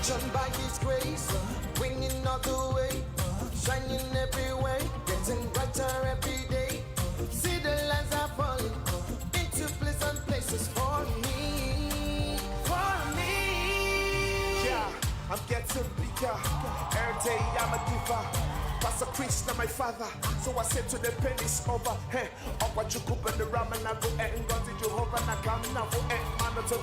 Shone by His grace, winning all the way, shining everywhere, getting brighter every day. See the lights are falling into pleasant places for me, for me. Yeah, I'm getting bigger. Every day I'm a giver. Pastor Chris, now my father. So I said to the pennies over. Hey, up what you cook and the ramen I go and go to Jehovah. I come now for man to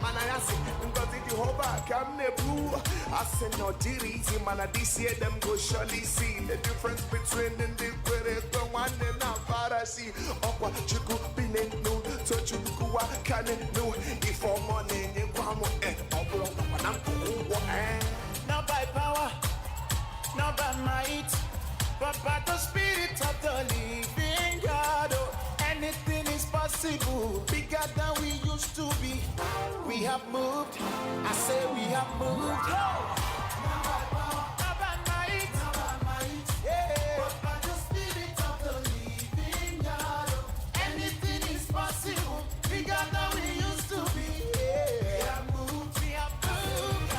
man I ask and go to Jehovah. Come ne blue. I said no easy man. This year them go surely see the difference between the great one and a Pharisee. Up what you cook in no to you go can no if for money you come and not by power, not by might, but by the Spirit of the living God. Oh, anything is possible, bigger than we used to be. We have moved, I say we have moved. Oh. Not by power, not by might, not by might, yeah, but by the Spirit of the living God. Oh, anything is possible, bigger than we used to be. Yeah. We have moved, we have moved.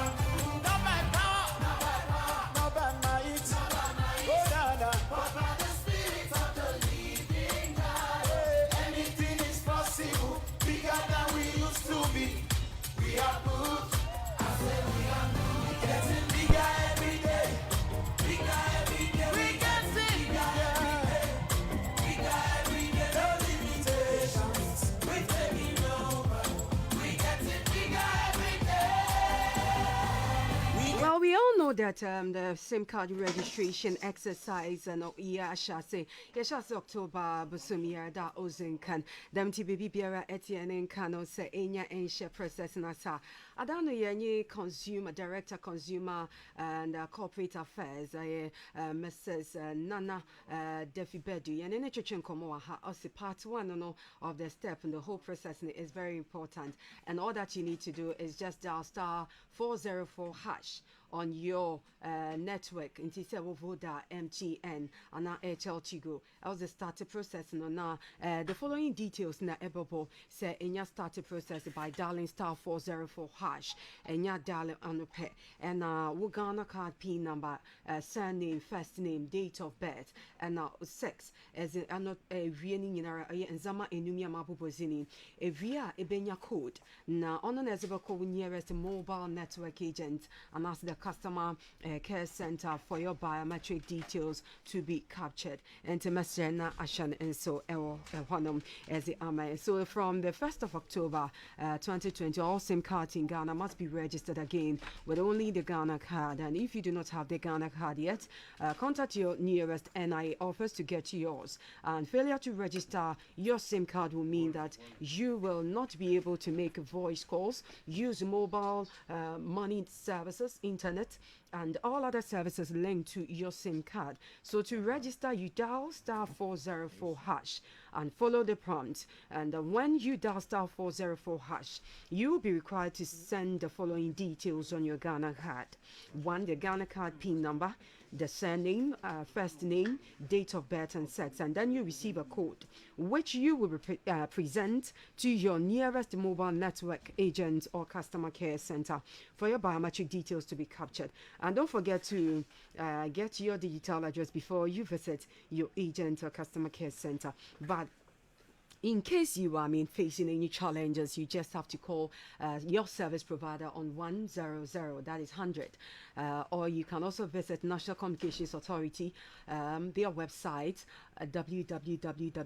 Not by power, not by power, not by might, not by might, oh, nah, nah. But by the Spirit of the living God. Yeah. Anything is possible, bigger than we used to be. We have moved, I said we have moved. Getting bigger every day, bigger every day. We can see bigger every day, bigger every day. No limitations, we taking over. We getting bigger every day. Well, we all know that the SIM card registration exercise and I shall say October Busumia da Ozinkan them TBB Biara Etienne Kano say Enya Ensha process nasa. I don't know any consumer director consumer and corporate affairs Mrs. Nana Defi Bedu and any church komo ha also part one no of the step and the whole process is very important, and all that you need to do is just dial star 404 hash on your network until say Voda MTN and Airtel Tigo. I was started process now. The following details na ebobo say enya started process by dialing star 404 hash enya dial on pay and Ghana card PIN number, surname, first name, date of birth, and sex as not a vieni in Zama enumia mabubozini a via ebenya code na on an ezebako nearest mobile network agent and ask the customer care center for your biometric details to be captured and to Mr. Ashan and so as the Ama. So from the 1st of October 2020, all SIM cards in Ghana must be registered again with only the Ghana card, and if you do not have the Ghana card yet, contact your nearest NIA office to get yours. And failure to register your SIM card will mean that you will not be able to make voice calls, use mobile money services, internet, and all other services linked to your SIM card. So to register, you dial star 404 hash and follow the prompt. And when you dial star 404 hash, you will be required to send the following details on your Ghana card. 1, the Ghana card PIN number, the surname, first name, date of birth, and sex. And then you receive a code, which you will present to your nearest mobile network agent or customer care center for your biometric details to be captured. And don't forget to get your digital address before you visit your agent or customer care center. But in case you are facing any challenges, you just have to call your service provider on 100, that is 100. Or you can also visit National Communications Authority, their website, www.nca.org.gh.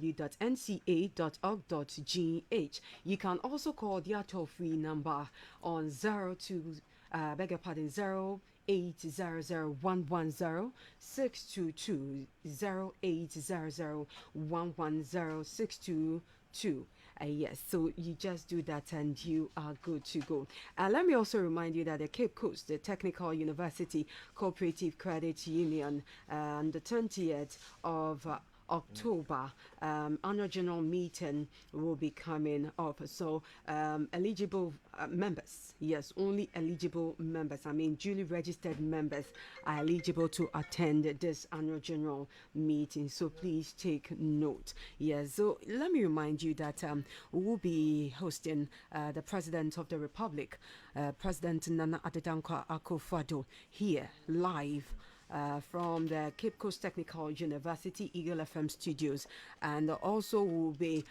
You can also call their toll-free number on 0800-110-622. Yes, so you just do that and you are good to go. Let me also remind you that the Cape Coast, the Technical University Cooperative Credit Union, on the 20th of October, annual general meeting will be coming up. So eligible members, yes, only eligible members, I mean duly registered members are eligible to attend this annual general meeting. So please take note. Yes, so let me remind you that we will be hosting the President of the Republic, President Nana Dankwa Akufo-Addo, here live from the Cape Coast Technical University Eagle FM studios, and also will be,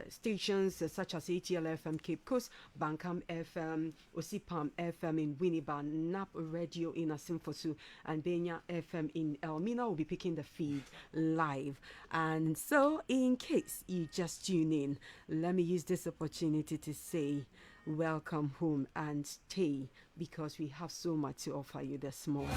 stations such as ATL FM Cape Coast, Bankam FM, Osipam FM in Winneba, NAP Radio in Asimfosu, and Benya FM in Elmina will be picking the feed live. And so, in case you just tune in, let me use this opportunity to say welcome home and stay, because we have so much to offer you this morning.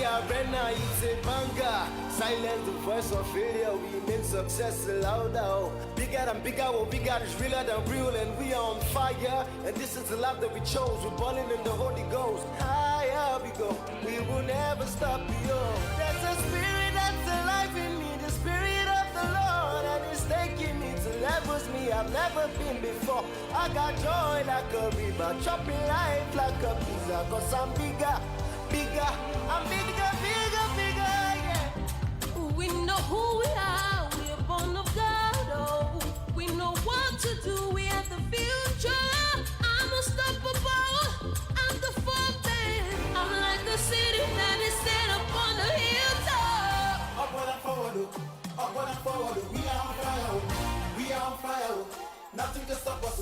Arena, it's a banger. Silence the voice of failure, we make success louder. Bigger than bigger, what we got is realer than real, and we are on fire. And this is the life that we chose, we're burning in the Holy Ghost. Higher we go, we will never stop, yo. There's a spirit that's alive in me, the spirit of the Lord, and it's taking me to levels me I've never been before. I got joy like a river, chopping life like a pizza, cause I'm bigger. I'm bigger, yeah. We know who we are, we are born of God, oh. We know what to do, we have the future. I'm unstoppable, I'm the fountain. I'm like the city that is set up on the hilltop. Upward and forward, we are on fire, Nothing can stop us,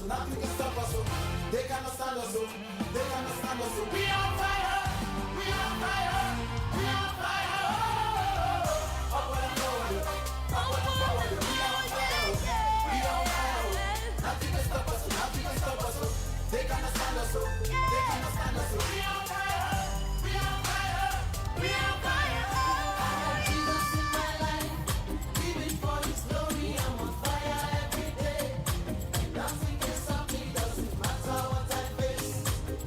They cannot stand us, We are on fire. They cannot stand us, we are on fire, we are on fire. I have Jesus in my life, living for His glory. I'm on fire every day. Nothing can stop me, doesn't matter what I face.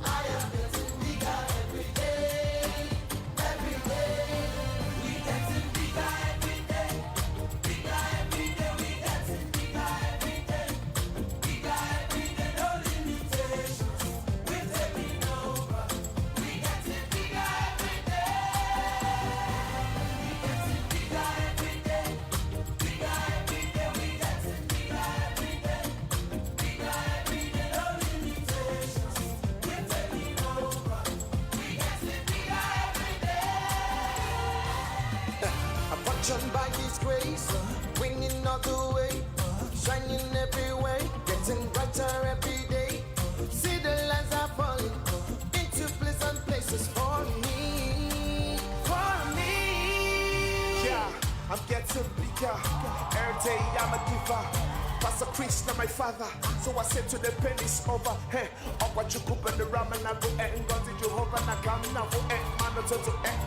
I am getting bigger every day. We getting bigger every day. We getting bigger every day. Bigger every day, no limitations. We're taking over. We getting bigger every day. We getting bigger every day. Bigger every day, we getting bigger every day. Bigger every day, no limitations. We're taking over. We getting bigger every day. I'm watching by His grace, winning all the way, shining every way, getting brighter every day. See the lines are falling into pleasant places for me, Yeah, I'm getting bigger. Every day I'm a giver. Pastor Chris, now my father. So I said to the pennies over. Hey, up what you cook and the ramen I go and go to Jehovah. I come now for man to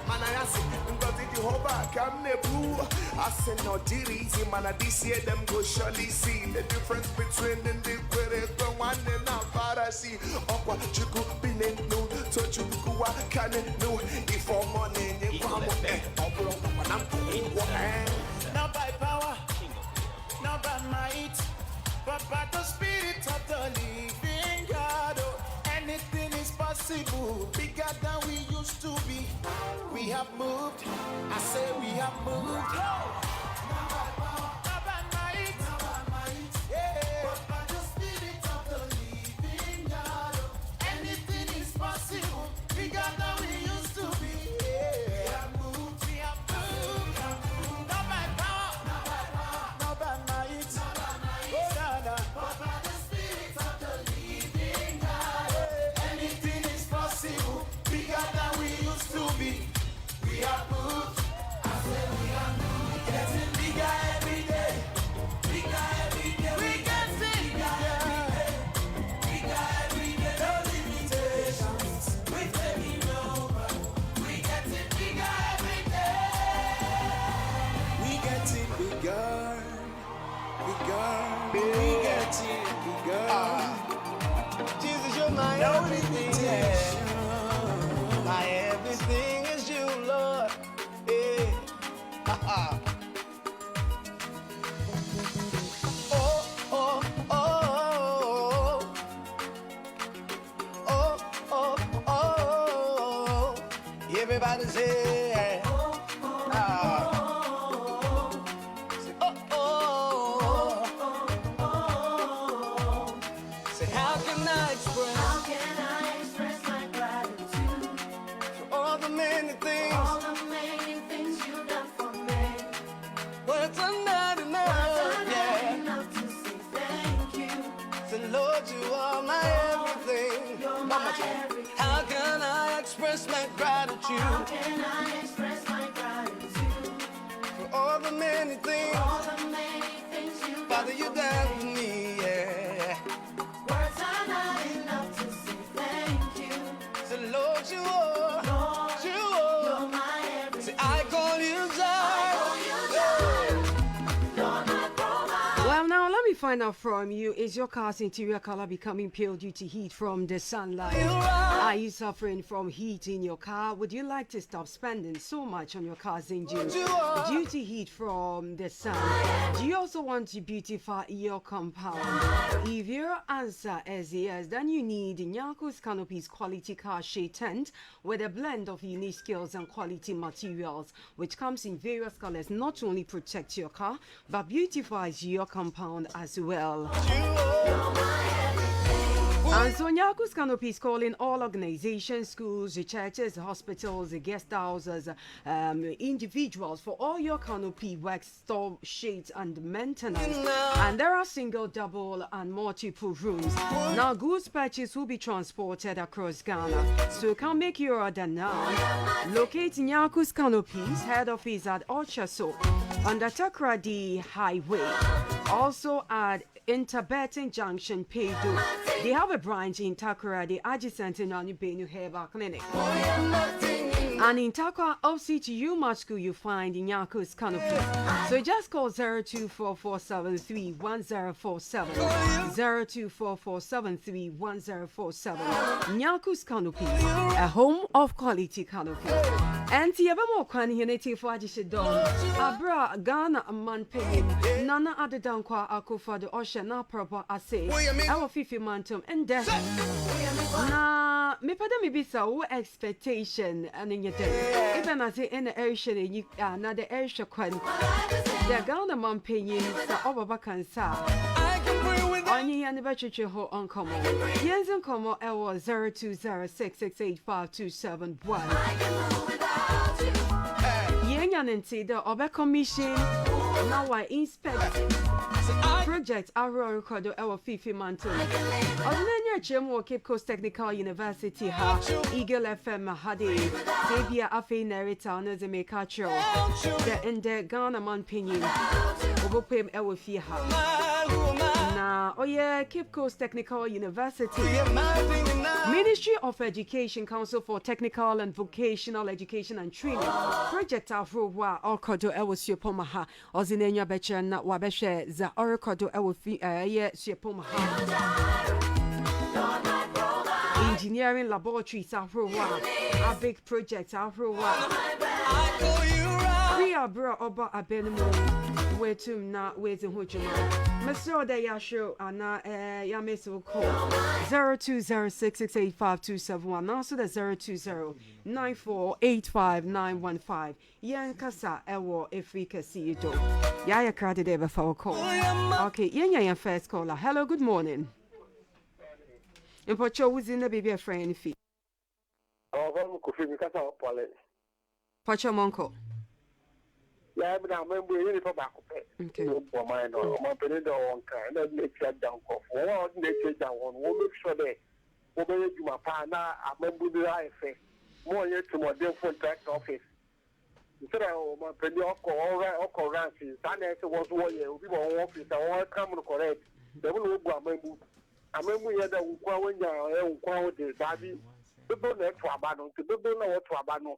man I say and go to Jehovah. Come ne blue. I said no diri. Man, this year them go surely see the difference between the liquid one and now father see. Up what you cook be no to you go can no if for money you come Not by power, not by might, but by the Spirit of the living God. Oh, anything is possible, bigger than we used to be. We have moved, I say we have moved. Not by power, not by might, yeah. But by the Spirit of the living God. Oh, anything is possible, bigger than we used to be. Yeah. We have moved, not by power, not by everything is you, Lord. Yeah. Ha-ha. Oh, oh, oh, oh, oh, oh, oh. Everybody say, ah. Say, oh, oh, oh. Say, how can I express? How can I express my gratitude For all the many things, all the many things you've done for me? words are not enough, Not yeah. enough to say thank you. So Lord, you are my everything. You're my everything. How can I express my gratitude How can I express my gratitude for all the many things, all the many things you've Father, done you for done me? for me, yeah. Words are not enough to say thank you. So Lord, you are, Lord, you you're are. my everything. Say, I call you You're my provider. Well, now let me find out from you. Is your car's interior color becoming pale due to heat from the sunlight? Are you suffering from heat in your car? Would you like to stop spending so much on your car's engine due to heat from the sun? Do you also want to beautify your compound? If your answer is yes, then you need Nyako's Canopy's quality car shade tent with a blend of unique skills and quality materials, which comes in various colors. Not only protects your car, but beautifies your compound as well. And so Nyaku's Canopy is calling all organizations, schools, churches, hospitals, guest houses, individuals for all your canopy work, store, shades, and maintenance. And there are single, double, and multiple rooms. Now, goods purchase will be transported across Ghana. So you can make your order now. Locate Nyaku's Canopies, head office at Orchaso, on the Takradi Highway. Also at Interbetin Junction, Pedu. They have a branch in Takoradi, adjacent to Nani Benu Heba Clinic. And in Takwa, opposite to Yuma School, you find Nyaku's Canopy. So just call 02447310047. 02447310047. Nyaku's Canopy, a home of quality canopy. And Tiabamo Kwan Unity for Adishidon, Abra Ghana man paying Nana other Dankwa Akufo-Addo na proper ase our fifi mantum and death na me pada me bisa wo expectation and in your day even as in the air you na the air kwan the Ghana man paying sa obaba kansa onye and the ho on common yenzen komo ewo 0206685271 yenyan nti the oba commission now I inspect project Aro record our Fifi Mantle. Ordinary Chemo Cape Coast Technical University ha Eagle FM Hadi Sabia Afe narrator as a make the in the Ghana man pinyin Obopem our fee ha. Now, oh yeah, Cape Coast Technical University Ministry of Education Council for Technical and Vocational Education and Training Project Afro wa Orkodo Ewo Siopoma Ozinenya Becha na Wabeshe za Orkodo Ewo ye Siopoma Engineering Laboratories Afro wa a big project Afro wa Priya bro oba abenimu wetum na wezi hujuma Mr. de Yasho ana yameso call 0206685271 also the 0209485915 yankasa ewo Africa Sido Yaya credit ever for call okay yenya first caller hello good morning Impocho within the baby a friend fee Pocho Monko Yeah, but I'm going to go back. Okay. For my no, my penny on kind of make that down for one nature down on one make sure that over you my partner, I'm going to do I say more yet to my different tract office. Instead of my penny or ranches, and as it was 1 year, we were office, I want to come to correct. They will go. I remember that we go when you are the daddy. People let to abandon, people don't know what to abandon.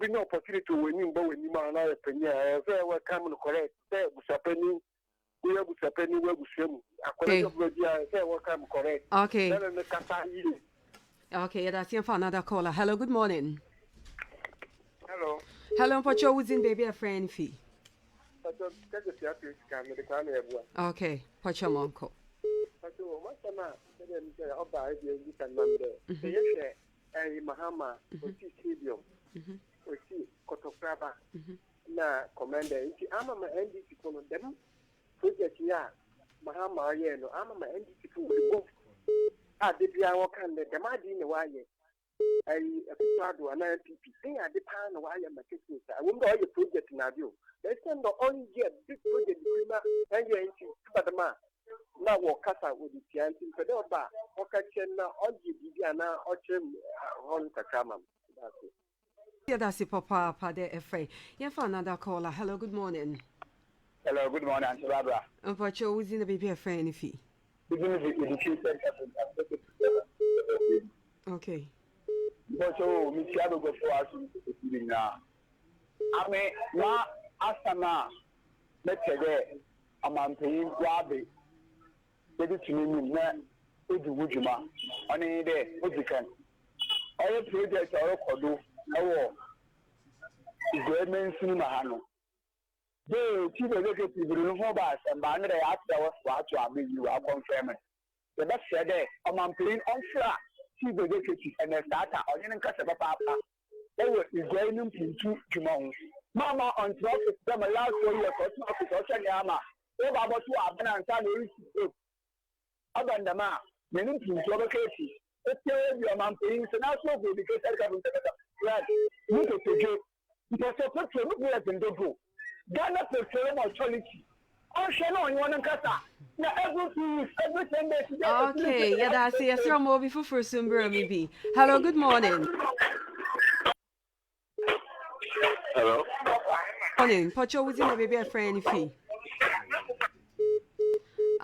Be no opportunity to win, but when you are not a penny, very well come and correct. There was a penny, we have a penny, we have say welcome correct. Okay. Okay, that's your for another caller. Hello, good morning. Hello, Pacho, who's in baby a friend fee? Okay, Pacho Monko. Mahama, Oti Stadium, Oti Kotokraba, na commander. I'm a NDC for them. Project ya, Mahama, I'm a NDC for the book. The Pia can the Madi in the wire. Akufo-Addo and NPP. They are the pan wire marketplace. I won't go your project in Adio. They send the only big project and you're into Badama. Now walk casa with the Tianti for the bar. Okachena, Oji, Diana, Ochem, Takama. That's it. Yeah, that's it, Papa, Pade, Efre. Yeah, for another caller. Hello, good morning. Hello, good morning, Auntie Barbara. Pacho, who's in the baby a friend fee? Okay. So, Miss Yado go for us now. I mean, ma Asana, let's say, a man paying Wabi. They did to me, Udu Wujuma, on any day, what you can. All projects are Kodu, is the cinema Hano. They keep a look to Bruno and Banner after I was what you are confirming. The best said, a man playing on flat. See the deputy and the starter or in Casaba Papa. They were going into Jumon. Mama on top of them allowed for your cosmic officer Yama. They were about to have an answer. Other than the ma, many things over cases. Let's tell your man paying so now so good because I haven't taken the right. Look at the joke. Because I put your look at the go. Ghana prefer authority. Oh, Shannon, you want to cut that? Everything. Okay, yeah, that's it. Yes, you're more before first maybe. Hello, good morning. Hello. Morning. Pacho, who's in the baby a friend fee?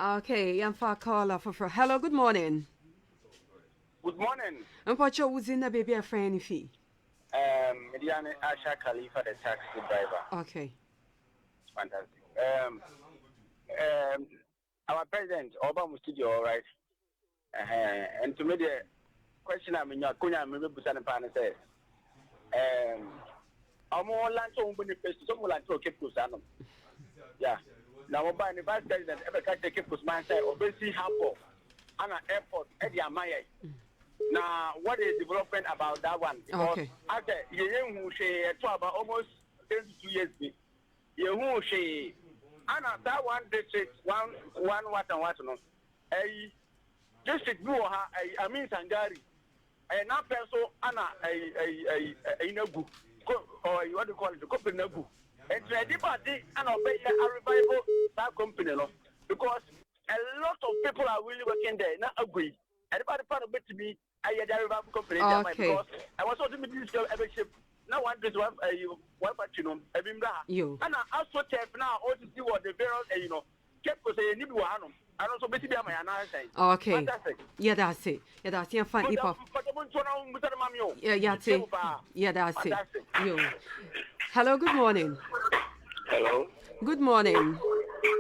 Okay, I'm for caller for. Hello, good morning. Good morning. And Pacho, who's in the baby a friend fee? Mediane Asha Khalifa, the taxi driver. Okay. Fantastic. Our president, Obama studio, all right. And to me, the question I'm in your Kunya, maybe Busan Pan says, I'm more land to open the place to someone like to keep Kusanum. Yeah. Now, by the vice president, ever catch the Cape Kusman say, obviously, Hampo, and an airport, Eddie Amaya. Now, what is development about that one? Because after you who say about almost 22 years, you who say, and that one district, one what no. A district blue I mean Sangari. And now person Anna a Nagu or what do you call it, the company Nagu. And the party and obey a revival that company because a lot of people are really working there, not agree. Everybody part of it to me, I had a revival company because I was also meeting this girl every ship. Now one is one you know, you. And I also check now all to see what the various kept to say you and also basically my analysis. Okay. Fantastic. Yeah, that's it. Yeah, that's it. Fine. Yeah, that's it. Yeah, that's it. You. Hello, good morning. Hello. Good morning.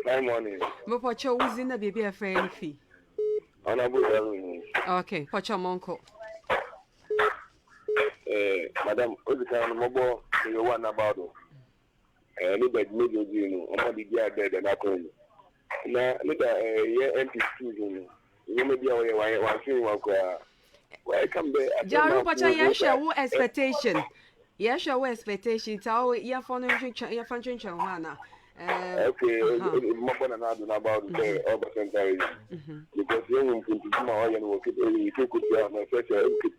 Good morning. Mo Pacho, who's in the baby a friend fee? Okay, Pacho Monko. Madam, all the time, mobile, you want about it. Look at me, you know, I'm dead and I told you. Now, look at MP student. You may be away one thing, welcome there. Jaru Pacha, yes, your expectation. Yes, your expectation. It's all your phone, your function, Johanna. Okay, more than I don't about the over century. Because you won't come to my own work. You could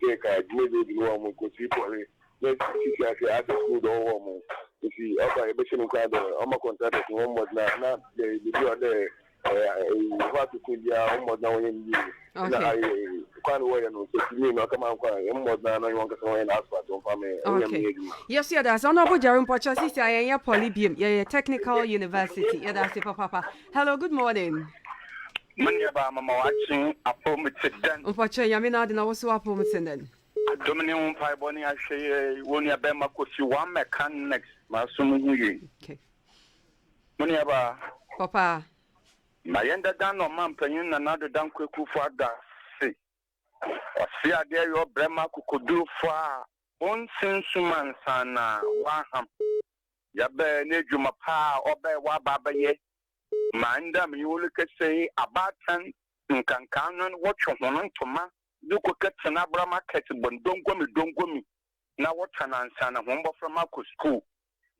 take a maybe one could see for it. Let's see, I school the you see, after a mission card, I'm a contract one more now. They do there. What to see ya more now in you. I can't wait and you know, come on, more than I want to go and ask for family. Okay. Yes, yeah, that's honorable Jarum Pacha, sister, I am Polybium, yeah, technical university. Yeah, that's it, Papa. Hello, good morning. Mama watching a permitted then. Pacha, Yamina, and also a permitted then. Dominion Piboni, I say, when you have my coach, you want mechanics, my son. Okay. Muniaba, Papa. My end down on man paying another Dankwa Akufo-Addo. See, I there your Brema could do far on sensuman sana waham yabe ne juma pa obe wa baba ye manda mi wulike sei abatan nkankanon wocho honon toma duko katsana bra market bon dongomi na wotana sana hombo from ako school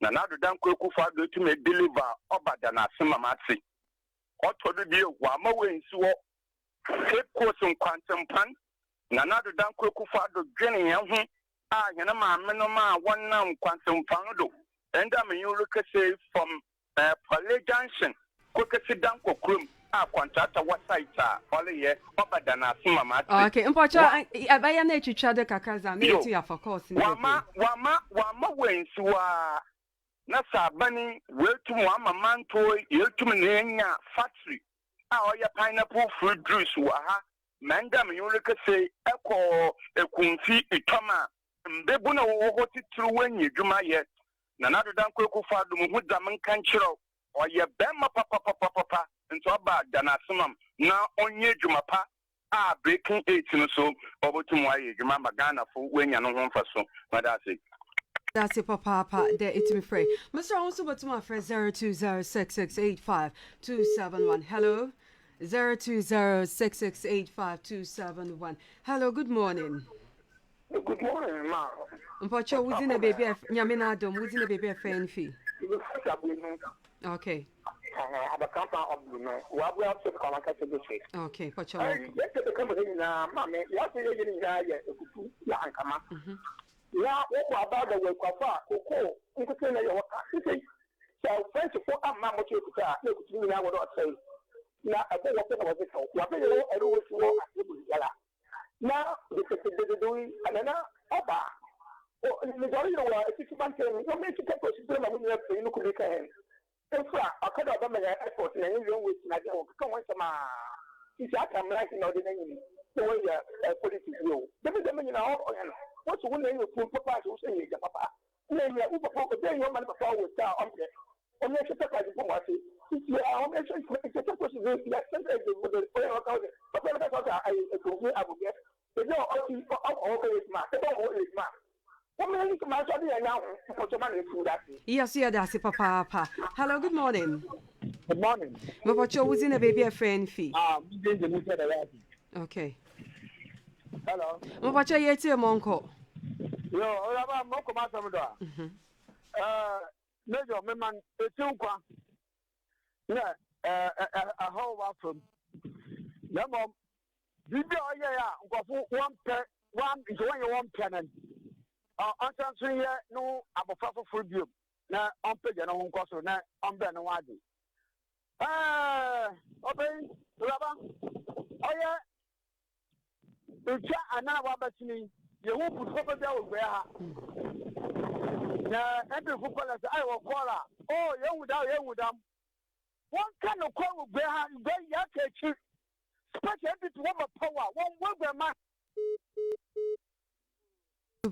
na nadu Dankwa Akufo-Addo to me deliver obada na asema mati otodo bi wa ma wensi wo course quantum pan na nadu Dankwa Akufo-Addo dwene yan ho a hena ma no ma wonnam quantum pan do enda me you look say from Pale Junction kokesi Dankwa krum a contractor website ole ye obada na asema mati okay mpocha abaya na etwitwa de kakaza me etu ya for course wa ma wensi wa na sabani wetu ama manto yetum nenya factory a oya pineapple fruit juice wa ha manga me yuleke say eko ekunfi itoma mbebu na wo hoti tru wenye dwuma ye na nadu Dankwa Akufo-Addo mu hu zaman kanchiro oya bemma papa nto ba dana sumam na onye dwuma pa a breaking 8 no so obotum aye dwuma magana fo wenya no ho mfaso madase. That's it, Papa. There, it's me free. Mr. Also, but my friend 02066852271. Hello, 02066852271. Hello, good morning. Good morning, ma. Mpacho, who's in a baby? Yaminadom, who's in a baby? Fan fee. Okay. The company of the man. What we have to come and catch the fish. Okay, Pacho. Yes, the company now, mammy. You have to get in here. Yeah, what about the work of Coco? You could tell your city. So, French for a mamma to look to me, I would not say. Now, I think what was it? What do you always want at the now, this is the doing, and then, Oba. Oh, in the majority of the 6 months, you make to take a system of you could be can. In fact, I could have done an effort in any room with Nadia. Come on, some. If I come like in the name, the way politics go. There is a million out. What's one name of Papa who say, Papa? Name your Papa, then your man Papa will start on there. On the Papa, if you are on the question, you are sent with the prayer account. But I will get. But no, always mark. They don't always mark. What may you come out of here now? Put your money through that. Yes, yeah, that's it, Papa. Hello, good morning. Good morning. Mpacho, who's in a baby? A friend fee. Okay. Hello. Mpacho, yet your monko. Yo, I'm not coming out of the Major, man, a Dankwa. Yeah, a whole lot from. Number, one is one cannon. Answer here, no, I'm a proper food view. Now, I'm paying on cost of that, I'm Ben Wadi. Okay, Rabba. Oh, yeah. The chat and now about me, you won't put over there where every footballer I will call her. Oh, you would have. One kind of call with where you go, you special bit of power, one word, man.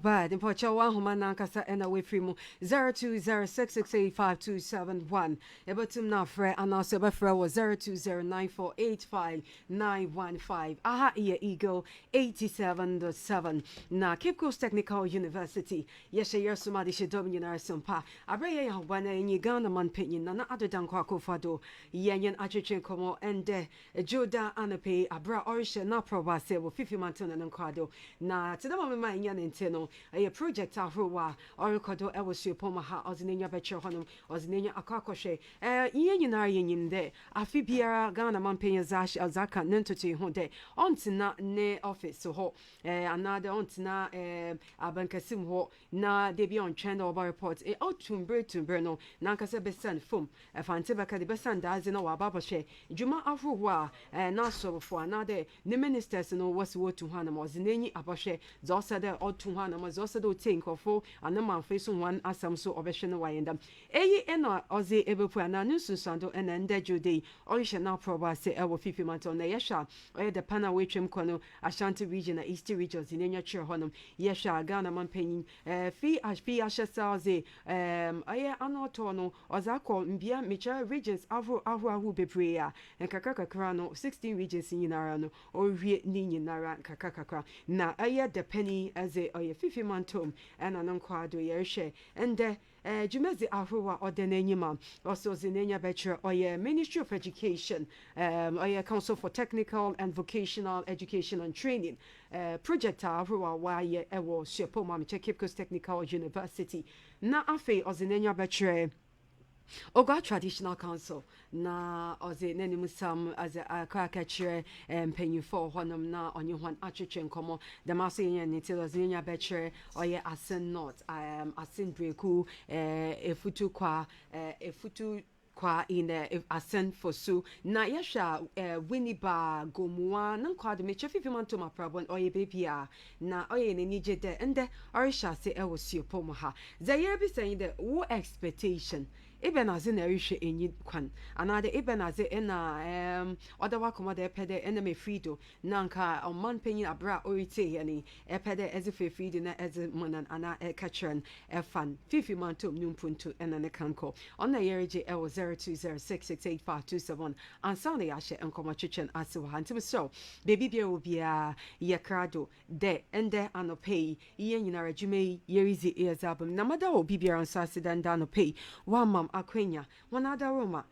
Bad. Mpacho, one woman nankasa and away from 02066852271. Ebatum na fre and also befre was 02094859115. Aha Eagle 87.7. Na Cape Coast Technical University. Yesha yersumadi she dominar sumpa. Abraya ya wana enyi Ghana man pinyin na other Dankwa Akufo-Addo. Yenyen achichen komo ende Joda anape abra orisha na proba se wo fifi mantona nkwado. Na tedama mema enyan enteno. A project ahrowa or kodo ewosu pomaha ozinenya beche honum ozinenya akakoshe yenyina yenyim de afi biara Ghana mampenya zash azaka nentote ho de ontina ne office ho another ontina abankasim ho na de bi on trend over report otumbre no nankase besen fom fante baka de besan daze na wa baboshe juma ahrowa na so for another ne ministers no was wo to hanam ozinenyi aboshe zosa de otu na mazosa do think of and man face one asam so obeshe no wayenda ena oze ebepu na nusu sando and ende jude orisha na proba se ewo fifi manto na yesha oye the pana wetwem kono Ashanti region na East regions in enya chire honum yesha Ghana man panyin fi asha saze aye anoto no ozakọ mbia mecha regions ahu bebre nkakakakra no 16 regions nyinara no owie ni nyinara nkakakakra na aye the penny as a oye Fifi Mantom and Akufo-Addo Yerishe and Jumezi Ahua or Denenima, also Zinenia Becher or Ministry of Education, or Council for Technical and Vocational Education and Training, Project Ahua, why was Shepo Mami Cape Coast Technical University. Na Afe or Zinenia Becher. Oga Traditional Council na oze nenimu sam as a kakachere penyu for honum na onye hwan atwetwe nkomo the maso yen nti oze betchere oye asen not asen breku efutu kwa in asen fosu na yasha winiba gomua na kwa de meche fifi manto ma problem oye baby na oye ne nije de ende orisha se e wosi opomo ha zayer bi saying the wo expectation even as in a rishe enyi kwan another even as in other wakoma de pede enemy frido nanka on man penyin abra orite yani epede as if feed na as monan ana catchern fan fifi mantom numpuntu enane kanko on the yereje e 0206685271 and sound the ashe enkomo chichen asiwa hantim so baby bia obi a yekrado de ende anopay yen nyina rejume yerizi ears album namada obi bia ansase dan anopay wa mam akwenya wanada roma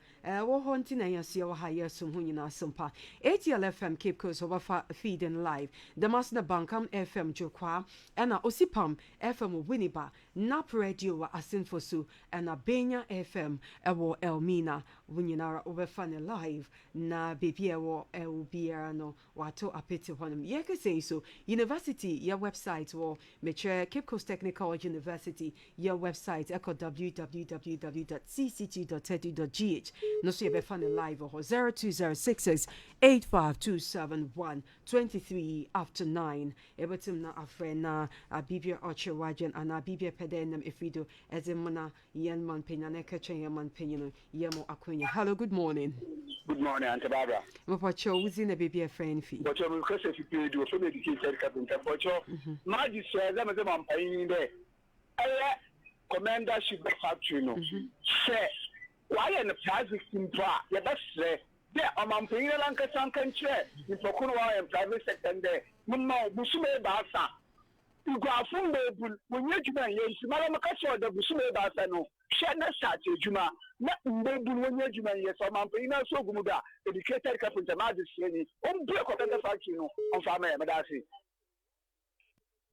wo honti na yasia wa haye sum hu nyina sompa ATL FM Cape Coast over feeding live the Masna Bankam FM Jokwa ena Osipam FM Winiba Nap Radio wa Asinfosu ena Benya FM ewo Elmina wunyina over fane live na baby ewo biara no wato apeti honum yeke say so university your website wo meche Cape Coast Technical University your website echo www.cct.edu.gh no so you fane live or 02068527 23 after 9 ebetum na afre na bibia oche wajen ana bibia pedenam ifido ezemona yen man penya na kachen yen man penya yemo akwenya. Hello, good morning. Good morning, Auntie Barbara. Mopacho uzi na bibia friend fi But you because if you do so many kids that can but you magic says them as a man paying there commandership factory no say why in the private simple the best say there am paying lanka sankan chair in Pokuno and private sector there mumma busume basa you go from the when you juma yes mala makaso the busume basa no share na start juma na mbebu when you juma yes am paying so gumuda educated carpenter magic say ni on break of the factory no on farm me that say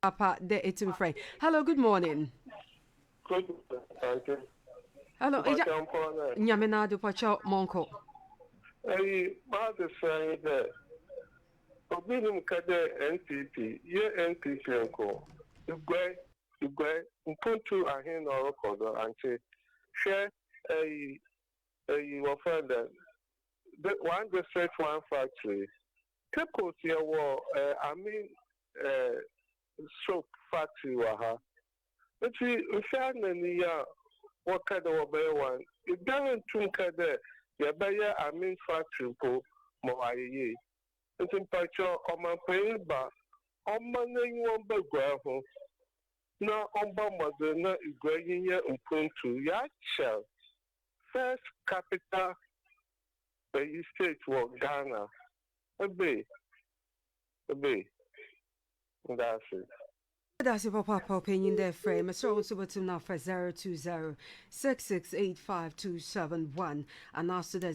Papa de etim friend. Hello, good morning. Good. Thank you. Hello, Nyamena do pacho monko. Hey, mother saying that Obinum Kade NTP, ye NTP uncle. You go, Mpuntu ahin or record and say, share a your friend that one the first one factory. People see a war, I mean, soap factory waha. But we found any what kind of one. It doesn't think that the buyer I mean factory po more aye. It's in picture on my paying bar. On my name one bag home. Now on Bama na going here and point to Yachel. First capital the state was Ghana. A bay. That's it. That's your papa opinion there, frame. So also but now for 020-6685-271 and also the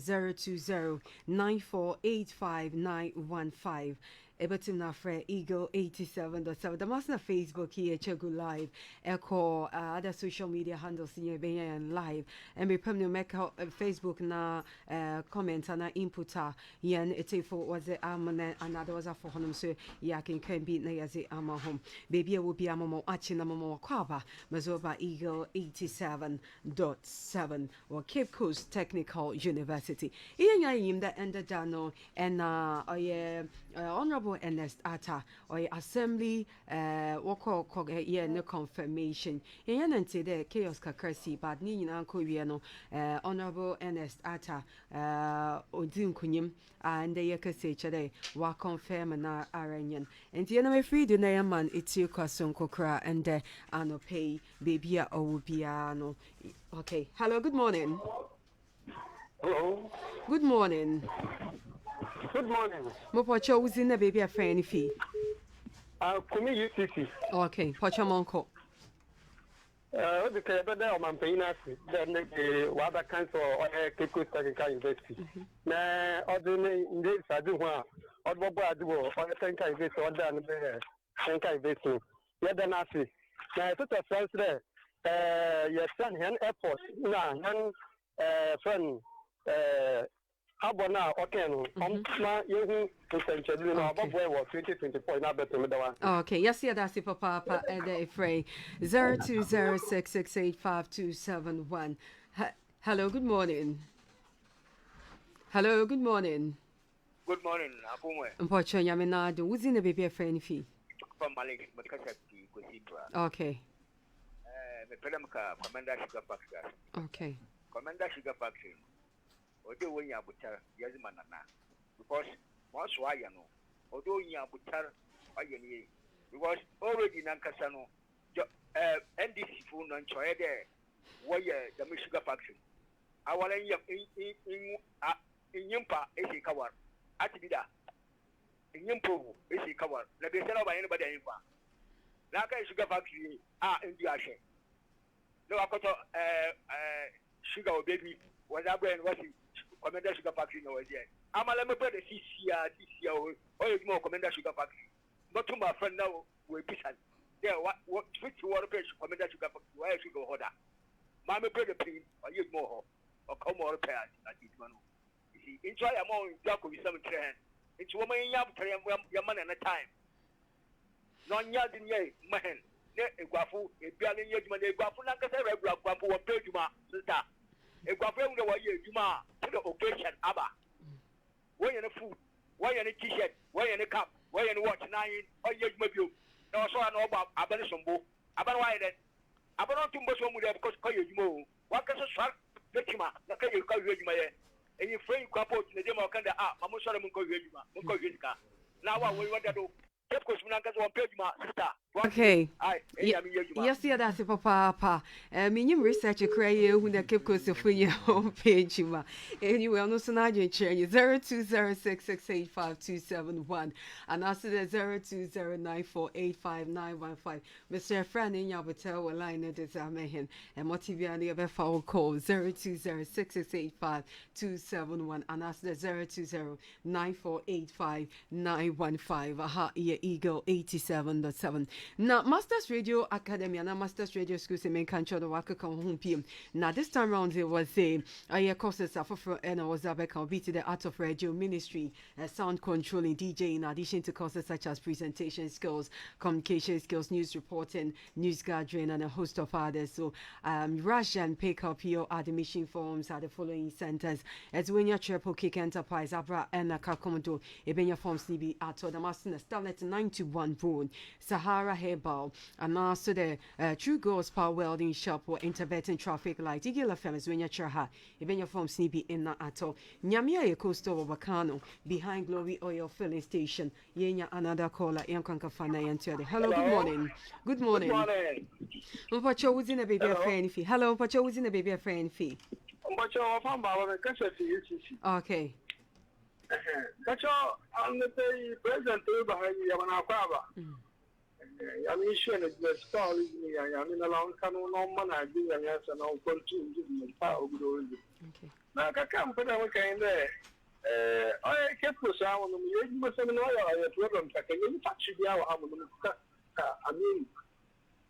020-9485-915. Ebetim na fre Eagle 87.7. The master Facebook here, Chegu Live, Echo, other social media handles here, and live. And we permanently make Facebook na comment and inputa. Yan etifo was the amane another was a for him so yakin can be na yazi ama home. Baby will be a momo achina momo kwaba. Mazoba Eagle 87.7 or Cape Coast Technical University. Ian yim that ended dano and honorable Ernest Atta or assembly wako no confirmation yen ante the chaos kakrasi but ni nyina ko wie no honorable Ernest Atta odin kunyim and the yakase chade wa confirm na aranyen enti na me free do na man eti kwason kokra and ano pay baby a obia no. Okay, hello, good morning. Hello. Good morning. Good morning. Mopocho was in the baby a friend fee. Kumi UCC. Okay, Pochamonko. The Kebeda or Mampinasi, then the Waba Council or Kiko Technical University. Na ordinary in this I do one, or Bobo Adu, or the Tenka University, or Dan Tenka University. Yet Nasi. Now, it's a friend there. Your son, an airport, young friend. Abona Okeno, you essentially know about where was 2024 now better with the one. Okay, yes, yeah, that's it, Papa, and the fray 0206685271. Hello, good morning. Hello, good morning. Good morning, Apumwe. Unfortunately, I'm not who's in the baby friend fee. From Malik, but okay. The Pedamka, Commander Sugar Factory. Okay. Commander Sugar Factory. Although when you are butter, Yazimanana. Because once why you know, although you are butter, because already in Ancasano, NDC phone and Choya there, why the Sugar Factory. I want in Yimpa, is a cover. Atibida. In Yimpo, is a cover. Let me tell by anybody in Yimpa. Naka Sugar Factory, in the Ashe. No, I got sugar or baby was that when was it? Commander Sugar Factory no was yet. I'm a lemon brother this year, or more Commander Sugar Factory. Not to my friend now, we peasant. There, what switch to water page Commander Sugar Factory, why should go order? Mamma brother, please, or use more, or come more repairs at this man. You see, enjoy a more in Jaco with some trend. It's woman in your man at a time. Non yarding ye, man. A guafu, a bialing yardman, a guafu, like a regular guafu, or pejuma, sister. A guafu, the way you ma to the occasion, Abba. Why in a food? Why in a t shirt? Why in a cup? Why in a watch 9 or your mobile? No, so I know about Abanisombo. About why then? About to Bosom with because call you more. What can a sharp victima? Not can you call you my and you frame couple in the demo of Kanda. I'm sorry, Munko Yuma. Now, what we want to do? Okay. Yes, yeah, that's it, Papa. Minim research a cry who the Cape Coast of your homepage. Anyway, I'm not so not your chair 0206685271 and also the 0209485915. Mr. Fran in your hotel line at the Zamahin and Motivia the other phone call 0206685271 and also the 0209485915. Aha, Eagle 87.7. Now, Masters Radio Academy and Masters Radio School in main country the work come home PM. Now, this time round it was a courses for and I was back on beat the art of radio ministry, sound controlling, DJ, in addition to courses such as presentation skills, communication skills, news reporting, news gathering, and a host of others. So, rush and pick up your admission forms at the following centers: as when your Triple Kick Enterprise, Abra and Kakomodo, Ebenya Forms Nibi at the Master Starlet 91 Road, Sahara Herbal, and also the True Gospel Welding Shop or Interventing Traffic Light. Igila Fems when you chaha, even your form snippy in that at all. Nyamia Coastal Wakano, behind Glory Oil Filling Station. Yenya another caller, Yankanka Fana and Hello, good morning. Good morning. Pacho was in a baby friend fee. Hello, Pacho was in a baby friend fee. Okay. But I'm the president behind you, I'm issuing a story. I'm in a long canon, no man, I do, and yes, and I'll continue to be power. Okay. Now, I can't put a week in there. I kept the sound of the must have an oil at Robin. I can touch the hour.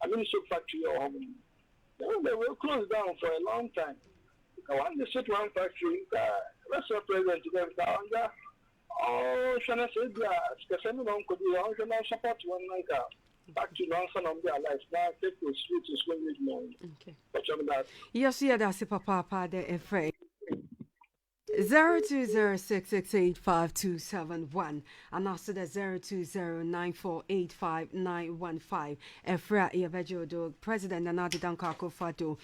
I mean, so factory or home. They will close down for a long time. I want to sit one factory. Let's represent them down there. Oh, Shana said, because anyone could be on the support one like back to Lawson of their life. Now, take the street is when we know. Okay. Yes, yeah, that's a papa, the afraid. 0206685271 and also the 0209485915. Efra Yavejo President Nana Dankwa Akufo-Addo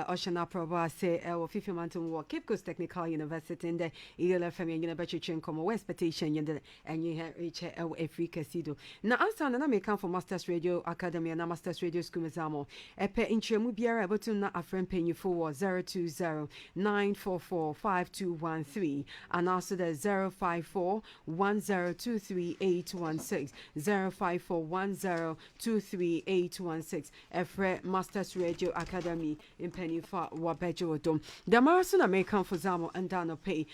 Oceana Proba say Fifi Mountain Walk Cape Coast Technical University in the ELFM University Chain Como expectation and you have reached Africa Sido. Now answer na me come for Masters Radio Academy and Masters Radio School Mezamo. Epe intremu biara able to na a friend paying you for 02094452 813 and also the 054 1023 816 054 1023 816 Efre Masters Radio Academy in Penifa Wabejo Dom. The Marathon American for Zamo and Dano Pay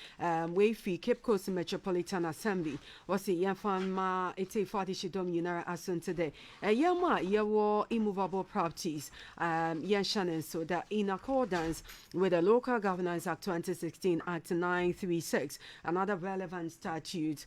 way fee Cape Coast Metropolitan Assembly was a Yafan Ma Ete Fati Shidom Unara Asun today. Yama Yawo immovable properties Yan Shannon so that in accordance with the Local Governance Act 2016 Act 936 and other relevant statutes,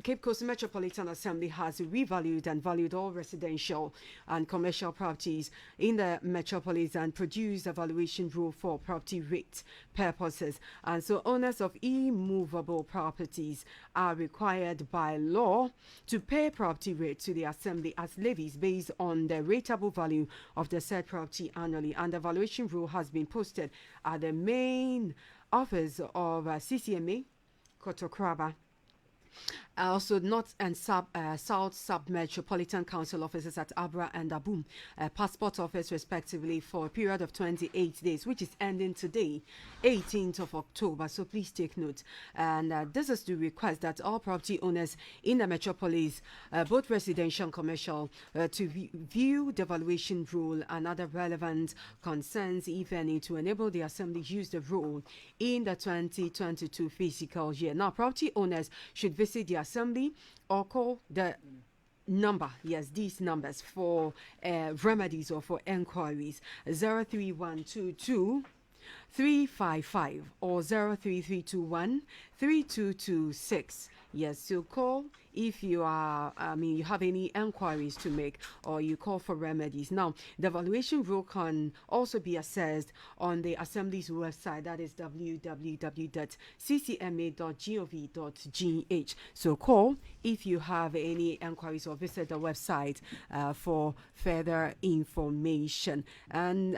Cape Coast Metropolitan Assembly has revalued and valued all residential and commercial properties in the metropolis and produced a valuation rule for property rate purposes. And so owners of immovable properties are required by law to pay property rate to the Assembly as levies based on the rateable value of the said property annually. And the valuation rule has been posted at the main office of CCMA, Kotokraba. Also, North and South Sub-Metropolitan Council offices at Abra and Aboom, Passport Office respectively, for a period of 28 days, which is ending today, 18th of October. So please take note. And this is to request that all property owners in the metropolis, both residential and commercial, to view the valuation rule and other relevant concerns, if any, to enable the Assembly use the rule in the 2022 fiscal year. Now, property owners should visit the Assembly or call the number, yes, these numbers for remedies or for enquiries: 03122 355 or 03321 3226. Yes, so call if you are, you have any enquiries to make, or you call for remedies. Now, the valuation rule can also be assessed on the Assembly's website, that is www.ccma.gov.gh. So call if you have any enquiries or visit the website for further information. And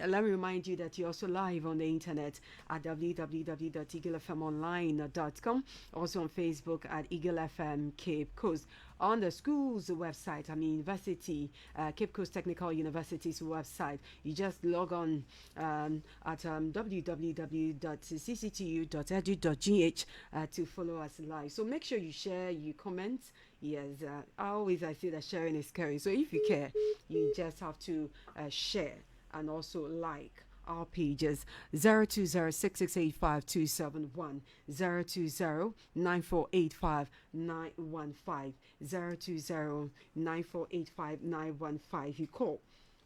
let me remind you that you're also live on the internet at www.eaglefmonline.com, also on Facebook at Eagle FM Cape Coast, on the school's website, university, Cape Coast Technical University's website. You just log on at www.cctu.edu.gh to follow us live. So make sure you share, you comment. Yes, I say that sharing is caring. So if you care, you just have to share and also like our pages. 020-6685-271, 020-9485-915, 020-9485-915. You call.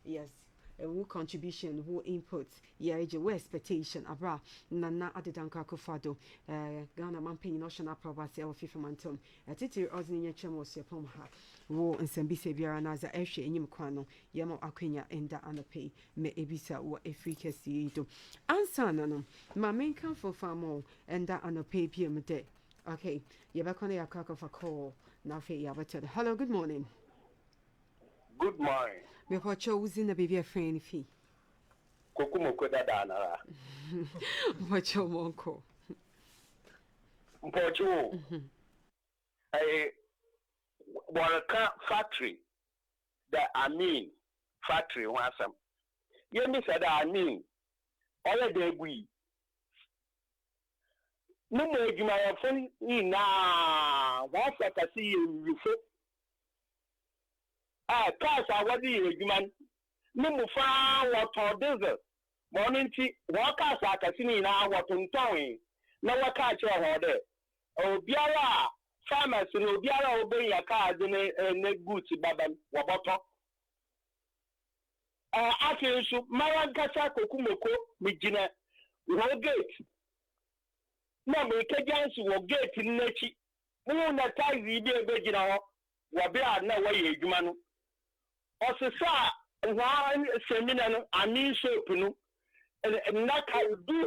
Yes. Who contribution, who input, who expectation, abra, nana ade Dankwa Akufo-Addo, Ghana Mampin National Province of FIFA Mantom, a titi ordinary chemos ya pomha, wo nsembise biara na za ehwe enyim kwano, yemo akwenya enda anope, me ebisa wo Africa sido. Ansa no, ma menkan for famo, enda anope pm de. Okay, yebakone yakaka for call, na fe yabated. Hello, good morning. Good morning. Me pocho uzin na baby a friend fee. Kokumoko dadana. Pocho monko. Pocho. Waraka factory. That factory wasam. You miss that all the day we. No more you my phone in now. Once I see you cars are what you man. No more water diesel. Morning tea, walkers are casino now, what in town. No one catch your order. Oh, Biara, farmers, no Biara obey your cars in a goods, Babam, Waboto. I feel so, Marankasa Kokumoko, Mijina, no gate. No, me Kajans will get in Nechi. No, that ties the Virginia, Wabia, no way, Jumanu. Also, sir, one seminar, soap, and that can do.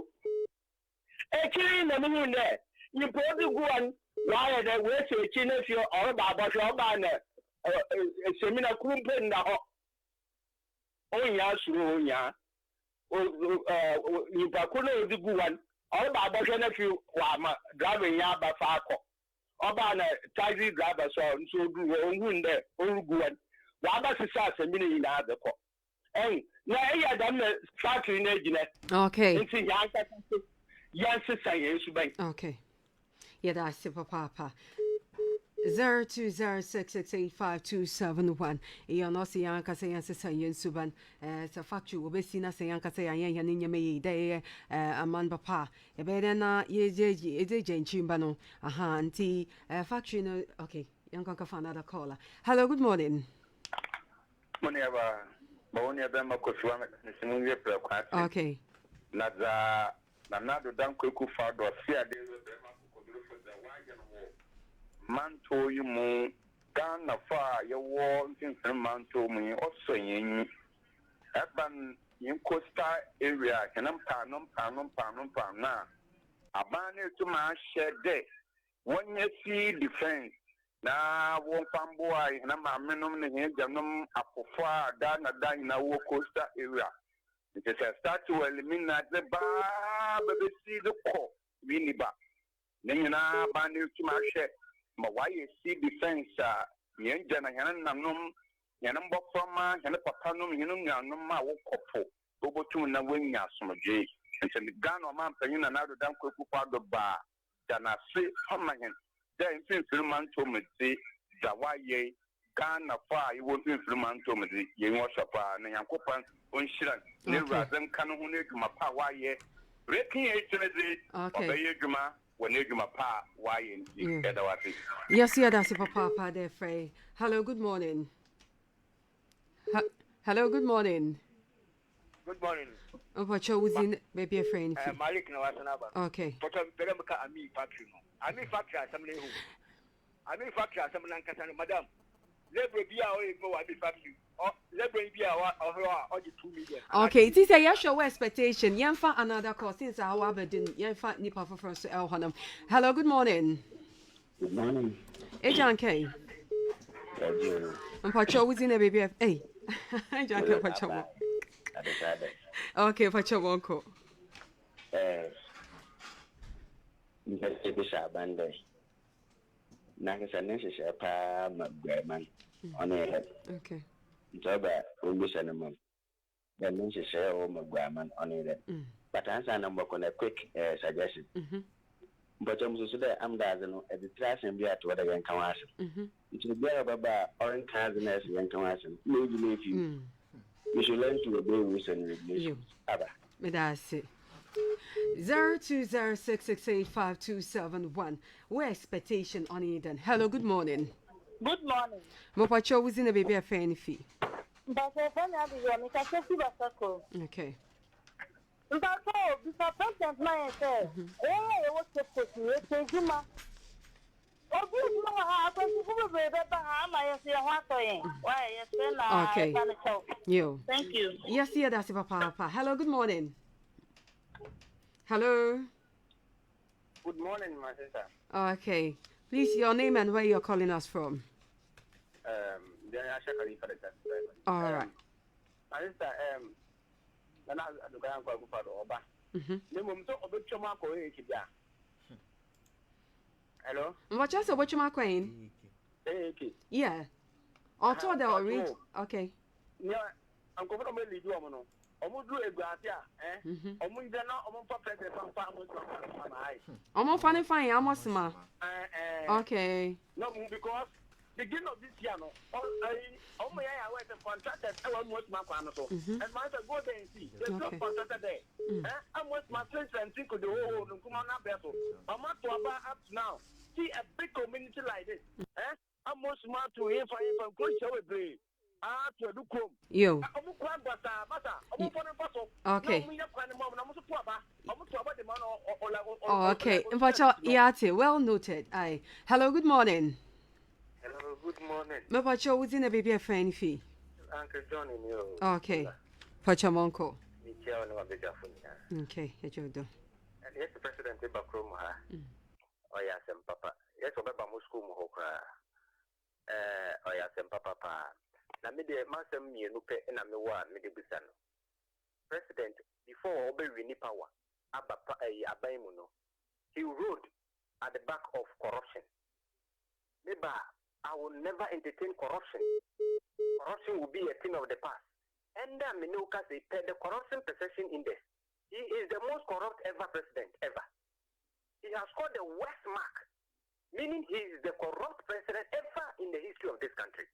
Actually, in the moon there, you probably go on why the way to chin if you're all about your banner, a seminar couldn't put in the hot. Oh, yes, you probably the good one. All about if you were driving Yaba Farco. Or about a tidy driver, so do own there, all good. Waba Sisa, a minute in the other call. Hey, now I done the factory in Edgenet. Okay. Yes, sir. Okay. Yeah, that's it, Papa. 0206685271. You know, see, Yanka say, and Sister Yen Suban, it's a factory. We see na say, Yanka say, and Yan me day, a man papa. A better na ye, Chimbano, aha, auntie, factory. No, okay, Yanka found another caller. Hello, good morning. Okay. Nanado Dankwa Akufo-Addo manto yi mu Ghana fa yewo mfimfini manto mu also yen urban in coastal area kenam panom na abane to ma shede wonye si defense na won pambo ai na ma menom ne he janom Akufo-Addo na wo coastal area. It is a start to eliminate the baby see the core, Winiba. Nina Bandi to my share, but why you see defense, Yanjana Yanam, Yanamba from Yanapapanum, Yanuma, Wokopo, Bobotu, and Winya, some J, and send the gun or man, Payuna, now the Dankwa Akufo-Addo bar, Dana say, Homahan, then Filman to me, Zawaye. Ghana fa you want to implement to me ye wasapa na yankopan onshiran ne razan kanu hu ne dwuma pa waye breaking eternity obeye dwuma wone dwuma pa waye nti edawati. Yes, yeah, that's Papa there, Frey. Hello, good morning. Hello, good morning. Good morning. Opacho was in baby a friend. Malik no wasanaba. Okay. But Peremka Ami factory no. Ami factory assembly who. Ami factory assembly Lankasana madam. Lebre bia o ego wa be factory. Oh, lebre bia o the 2 million. Okay, it is a yes show expectation. Yanfa another call since our abedin. Yanfa nipa for first El Hanam. Hello, good morning. Good morning. Ejan K. Opacho was in a baby. Hey. Ejan K Opacho. Okay, Opacho won't call. Bande. Nakasane share pa magman on a head. Okay. Joba Ubusanamon. Then share all magman on it. But answer number on a quick suggestion. But I'm so that I'm dazzling at the trash and be at what I can come out. It will be about orange cousin as you can come out. Maybe if you should learn to obey rules and regulations. That's it. 0206685271. Where expectation on Eden. Hello, good morning. Good morning. Mopacho was in a baby a fan fee. But I Okay. But before President Maya said, what's the question? Okay. You. Thank you. Yes, yeah, that's Papa. Hello, good morning. Hello. Good morning, my sister. Okay. Please, your name and where you're calling us from. All right. My sister, hello. What you say? What you my queen? Yeah. I'll tell the read. Okay. Yeah, I'm going to lead you on. Omudu eguatia omunje na omumpa president pampa omo fine amosima okay no because beginning of this year no omo ya work contracted e wan most ma kwa no so and man go there and see there's no contracted there almost my friends and think the whole nkuma na beso omo to aba up to now see a big community like this almost ma to here for go show we yo. Okay. Oh, okay. Well noted. Aye. Hello, good morning. Hello, good morning. Mapacho was in a baby a fan fee. Uncle John in you. Okay. Pachamonko. Okay, you do. And yes, the president in Bakroma. Oh, yes, and Papa. Yes, Obama Moscow Mohokra. Oh, yes, and Papa. Na me de masem mienu pe na me wa me de bisa no president before obe wini power abapa aban mu no he wrote at the back of corruption. Maybe I will never entertain corruption. Corruption will be a thing of the past. And me no ka say the corruption perception index He is the most corrupt ever president, ever. He has scored the worst mark, meaning he is the corrupt president ever in the history of this country.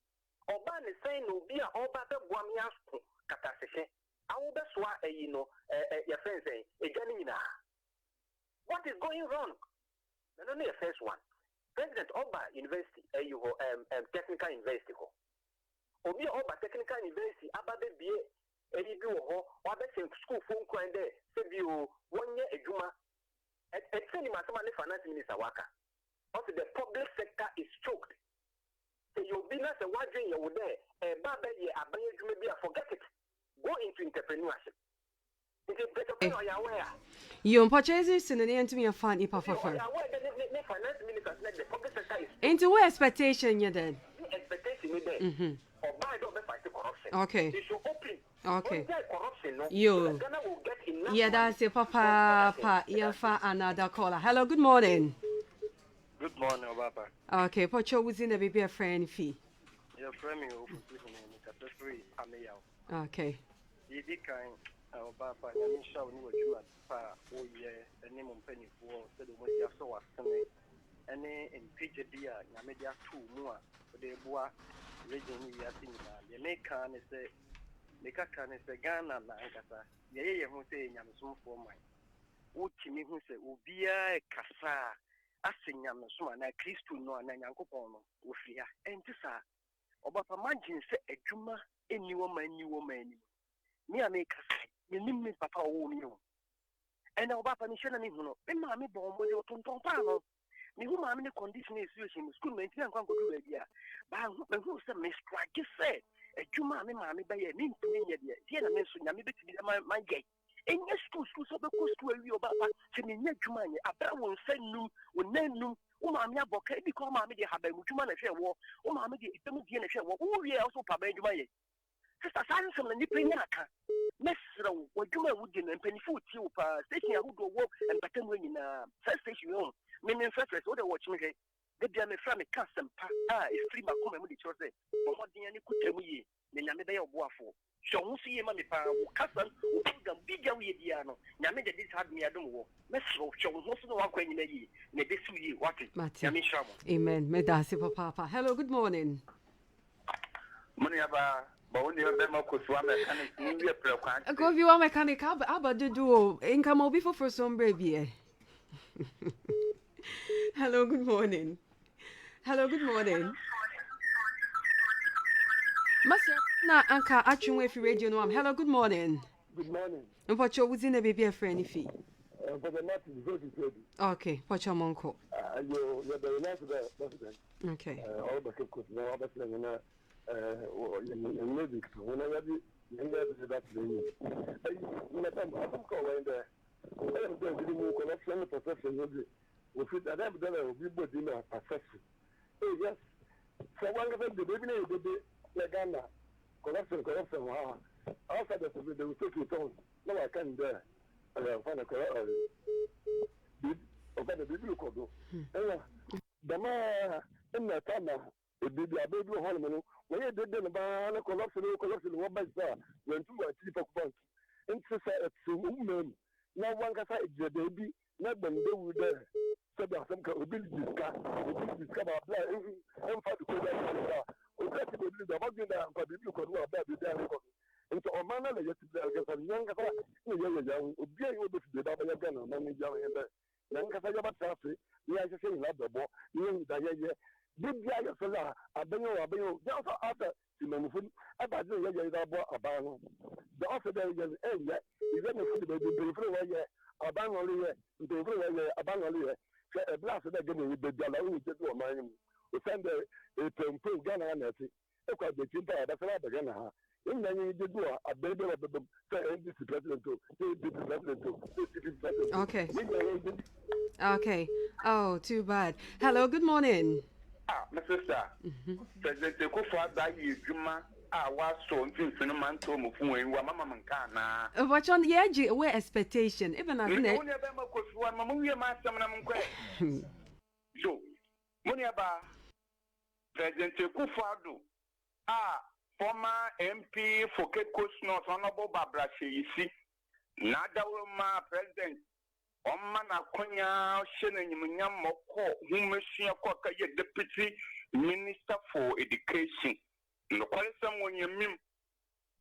Oban is saying, no, be a Oba the Guamias Katashe. I will be swa, your friend saying, what is going wrong? Not only the first one. President Oba University, technical university. Obi Oba technical university, Ababe BA, Edibu, or school phone coin there, save you 1 year a Juma. At any mathematical finance minister waka. Also the public sector is choked. So you'll be not a wondering you're there, and Baba ye abaya maybe forget it. Go into entrepreneurship. It's a better thing or you're aware. You purchases in the end to me a fun if I for finance ministers like the public sector is into what expectation you did? Expectation you there. Or buy don't be fighting corruption. Okay. They should open. Okay. Corruption, no? You. Ghana will get enough. Yeah, that's it, Papa. Yeah, for another caller. Hello, good morning. Good morning, Papa. Okay, Pocho was in a baby a friend fee. Your friend, okay. You did kind of Papa, you shall know you at Pa, oh, yeah, the name of Penny for the way you saw us. Any in PJ Dia, Yamedia 2 more, the bois, region we are thinking. The make can is a Nika can is a Ghana, Nankasa. Yea, who say Yamsum for mine. Would Timmy who say, Ubia Casa, asking Yamsuma, and I Christu no, and Yankopono, Ufia, and Tissa. Obapa Magin say a Juma, any woman, Me, I make a say, you name me Papa Omio. And Obapa Michelle and Nimuno, and Mammy Bomb with your Tonton Pano. Me whom I'm in a condition is using school maintenance and go to idea. But who said Miss Crack said, a Juma, Mammy by a name to me, yet I mentioned Yammy my gate. And yes, schools of the coast where you about to me, Jumani, a bear will send no, will name no, Mamma Boca, because Mammy have a Jumana share war, or Mammy, if the Mudian share war, oh, we also Papa Jumay. Sister Sansom and Nippinaka. Mesro, what Juma would in and penny food, you, station I would go walk and pattern in a first station home. Meaning first, what I watch me. The damn family custom is free my comment with each other. But what the any could tell me, then I made a war for. So, who see money power, cousin, who put them bigger with Diano. Yamada this had me, I don't know. Mesro, show most of the walk when you may be sweet, what it. Amen. Medasi Papa. Hello, good morning. Money about. But you go if you are mechanic, but the duo income will be for some baby. Hello, good morning. Hello, good morning. Master, na anka actually if you radio no am. Hello, good morning. Good morning. And what you was in a baby a friend fee? For the night is very good. Okay, what your monko? You're very nice president. Okay. All the cook now, but music whenever you that when I call when the collection perception will fit at every day will be both in a perception. Yes, so one of them the baby Ghana collection outside of they will take it on. No, I can't there. Find a correct of the biblical. The man in the time. Baby, Holman, when you did the banana collection, what by star, when two are cheap of bank. And society to women. No one can say the baby, not when they were there. So there are some ability to discover and fight to put that. Or that will be the margin that I'm you could know about the dialogue. And so, man, I get to younger, young, be able to do that again, and then young and the young Casaba Traffic, we are just saying, love the boy, you know, Big guy, Abeno, just after the manufacturing, about the Abano. The offer there is yet, even if the way, Abanoli, Abanoli, a blast of the with the Jala, who did not mind him. We send a improve Ghana and it. Look at the Chinta, that's what I'm going to in many did a baby of the president to. Okay. Okay. Oh, too bad. Hello, good morning. My sister, President Akufo-Addo Juma, was so infant man to move when Mamma Mancana. Watch on the edge, where expectation, even as never could one Mamuya Master. So, Muniaba, President Akufo-Addo, former MP for Cape Coast North, Honorable Barbara Sheyisi, Nadawma President. Omana Konya Shenanyam Moko, whom Monsieur Cocker, Deputy Minister for Education. No quality someone you mean.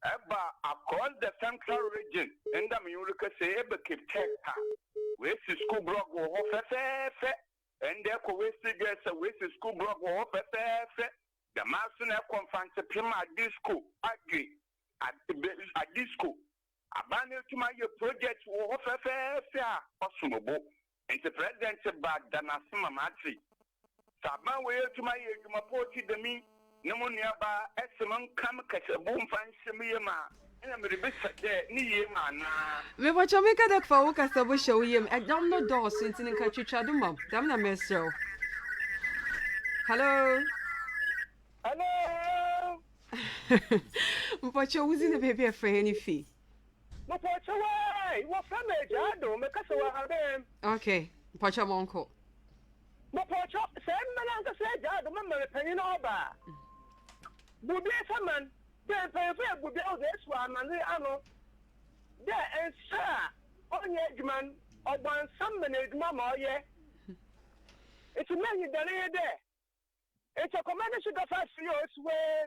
Eba across the central region, and the Muluka say, Eba keep check. Where's the school block or fair, and therefore, we suggest a waste school block or fair. The master conference prima at this school, agree at this school. Abandon to my project or fair, possible. And the president about Danasima Matri. Saban way to my party the me. No one nearby, Essamon come catch a boom fan Shemima, and I'm a bit near man. Me watch a make a focus of show him. I don't know doors since in country chaduma. Damn, I miss so. Hello. Hello. But you're using the baby for any fee. But what's away? What family? I don't make us away. Okay, Pacha Monko. But what's up? Send me said, I don't remember penny over. Would be someone, then pay would be all this one, and I know. There and sir, on the edge man, or one some minute, mamma, yeah. It's a man you there. It's a commander should have asked you where.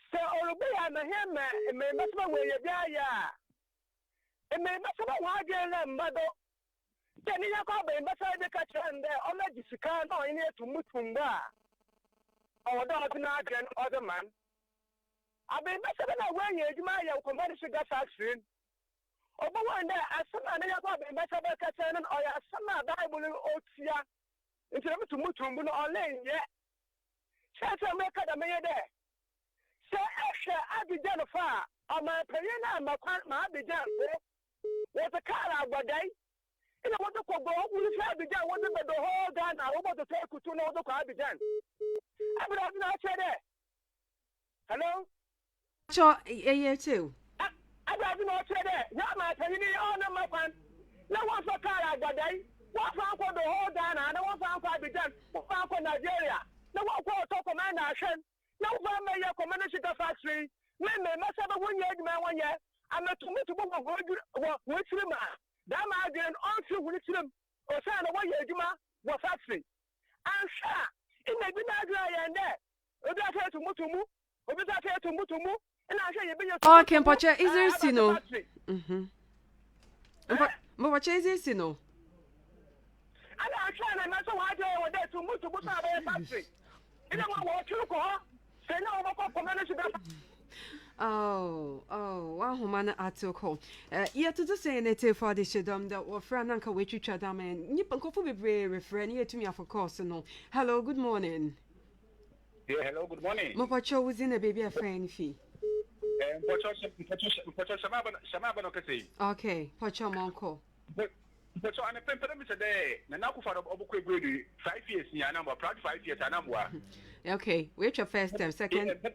So, all the way I'm a him, and may must my way, yeah. And may must have a wide mother. Then you call me, but I catch and there, on the Jessica, no, in here to Mutumba. Or not an other man. I've been better than I when you my commander should have asked. Or one day, as some other better than Catherine or some Bible Otia. It's never to Mutumbu or Lane yet. Chance I make a mayor there. So, actually, I'll be done far. On my opinion, I'm a quite my be done. There's a car out by day. You know what the go, we have be done, what the whole done, I want to take to know the car be done. I would have not said that. Hello? Sure, yeah, too. I would have not said that. Not my opinion, oh, no, my friend. No one for car out by day. What for the whole done, I don't want to be done. What for Nigeria? No one for top command action. No one may your community factory. Men must have a 1 year, man, 1 year. I'm not to me to go with him. That might be an answer with him. Or sign away your Juma was factory. I'm sure it may be not dry and there. Or that's here to Mutumu, or that's here to Mutumu, and I say you be your. Okay, Pacha, is there Sino? But what is this, Sino? I'm trying to answer why they were there to Mutumu factory. You don't want to go, say no, what community. Oh, one woman at your call. Yet to say native for the shedom that were friend uncle with each other, and Nippon could be brave, referring here to me, of course. No. Hello, good morning. Yeah, hello, good morning. Mopacho was in a baby a friend fee. Okay, Pacho Monko. But so, I'm a pimp today. And Akufo-Addo 5 years, and I'm proud 5 years, and I'm okay, wait your first time, second. 5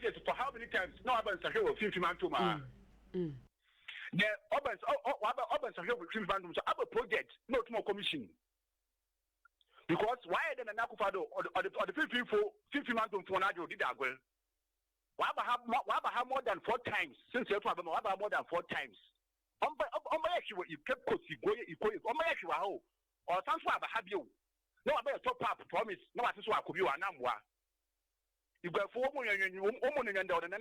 years for how many times? No, I've been here with 50 man to my. The Oban's here with 50 man to have a project, not more commission. Because why then an Akufo-Addo or the 50 man to Fonajo did that well? Why have more than 4 times since you have more than 4 times? You kept or something have you. No, I better top up promise. No, I just want to be an amwa. You go for woman and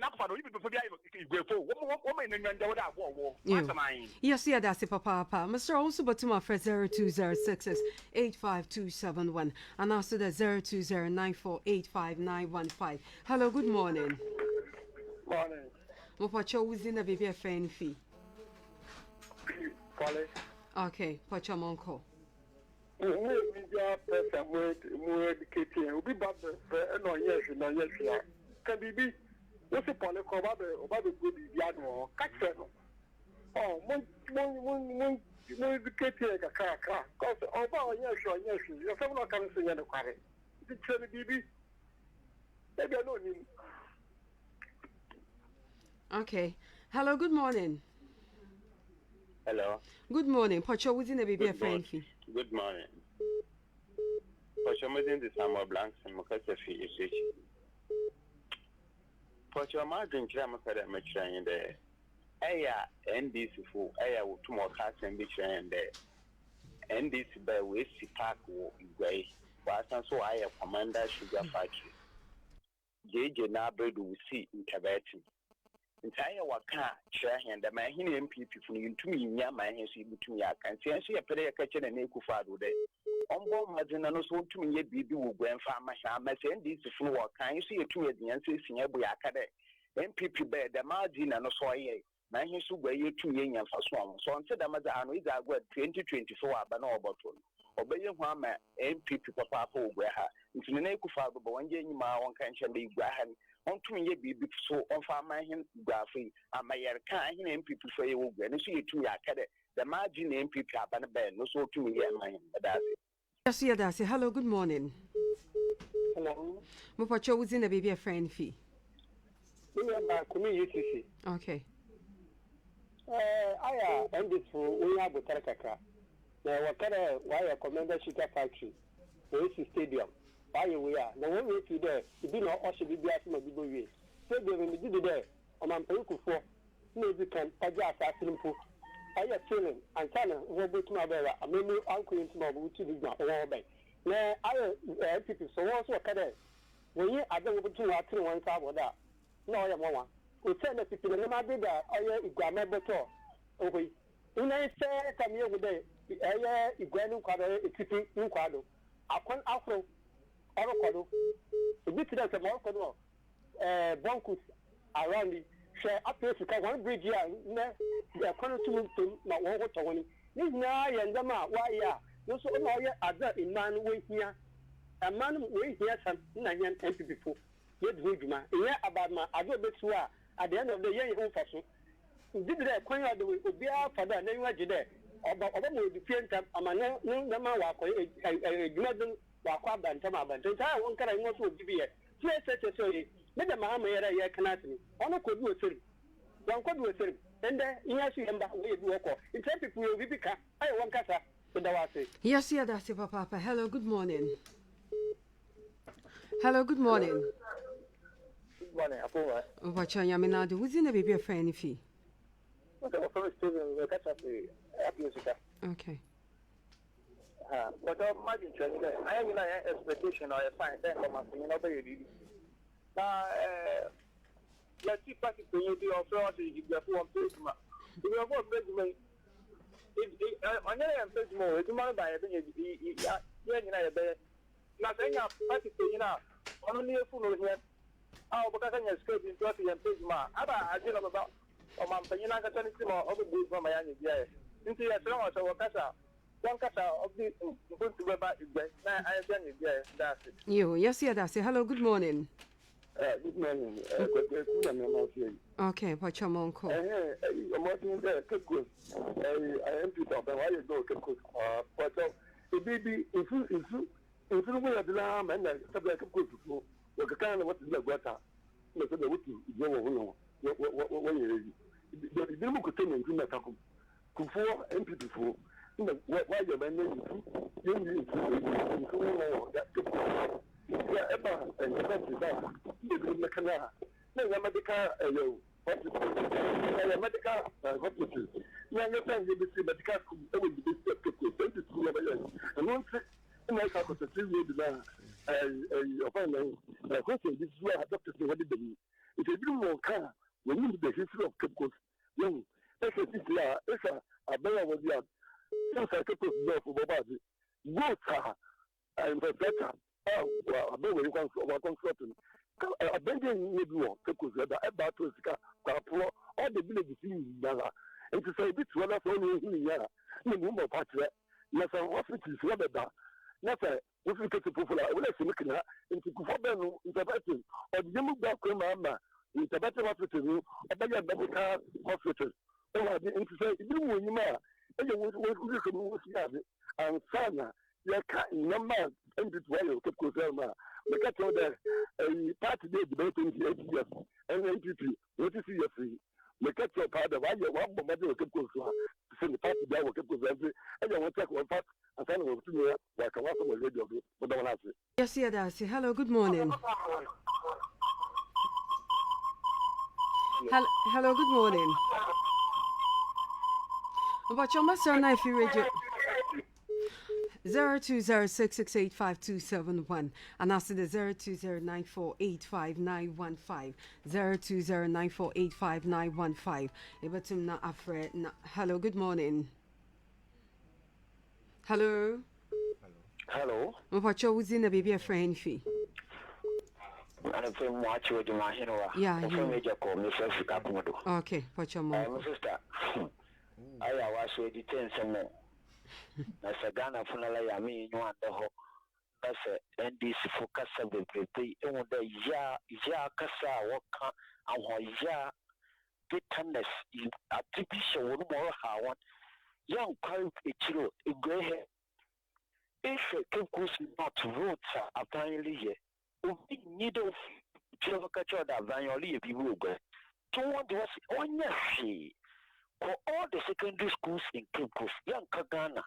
Akufo-Addo, even before you go for woman and war. Yes, yeah, that's it, Papa. Mr. Also, but to my first 0206 85271 and also the 0209485915. Hello, good morning. Morning. Mopacho was in a baby a fan fee. Okay, Pacha Monko. Media person more educated will be bad no yes can be what's the point about the good piano catch oh one educated kaka cause over yes you some not can say no kware the trade bibi maybe I know him. Okay, hello, good morning. Hello. Good morning. Pacho was in a baby a friend fee. Good morning. Pacho was in the summer blanks and Mokasa fee is Pacho, my drink, I'm a trying there. NDC for to more cars and bitch and NDC by West Park way. Was so I a commander sugar factory. JJ Nabred will see in Cabetin. Entire waka share and the man MP from to me, my hands between ya can see a player catching an Akufo-Addo there. On board Mazin and also to me, baby will grandfather, my send this for what can you see a 2 at the answer in every academy. MPP bed the margin and also a my hands to weigh 2 years for swam. So on said Amazon is a good 2024 but no bottle. Obey one MPP papa for Graha. Into the Akufo-Addo, but 1 year in my own country be Grahan. On to me, be so on farm my hand graphy, and my kind MPP for you, and see 2 year the margin MPP up and a bed, no so to me, my hand. Yes, hello, good morning. Hello. Mupacho was in a baby a friend fee. Okay. I ended for we have a Tarakaka. Now, what kind of why a commander sugar factory? The stadium. Why we are. The one way to there, you do not also be asking of the boy. Stadium in the did there. On my Peruku for maybe can Paja simple. I have feeling and China will be to my brother. I mean, uncle into my boot to the ground. Now, I people so also a cadet. When you are going to watch one side or that. No, I am one. We send the people in my brother. I am grammar better. Okay. When I say, come here with the Grand Quadro, a tipping in Quadro. I can't afro or Quadro. A bit of a more Quadro. Boncus around the share up to one bridge here. The corner to my water one. This now and the man, why, yeah. No, so all your other in man way here. A man way here some 9 empty before. Yet, Woodman, yeah, about my other bits were at the end of the year, home fashion. Did that coin out the way would be our father, name like there. About with the field time, a man, no, the man walk a glidden walk up and come up. And I won't carry more to be here. Yes, such a story. Let the Mahamaya cannot me. Honor could do a film. One could do a film. And then, yes, you end up with walk. In 10 people will be become. I won't cut her. Yes, yeah, that's it, Papa. Hello, good morning. Hello, good morning. Good morning, Apo. Watch on Yaminado. Who's in a baby a friend fee? Okay. But imagine I have an expectation or a fine then from my opinion. Now, let's see, practically, you do also you get one person. You have one person. On your face more, it's more by a thing. Nothing up, practically, you know, only a fool here. Oh, because I'm escaping to the Pisma. I did about my opinion. I can tell you more of the book from my young year. Into your song, so what Casa, one Casa of the good to go back. I am that's it. You, yes, yeah, that's it. Hello, good morning. Good morning. Okay, what's your uncle? I'm watching the cook. I am people, but why you go cook? But the baby, if you were the lamb and the subject of good food, what kind of what is the water? Look at the wiki, you know, what you didn't go to me to make a Kufu and people. Why your man you need to yeah, Emma and the best is that. You do the canal. No, medical, medical hospital. You understand the medical will be the and once I got the 3 years appointment, the question this is where doctors say what did they do. If you do more car, when you the history of Cape Coast, young, it's a better was young. Since I took us for Bobadi, water and better. I don't know what consulting. A bending with war, because about to all the villages in Yala. And to say this weather for only in Yala, no number of parts. Yes, I was it is rather that. Nothing, if we get to people, I will let you look at into Kufabenu, interpreting, or the young black mama, interpreting hospital, a better medical hospital. Oh, I didn't say, you know, you may, and you would and Sana. You can't number and it's well, Cape the cat order a party day debating 28 years and NPP, what is your free? The cat your part of one mother of Cape Coast to send the party down with Cape Coast and I want to take one part and send over to me like a water radio. But don't answer. Yes, yeah, that's it. Hello, good morning. Hello, good morning. About your master and if you radio 0206685271 and after the 0209485915 0209485915. Ebatum na afre na. Hello, good morning. Hello. Hello. About your within a baby a friend fee. I'm from watch with my hero. Yeah, I'm from Major Call, Mr. Fikakumodo. Okay, what's your mom? My sister. I was with the 10 some more. That's a Ghana funeral. I mean, you want the whole. That's a NDC focus of the baby. And the ya Kasa Waka and what ya bitterness. A typical one more how one young crowd a chilo, a gray hair. If a cook not roads apparently here. We need of Chavakacha that Vanyoli people go. To what was on your sea for all the secondary schools in Cape Coast, young Kagana,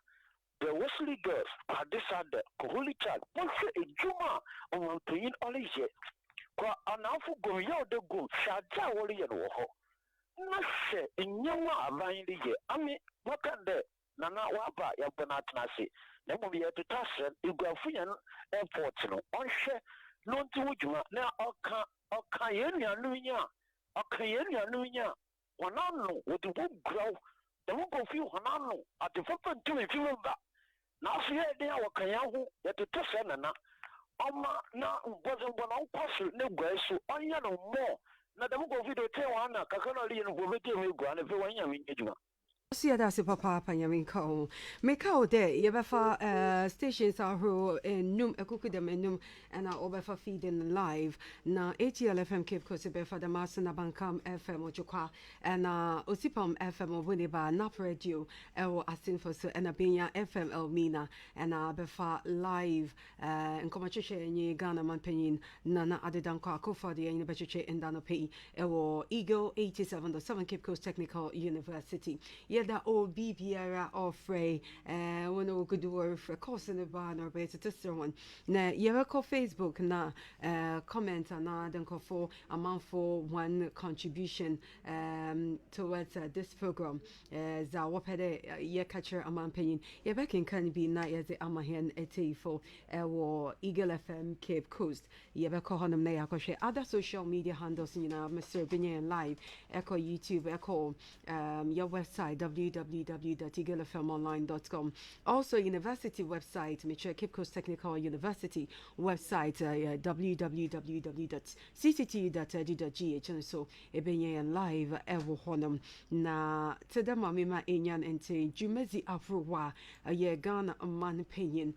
the Wesley girls are this other Holy Child. What's a Juma on one paying only yet? Kwa anafu go yaw de go shaja woli yen wo ho. Na se enyama avanyi ye. Ami wakande nana waba ya bona tnase. Na mo ye to tase iguafu yen airport no. Onhwe no nti wudwuma na oka yen yanu nya. Oka yen yanu nya. Wanano with the wood grow. The wood go feel hanano at the fucking two if you remember. Now see there wakayahu ya to tase nana. Na wasn't one on pass no grace on no more. Na the go video tell one kakana li no go video go and if one yamin. See that's a papa yamin call. Make out there, you better stations are who in Num a cookie them in Num and our over feeding live. Now ATL FM Cape Coast for the Marsana Bankam FM Ojukwa and Osipam FM of Winneba Nap Radio or Asin so and Abinya FM Elmina and Befa live and Comachiche and Ghana Manpenin Nana Dankwa Akufo-Addo in the Bechiche and Danope or Eagle 87.7 Cape Coast Technical University. That old BBR offray when we could do a course in the barn or better to someone. Now, you have a Facebook na comment and Dankwa for amount for one contribution towards this program. Zawapede ye catcher amount paying. You back in can be night as the Amahan ete for Eagle FM Cape Coast. You have a honum na yakoshe other social media handles in Mr. Binyan Live, Echo YouTube, Echo your website www.eaglefilmonline.com. Also, university website, Mitchell Cape Coast Technical University website, www.cct.edu.gh. And so, Ebenye live ever honum na Tedama Mima Enyan ente Jumezi Afrowa, a year Ghana man opinion,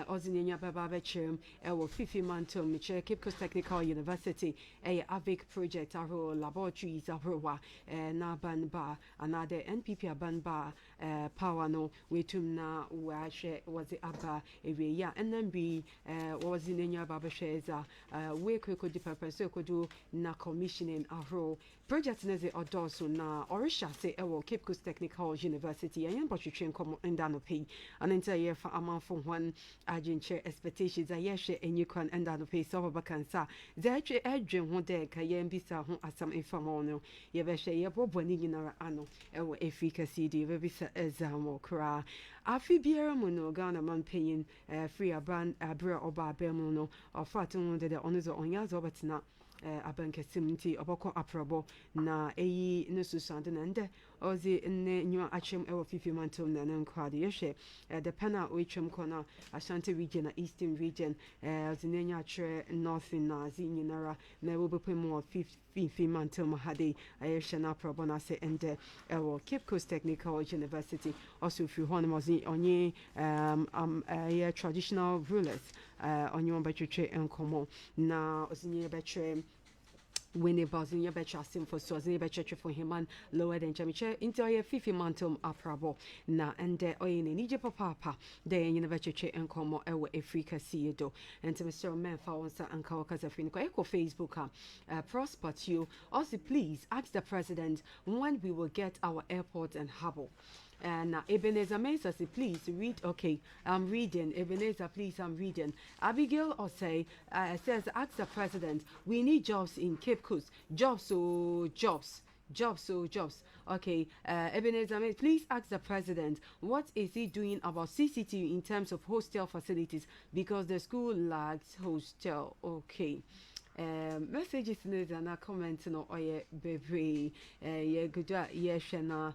Ozinia Baba Bechem, Ewo Fifi Mantum, Mitchell Cape Coast Technical University, a AVIC project, Aro laboratories, Afrowa, Naban Ba, another NPP Banba power no wetum na washe was the abba ewe ya and then be was in your baba sheza we could purpose so could do na commissioning a role project neze odoso na orisha se ewo Cape Coast Technical University and yambo come in dano pay an entire for amount for one agent chair expectations a yeshe and you can end dano pay so bakansa zache edwin ho de kayem bisa ho asam informal no yebeshe yebo boni nyina ano ewo efika CD visa exam kra afi biara mu no Ghana man paying free aban abra oba bemu no ofatun de onozo onyazo betina abanka simti obako aprobo na eyi no susande nande ozi ne nyu achem ewo fifi mantom na nkwade yehwe the pana ochum kona Ashanti region na eastern region ozi ne nya chre north na zinyinara na wo bepemu fifi mantom hade ayehwe na aprobo na se ende ewo Cape Coast Technical University also fi hono ozi onye traditional rulers onye mbetwe enkomo na ozi ne betwe when a buzzing your betcha sim for so a betcha for him man lower than Jamiche into a fifi mantum aprabo na and de oin in Egypt papa de in the betcha and come over Africa see do and to Mr. Menfa and Kawakas of Eco Facebook prosper you also please ask the president when we will get our airport and harbor. And Ebenezer Mesa say, please read. Okay, I'm reading. Ebenezer, please, I'm reading. Abigail Osei says, ask the president, we need jobs in Cape Coast. Jobs, so jobs. Jobs, so jobs. Okay, Ebenezer, please ask the president what is he doing about CCTV in terms of hostel facilities because the school lacks hostel. Okay. Messages and a comment no oye bebre ye guda ye shena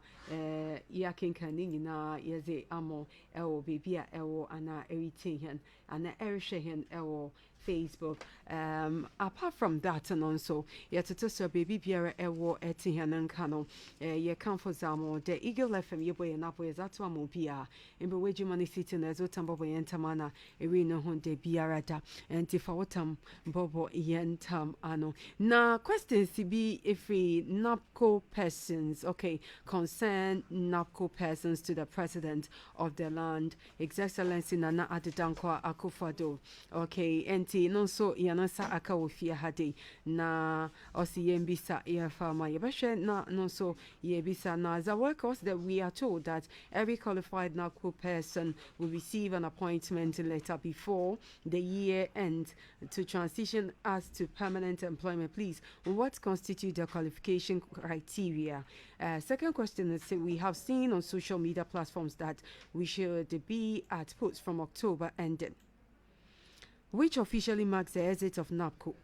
ya kinkani na ye ze amo ewo bibia ewo ana everything hen ana erishe hen ewo Facebook. Apart from that, and also, yet to so baby beer ewo etihan and cano, ye come for Zamo, the Eagle FM, ye boy and up with that one mobia, in the way you money sitting as Otambo and Tamana, a reno honde biarada, and Tifawatam Bobo yentam ano. Now, questions to be if we NAPCO persons, okay, concern NAPCO persons to the president of the land, His Excellency Nana Dankwa Akufo-Addo, okay, and no so yanasa aka ofia hade na osi yembisa ya farmer yebeshe na no so yebisa na as a workers that we are told that every qualified NAPCO person will receive an appointment letter before the year end to transition us to permanent employment. Please, what constitute the qualification criteria? Second question is, we have seen on social media platforms that we should be at posts from October ending, which officially marks the exit of NAPCO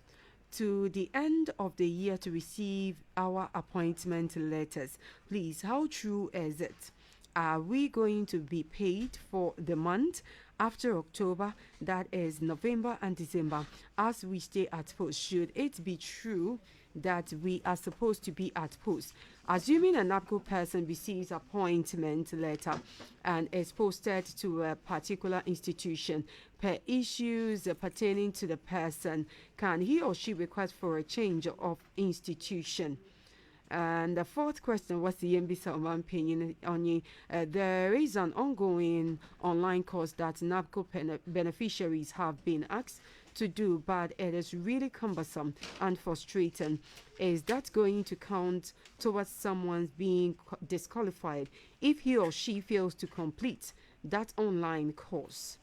to the end of the year to receive our appointment letters. Please, how true is it? Are we going to be paid for the month after October, that is November and December, as we stay at post? Should it be true that we are supposed to be at post? Assuming an NAPCO person receives appointment letter and is posted to a particular institution per issues pertaining to the person, can he or she request for a change of institution? And the fourth question was the Mbisa Oman opinion on there is an ongoing online course that NAPCO beneficiaries have been asked to do, but it is really cumbersome and frustrating. Is that going to count towards someone's being disqualified if he or she fails to complete that online course?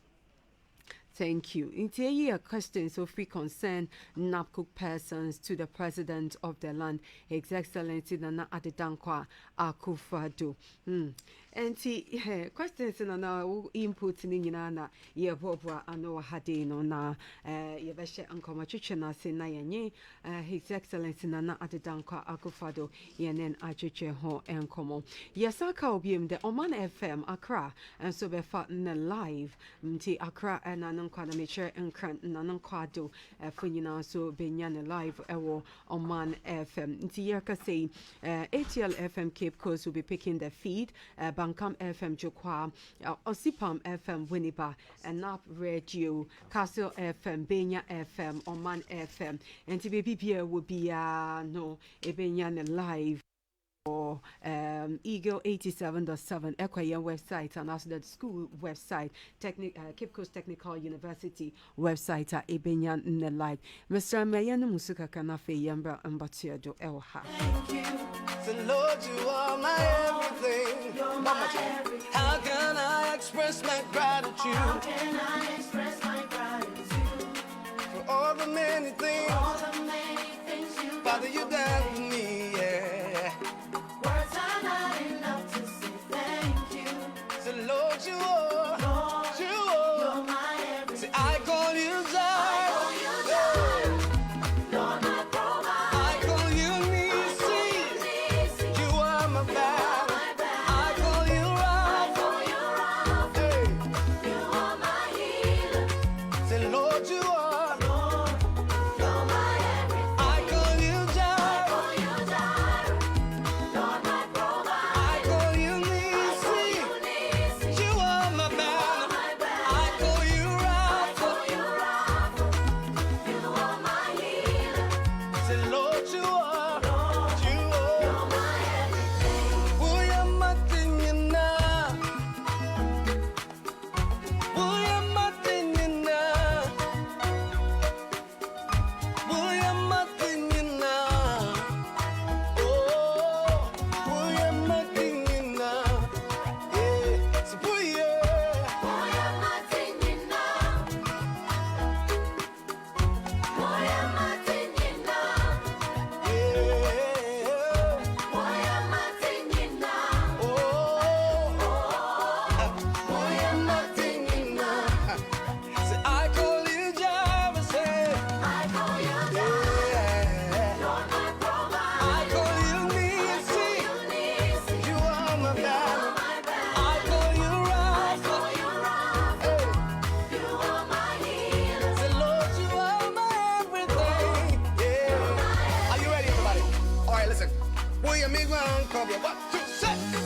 Thank you. In a questions of free concern NAPCO persons to the president of the land, His Excellency Nana Dankwa Akufo-Addo. And questions in our input in Yana, ye Bobwa ano Hadino na Yabeshe Uncle Machichana Sinaye, His Excellency Nana Dankwa Akufo-Addo, Yenen Achiche Ho and Como. Yasaka Obium, the Oman FM Accra, and so be fat live, Mti Accra and Nankwana Mature and Krant Nanankwado, Funina so Benyana live Oman FM. Nti Yaka say ATL FM Cape Coast will be picking the feed. Bankam FM Jokwa, Osipam FM Winneba, and NAP Radio, Castle FM, Benya FM, Oman FM, and TBP will be no Ebenya live or Eagle 87.7 Equia website and also the school website, Cape Coast Technical University website at Ebenya Live. Mr. Mayan Musuka Kanafe Yambra and Batiado Elha. So Lord, you are my everything. You're my everything. How can I express my gratitude? How can I express my gratitude for all the many things, you Father, you done for me, yeah. Words are not enough to say thank you. So Lord, you are, Lord, you're my everything. See, I call you Zion. Lord, my provider. I call you Nisi. You are my battle. I call you Rapha. Hey. You are my healer. Say, Lord, you are. Lord, you're my everything. I call you Jireh. my banner. I call you Rapha. Hey. You are my healer. Say, Lord, you are my everything. Yeah. Are you ready, everybody? All right, listen. Will you make my uncle? 1, 2, 3.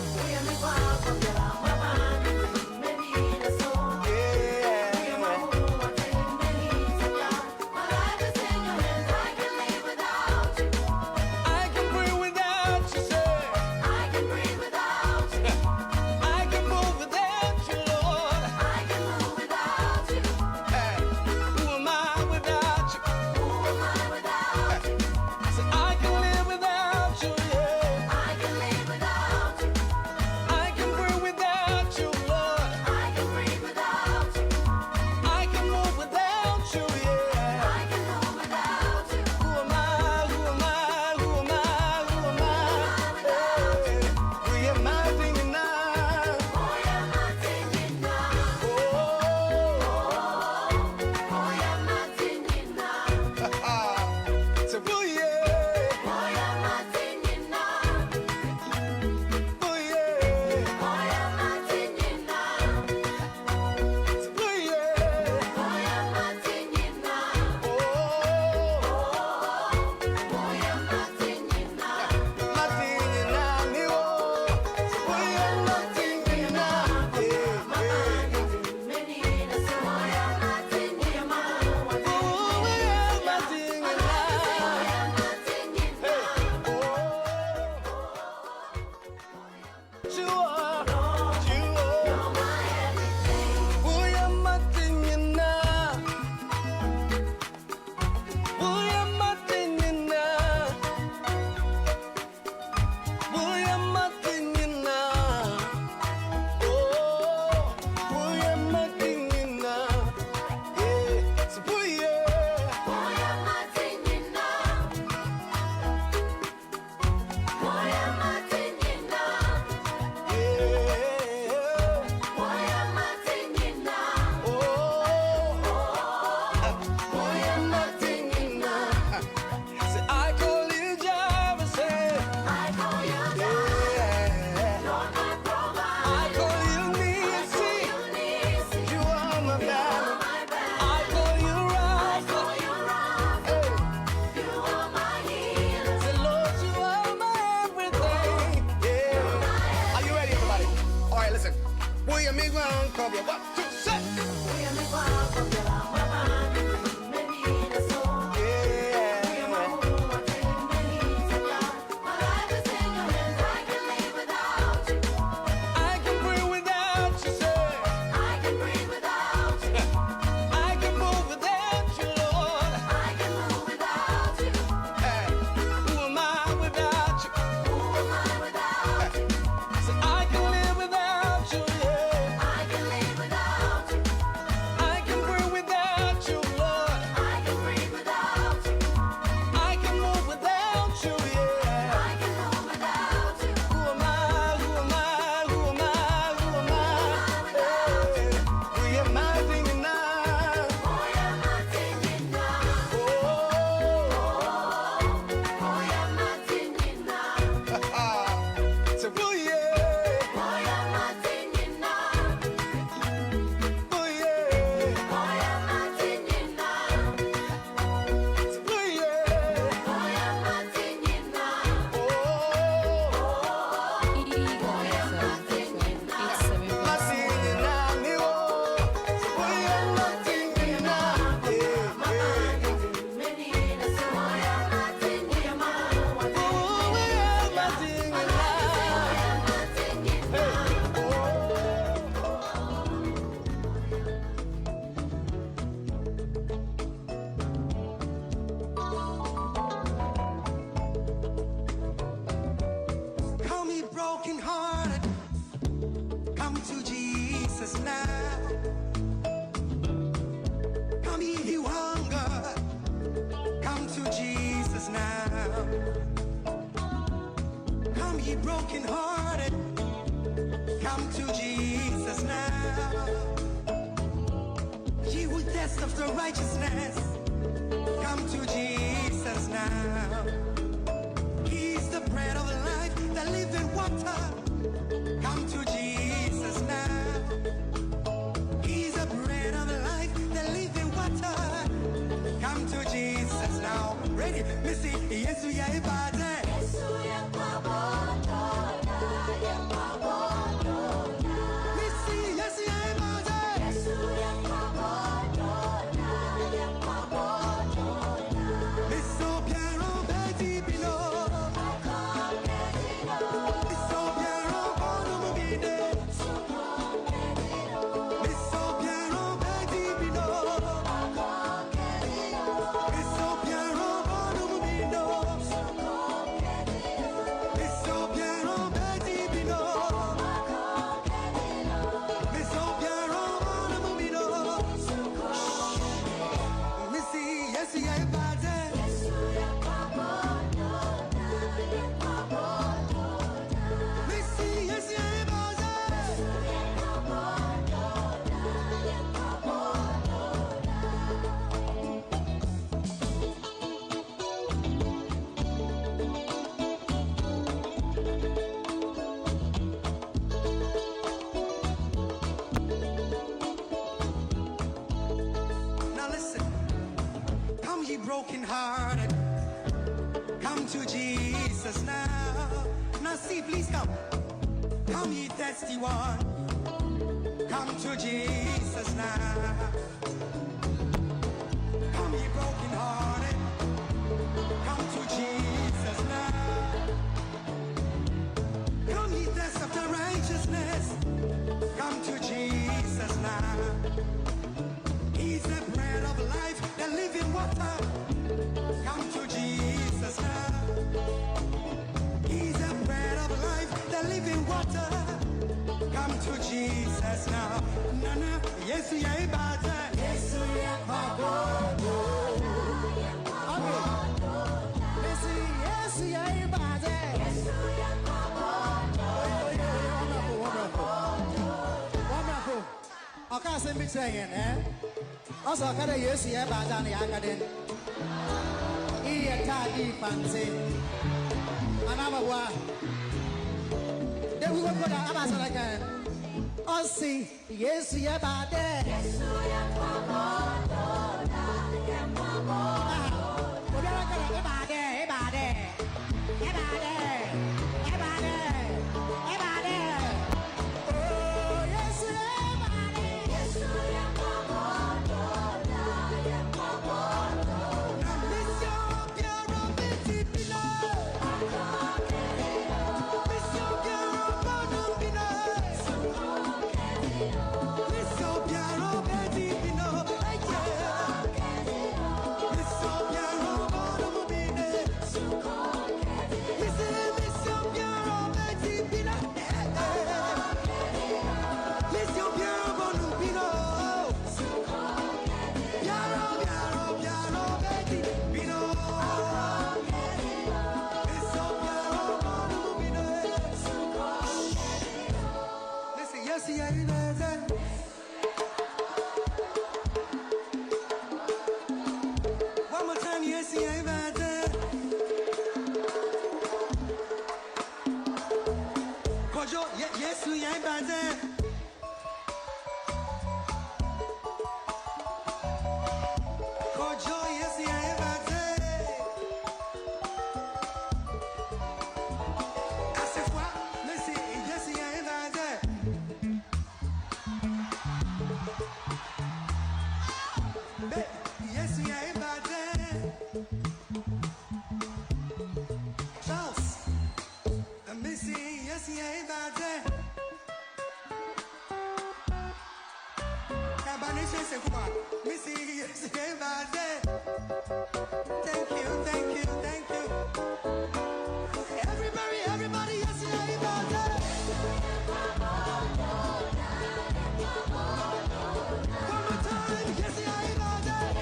Missy, yes, we are bad. Yes, we are bad. Missy, yes, we are bad. Yes, we are bad. Miss so bien, Betty Pino. Miss so bien, on the mobile. Miss so bien, Betty Pino. Miss so bien, on the mobile. Miss so bien, Betty Pino. Miss so bien, on the mobile. Missy, yes, we are bad. Missy, yes, we are bad. Now listen, come ye broken hearted, come to Jesus now. Now see, please come. Come ye thirsty one, come to Jesus now. Come ye broken hearted, come to Jesus now. Come ye thirst after righteousness, come to Jesus now. He's the bread of life, the living water. Come to Jesus now. He's the bread of life, the living water. Come to Jesus now. Nana, yes, we are bad. Yes, we are bad. Yes, we are bad. Yes, we are wonderful. I can't say me saying, eh? Also, I can't use the bad on the academy. Here, Tadi Fancy. And I'm a one. Then we will go to Amazon again. Oh, see, yes, we are bad. Yes, we are bad. One more time, yes, Kojo, yes, we are bad. Kojo, yes, we are bad. À cette fois, mais c'est yes, we are bad. Yes, we are bad. Charles, Missy, yes, we are bad. Cabanisha, c'est quoi? Missy, yes, we are bad. Thank you, thank you, thank you. Everybody, yes, we are bad. One more time, yes, we are bad.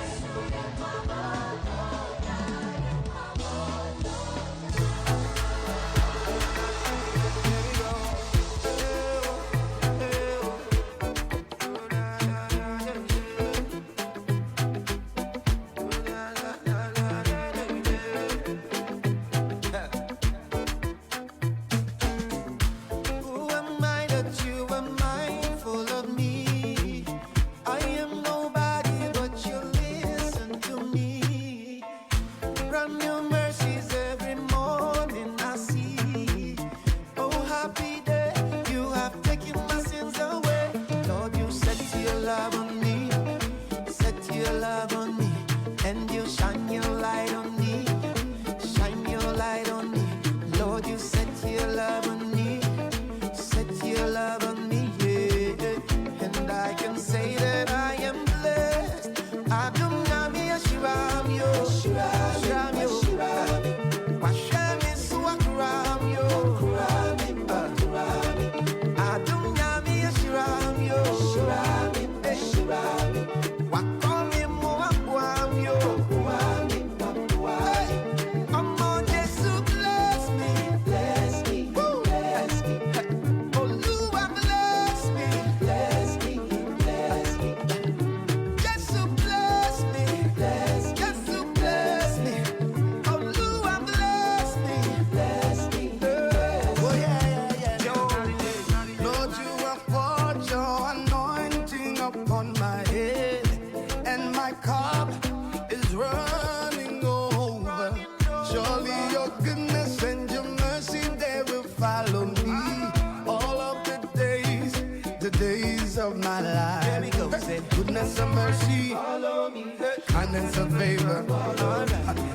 of my life. Here we go. Say, goodness and mercy, follow me. Kindness and favor,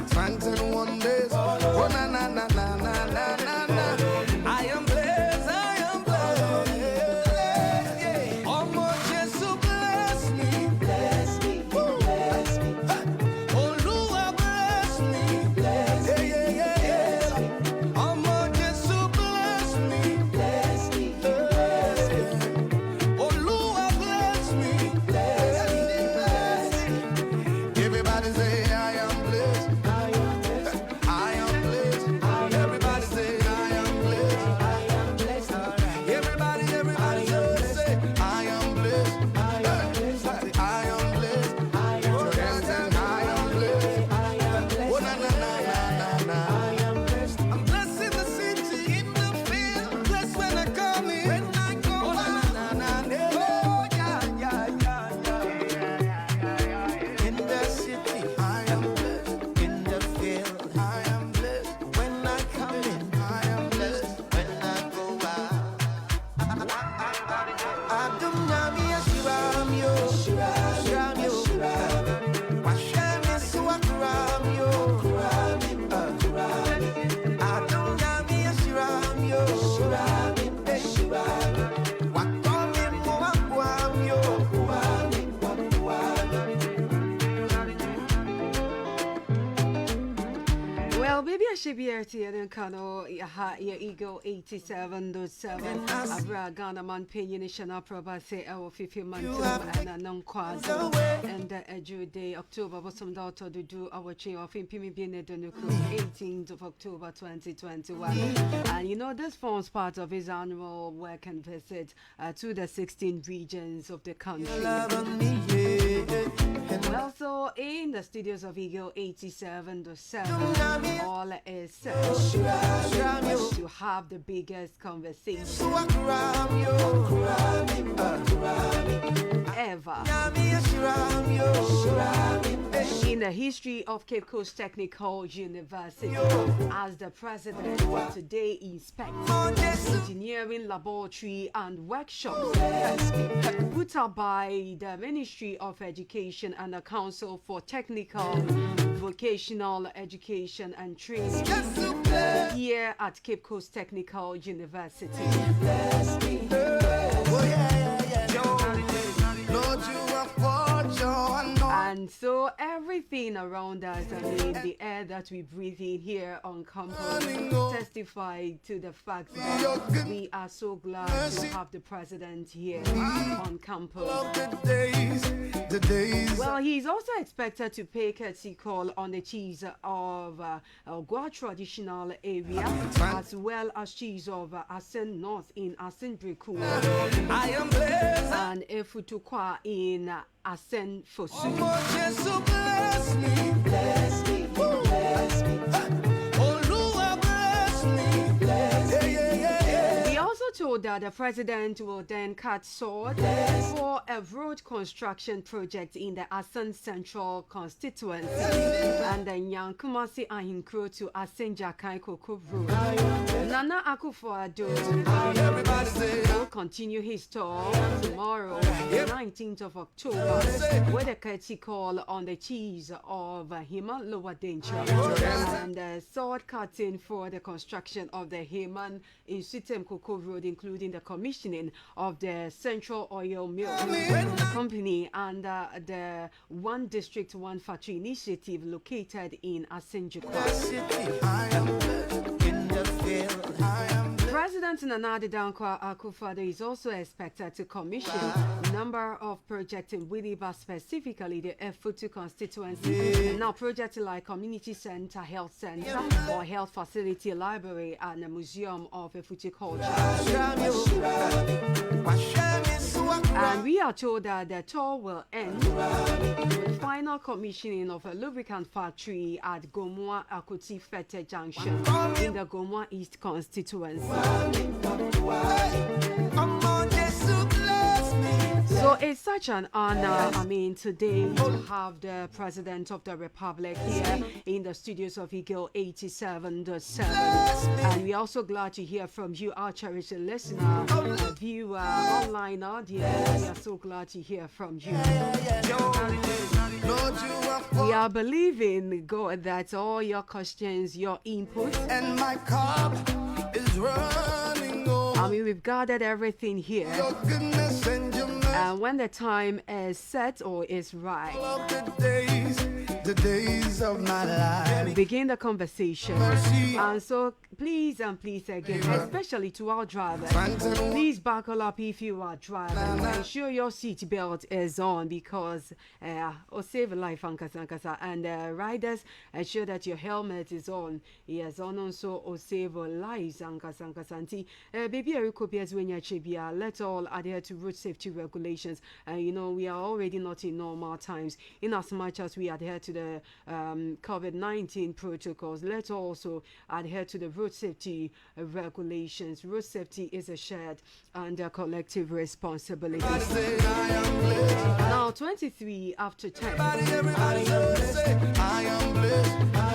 signs and wonders. Oh na na na na na na na na. I am blessed, I am blessed. Yeah. Oh more Jesus bless me, bless me, bless me. Oh Lord bless me, bless me, yeah yeah yeah. Oh more Jesus bless me, bless me, bless me. Oh Lord bless me, bless me, bless me. Everybody say I am blessed. I am blessed. I am blessed. Everybody say I am blessed. I am blessed. Everybody say I am blessed. I am blessed. I am blessed. I am blessed. I am blessed. Oh na na na na na. I am blessed. I'm blessed in the city, in the field. Blessed when I come in, when I go out. Oh na na na. Oh yeah yeah yeah yeah. In the city, I am blessed. In the field, I am blessed. When I come in, I am blessed. When I go out. Adonami Ashiram yo, Ashiram yo, Washem Yeshuakram yo, Adonami Ashiram yo, Wakomi Moakwam yo. Well, baby, I should be here to you. Kano, your ego 87.7. Abra Ghana man paying Shana Proba say our 50 months and a non quazo. And a Day, October, was some daughter to do our chain of Impimi Bine Donuku, 18th of October 2021. And you know, this forms part of his annual work and visit to the 16 regions of the country. Well, so in the studios of Eagle 87.7, all is to have the biggest conversation ever in the history of Cape Coast Technical University, as the president today inspects engineering laboratory and workshops put up by the Ministry of Education and the Council for Technical, Vocational Education and Training here at Cape Coast Technical University. And so everything around us, I mean, the air that we breathe in here on campus testify to the fact that we are so glad to have the president here on campus. Well, he's also expected to pay courtesy call on the chiefs of Gwa traditional area, as well as chiefs of Asen North in Asen Breku and Efutukwa in Asen Fosu. Bless me, bless me, bless me. Oh, Lord, bless me, bless me. He also told that the president will then cut sword for a road construction project in the Asen Central constituency and the Nyankumasi Ahinkro to Asen Jakai Koko Road. Nana Akufo-Addo will continue his tour tomorrow, the 19th of October, with a courtesy call on the chiefs of Hima Lower Danger and the sword cutting for the construction of the Himan in Sitem Koko Road, including the commissioning of the Central Oil Mill Company and the One District, One Factory initiative located in Asenjukwa. President Nana Dankwa Akufo-Addo is also expected to commission a number of projects in Widiba, specifically the Efutu constituency. Now, projects like community center, health center, or health facility, library, and a museum of Efutu culture. And we are told that the tour will end with final commissioning of a lubricant factory at Gomoa Akuti Fete Junction in the Gomoa East constituency. So it's such an honor, I mean, today to have the President of the Republic here in the studios of Eagle 87.7. And we're also glad to hear from you, our cherished listener, viewer, all one-liner, dear. We are so glad to hear from you. We are believing, God, that all your questions, your input, and my cup is running over. I mean, we've gathered everything here. Your goodness and your mercy. And when the time is set or is right, Of the days of my life. begin the conversation. And so please and please again, especially to our drivers, please buckle up if you are driving. Ensure your seat belt is on, because or save a life and riders, ensure that your helmet is on. Yes, on also or save lives baby let's all adhere to road safety regulations. And you know, we are already not in normal times. In as much as we adhere to the COVID-19 protocols, let's also adhere to the road safety regulations. Road safety is a shared and a collective responsibility. Now 23 after 10.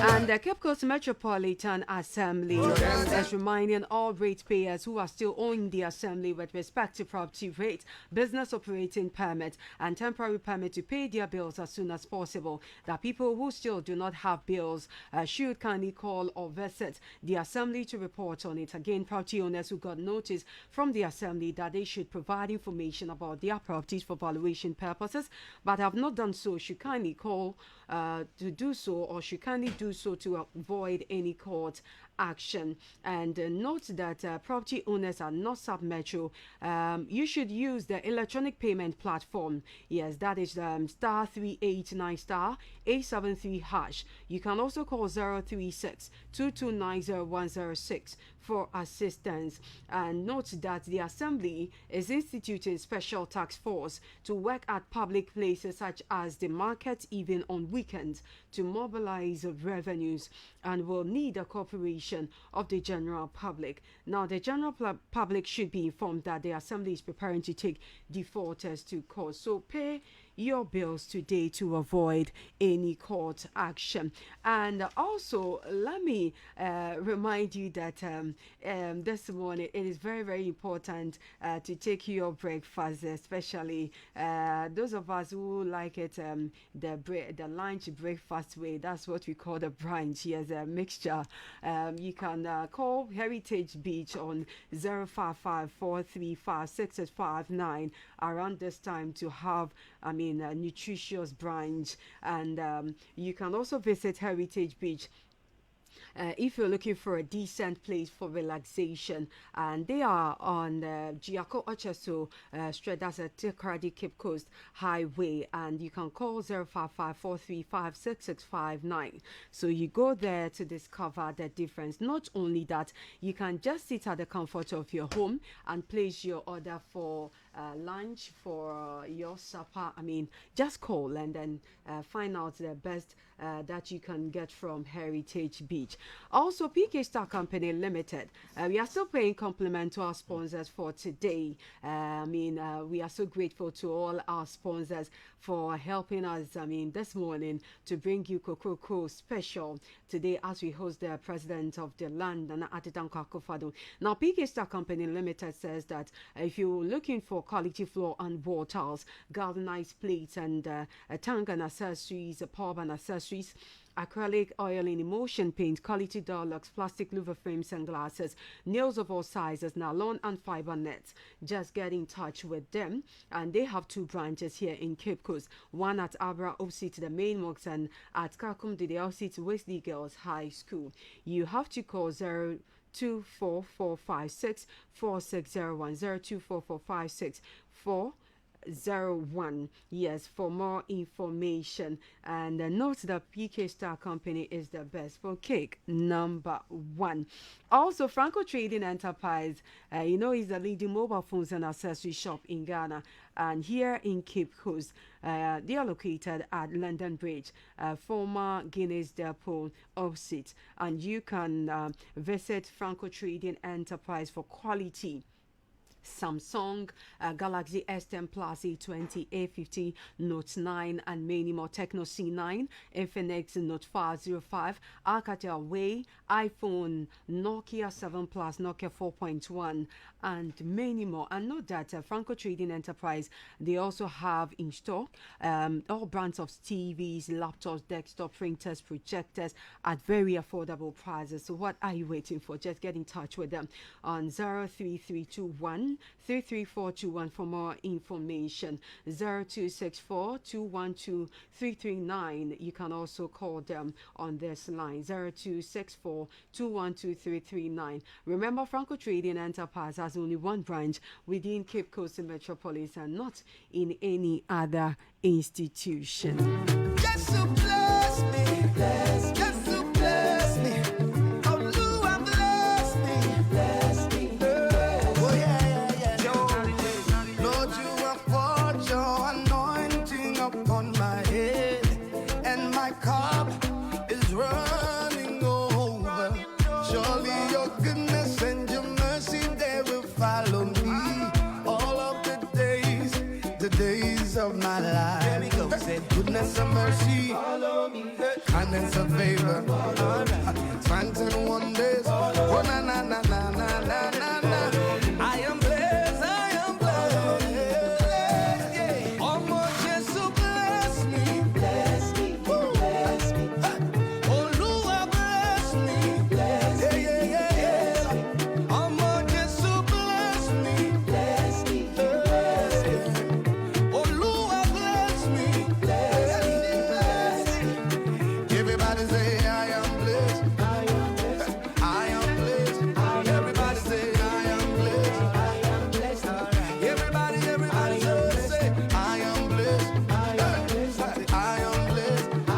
And the Cape Coast Metropolitan Assembly is reminding all ratepayers who are still owing the Assembly with respect to property rate, business operating permit, and temporary permit to pay their bills as soon as possible. That people who still do not have bills should kindly call or visit the Assembly to report on it. Again, property owners who got notice from the Assembly that they should provide information about their properties for valuation purposes, but have not done so, should kindly call to do so, or should kindly do so to avoid any court action. And note that property owners are not sub-metro. You should use the electronic payment platform. Yes, that is star 389 star 873 hash. You can also call 036 2290106 for assistance. And note that the Assembly is instituting special task force to work at public places such as the market, even on weekends, to mobilize revenues, and will need the cooperation of the general public. Now, the general public should be informed that the Assembly is preparing to take defaulters to court. So pay your bills today to avoid any court action. And also, let me remind you that this morning it is very, very important to take your breakfast, especially those of us who like it the lunch breakfast way. That's what we call the brunch. Yes, a mixture. You can call Heritage Beach on 055-435-6859 around this time to have a nutritious brunch. And you can also visit Heritage Beach if you're looking for a decent place for relaxation. And they are on Giaco Ocheso Street, that's a Tikaradi Cape Coast Highway, and you can call 055-435-6659. So you go there to discover the difference. Not only that, you can just sit at the comfort of your home and place your order for lunch, for your supper. Just call and then find out the best that you can get from Heritage Beach. Also, PK Star Company Limited. We are still paying compliment to our sponsors for today. We are so grateful to all our sponsors for helping us, this morning to bring you Kokoko special today as we host the president of the land, Dankwa Akufo-Addo. Now, PK Star Company Limited says that if you're looking for quality floor and wall tiles, galvanized plates, and tank and accessories, pub and accessories, acrylic, oil and emulsion paint, quality door locks, plastic louver frames and glasses, nails of all sizes, nylon and fiber nets, just get in touch with them. And they have two branches here in Cape Coast, one at Abra opposite the main works, and at Kakum the opposite Wesley Girls High School. You have to call 024456 4601 024456 401. Yes, for more information. And note that PK Star Company is the best for cake number one. Also, Franco Trading Enterprise, is the leading mobile phones and accessory shop in Ghana and here in Cape Coast. They are located at London Bridge, former Guinness Depot opposite, and you can visit Franco Trading Enterprise for quality Samsung, Galaxy S10 Plus, A20, A50, Note 9, and many more. Tecno C9, Infinix Note 505, Alcatel Way, iPhone, Nokia 7 Plus, Nokia 4.1, and many more. And note that Franco Trading Enterprise, they also have in stock all brands of TVs, laptops, desktop printers, projectors at very affordable prices. So what are you waiting for? Just get in touch with them on 03321 33421 for more information. 0264 212 339. You can also call them on this line 0264 212 339. Remember, Franco Trading Enterprise has only one branch within Cape Coast Metropolis and not in any other institution. Yes, so bless me, bless, yes, so bless me. Oh, Lord, bless me, bless me, bless. Oh, yeah. Lord, you have poured your anointing upon my head, and my cup is running over. Surely your goodness and your mercy, they will follow me all of the days of my life. There we go. Said goodness and mercy, follow me. Kindness and favor, signs and wonders. Oh, na na na na na na na na. I am blessed, I am blessed. Yeah. Oh, more Jesus, bless me, bless me, bless me. Oh, Lord, bless me, bless me, yeah. Oh, more Jesus, bless me, bless me, bless me. Oh, Lord, bless me, bless me. Everybody say I am blessed. I am blessed. I am blessed. Everybody say I am blessed. I am blessed. Everybody say I am blessed. I am blessed. I am blessed. I am blessed. I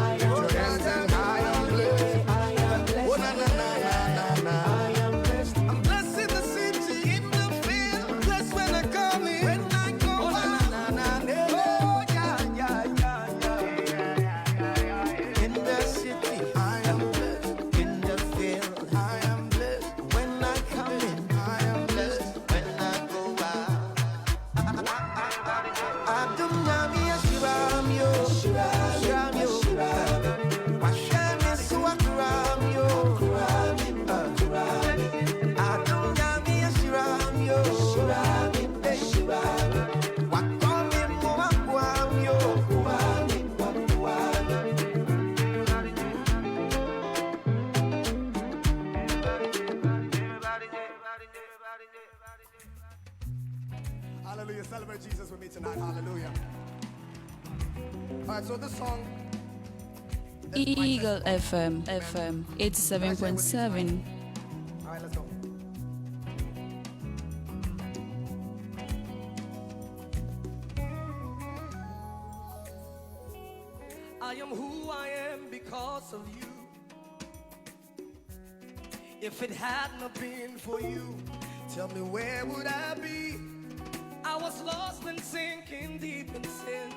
am blessed. I am blessed. Oh, na na na na na. I am blessed. I'm blessed in the city, in the field. Blessed when I come in, when I go out. Oh, na na na na. Oh, yeah. In the city, I am blessed. In the field, I am blessed. When I come in, I am blessed. When I go out, Adonami Ashiram yo, Ashiram yo, Hashem Yeshua Kuram yo, Adonami Ashiram yo, Wakome Moa Kuam yo, Hallelujah. Celebrate Jesus with me tonight. Hallelujah. All right, so this song. Eagle FM 87.7. All right, let's go. I am who I am because of you. If it had not been for you, tell me where would I be? I was lost and sinking deep in sin.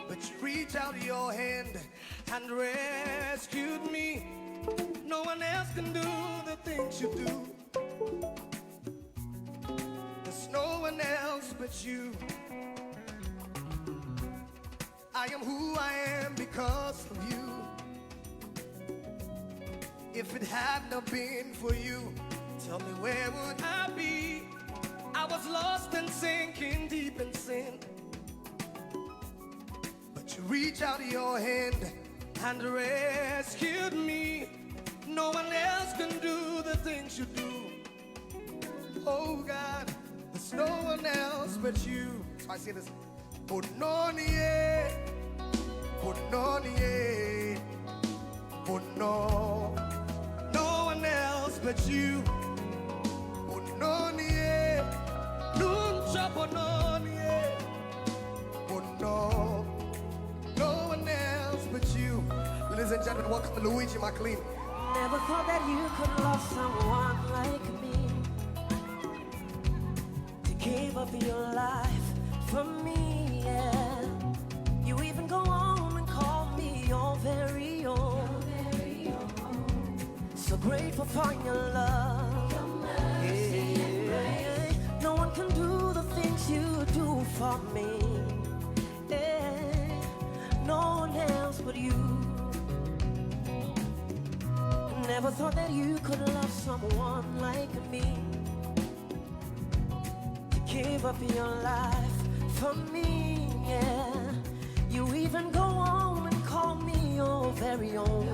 But you reached out your hand and rescued me. No one else can do the things you do. There's no one else but you. I am who I am because of you. If it had not been for you, tell me where would I be? I was lost and sinking deep in sin. But you reached out your hand and rescued me. No one else can do the things you do. Oh God, there's no one else but you. So I say this. Bononie, Bononie, Bono. No one else but you. Bononie, Nuncha Bononie, Bono. No one else but you. Ladies and gentlemen, welcome to Luigi McLean. Never thought that you could love someone like me. To give up your life for me, yeah. You even go on and call me your very own. So grateful for your love. Yeah. for me. No one else but you. Never thought that you could love someone like me. To give up your life for me, yeah. You even go on and call me your very own.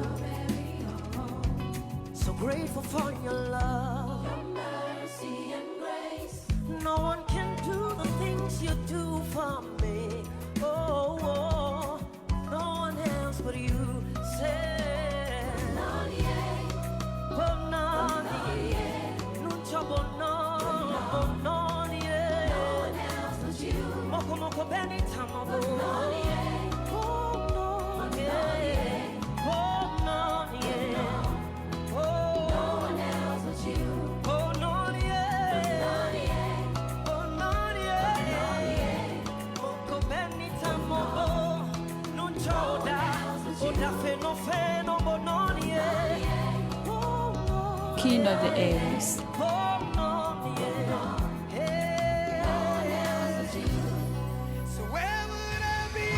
So grateful for your love, your mercy and grace. No one can do the things you do for me. Oh, oh, no one else but you. Say, King of the Airs. So where would I be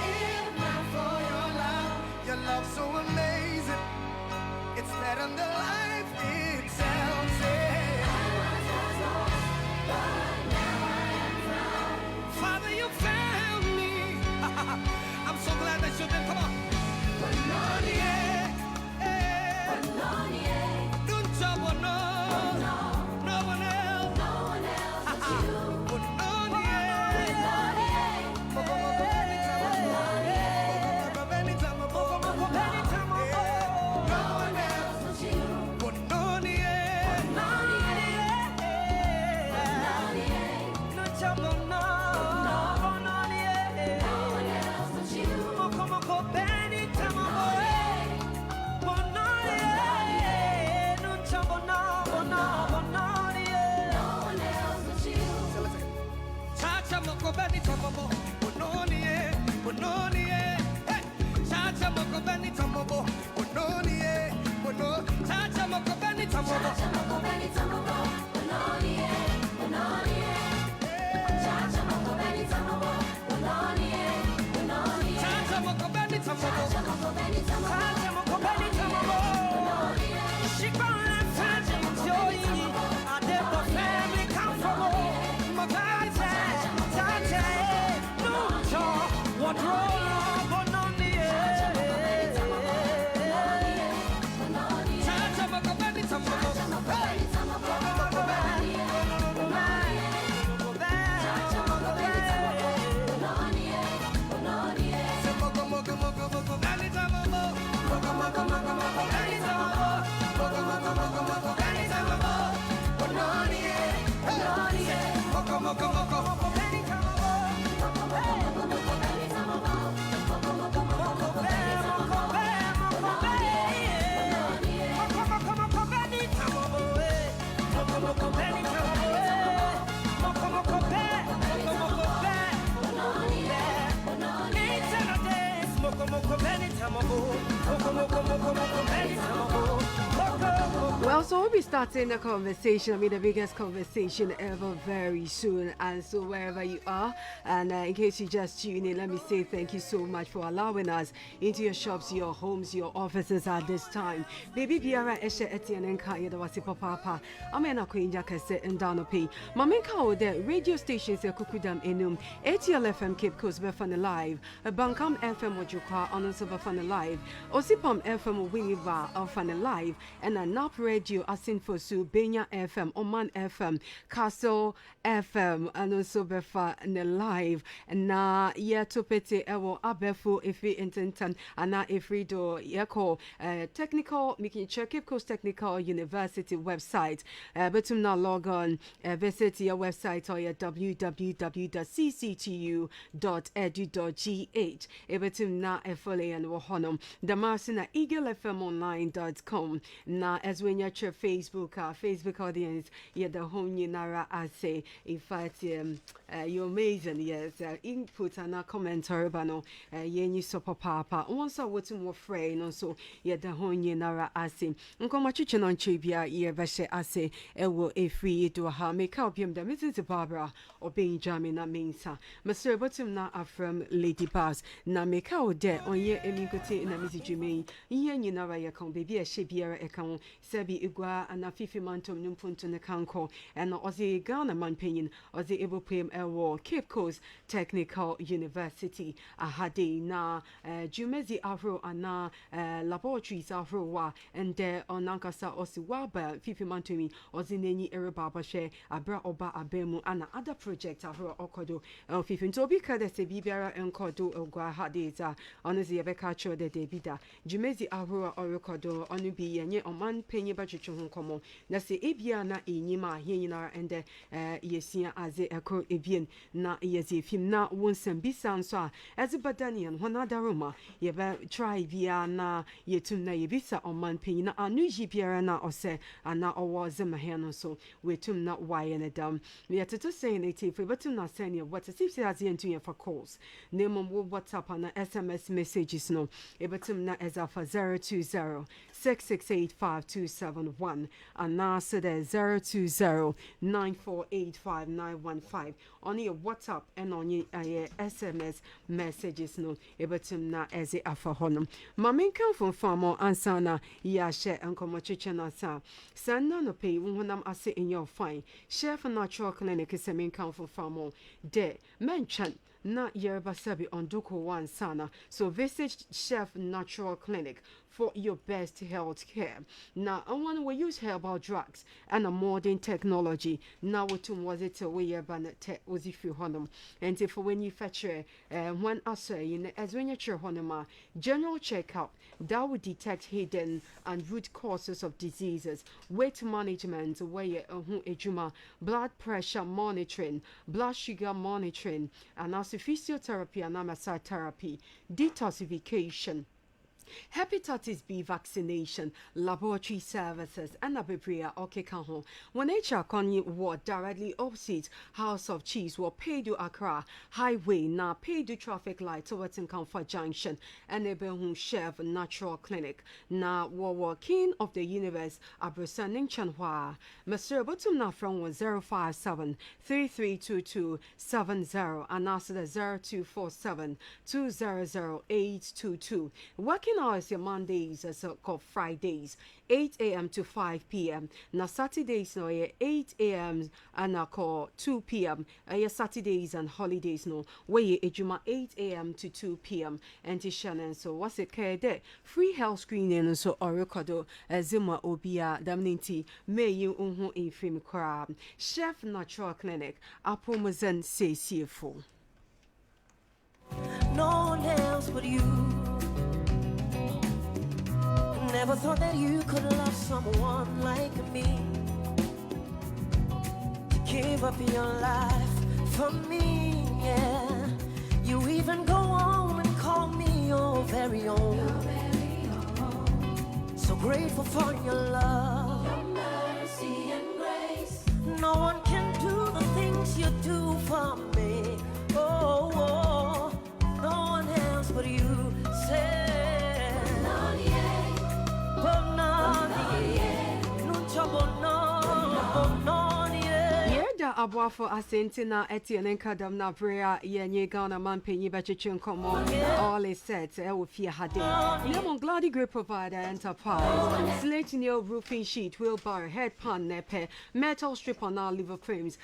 if not for your love? Your love so amazing. It's better than life itself. Father, you found me. I'm so glad that you've been. Come on. Well, so we'll be starting a conversation, the biggest conversation ever very soon. And so wherever you are, and in case you just tune in, let me say thank you so much for allowing us into your shops, your homes, your offices at this time. Baby Biara Eshe Etienne and Kaya the Wasipo Papa, Amena Queenja Kase and Danopi. Mamenka o the radio stations a Kukudam Enum, ATL FM Cape Coast Befan Live, a Bankam FM Wajuka on Befan Live, Osipom FM Winiva Ofan Live, and a NAP Radio Asinfosu, Benya FM, Oman FM, Castle FM, and also Befa Live, and na Yatopete Ewo Abefu Ifi Intentan, and na Ifrido Yako, technical, making check Cape Coast Technical University website, but to now log on, visit your website or your www.cctu.edu.gh. Ebetum na efole and wohonum, the Marsina EagleFMOnline.com, na as when your Meche Facebook audience, yeah, the whole Nara, I say, in fact, you're amazing, yes. Input and a commentary, bano, yenny super papa. Once I was more free, and also, yeah, the whole Nara, I say, Uncle Machuchin on Chibia, yeah, Veshe, I say, will a free to a ha, make up him, the Mrs. Barbara, or being jamming, that means, Mr. Bottom na from Lady Bass, na make out there on ye, emigote in a Mrs. Jimmy, yen you know, I can baby a shabier account, Sebi Igua, and a fifi mantum numpunt on the canco, and Ozzy Ghana man paying, or the able pay war, Cape Coast Technical University, a hade na, Jumezi Afro, and na, laboratories Afro, and there on Nankasa Osiwaba, fifi mantumi, or the Neni Erababa share, Abra Oba Abemu, and other project Afro Okodo, Fifin Tobi Kada Sebiara and Kodo Ogwa Hadiza, honestly, a becacho de debida, Jumezi Afro Orokodo, Onubi, and ye Oman Penny Bachichon Komo, Nasi Ebiana Inima, Hina, and Yesia as a crow Ebian, na Yezi, Fim na Wonsem Bisan Sa, as a Badanian, Honadaruma, Yeba try via na Yetuna Yevisa Oman Penny, na Anu Jipiana or se, and now was a mahano so, we tum not why and a dumb. We are to say native, but to not send you what a sip as the end for calls. Name on WhatsApp and SMS messages no, Ebatum na as a 020 668 5271 and now so there 020 948 915 on your WhatsApp and on your SMS messages no, Ebatum na as a for honum. Mamin come from Farmer Ansana, ya share and come chichana sa. Sana no pay when I'm ase in your fine. Chef natural clinic is a main come from Farmer. De mention na yerba sabi on Doko one sana. So visit Chef Natural Clinic for your best health care. Now, I want to use herbal drugs and a modern technology. Now, what was it away about was if you honum and if when you fetch one assay in as when you're honema general checkup that would detect hidden and root causes of diseases, weight management, way ejuma, blood pressure monitoring, blood sugar monitoring, and also physiotherapy and massage therapy, detoxification, hepatitis B vaccination, laboratory services, and a bibria okekaho. When HR Connie ward directly opposite House of Cheese will pay to Accra Highway na pay to traffic light towards in Comfort Junction and Ebehu Chef Natural Clinic na war king of the universe Abrusaning Chanhua. Mr. Butum na from 057 3322 70 and also the 0247 200 822. Working hours your Mondays as called Fridays 8 a.m. to 5 p.m. na Saturdays no 8 a.m. and na call 2 p.m. Saturdays and holidays no where ejuma 8 a.m. to 2 p.m. and Shannon so what's it there free health screening so orikodo zima obia damninti may you unhu in film crab Chef Natural Clinic apomazen say CFO. No one else but you. Never thought that you could love someone like me. To give up your life for me, yeah. You even go on and call me your very own. So grateful for your love, your mercy and grace. No one can do the things you do for me. Oh, oh, no one else but you. Say. Abwa for Asentina Etienne Kadam na Brea Yenye Ghana man penny bachichin komo all is set fear hade. Lemon Glady Grip Provider Enterprise slate new roofing sheet wheelbar head pan nepe metal strip on our liver frames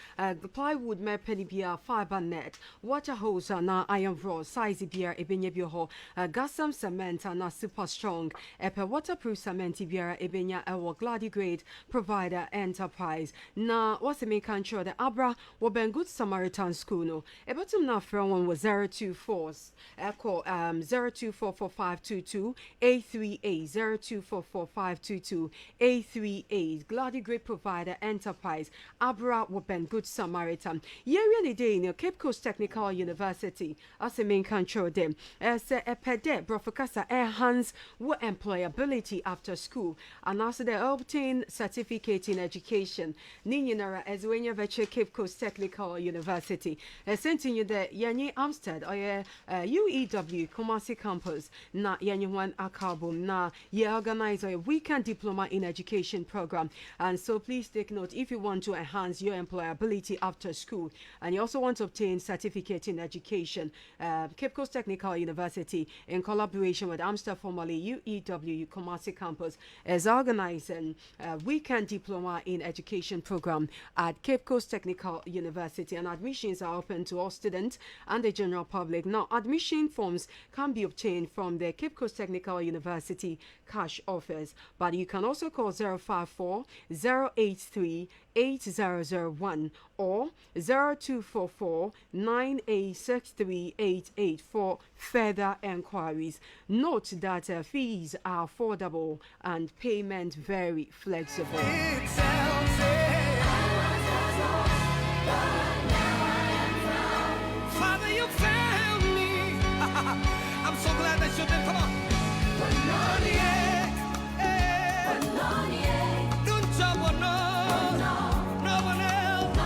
plywood me penny beer fiber net water hose na iron rod size beer ebenye bioho gasam cement na super strong epe waterproof cement beer ebenya Glady Grade Provider Enterprise na what's the main control the Abra Woben Good Samaritan School no. Ebatum na from one was 024s. Echo 0244522 838 0244522 838. Glady Great Provider Enterprise. Abra Woben Good Samaritan. Ye really day in Cape Coast Technical University. As a main control them. Say a pede brofokasa hands wo employability after school. And also they obtain certificate in education. Ninyinara as when you virtual Cape Coast Technical University. Sending you the Yanyi Amstead or UEW Kumasi campus. Na Yanyi one akabum na ye organize a weekend diploma in education program. And so please take note if you want to enhance your employability after school and you also want to obtain certificate in education. Cape Coast Technical University in collaboration with Amstead, formerly UEW Kumasi campus, is organizing a weekend diploma in education program at Cape Coast Technical University, and admissions are open to all students and the general public. Now, admission forms can be obtained from the Cape Coast Technical University cash office, but you can also call 054 083 8001 or 0244 986388 for further enquiries. Note that fees are affordable and payment very flexible. Father, you found me. I'm so glad that you've been. Come on. Don't trouble no one else.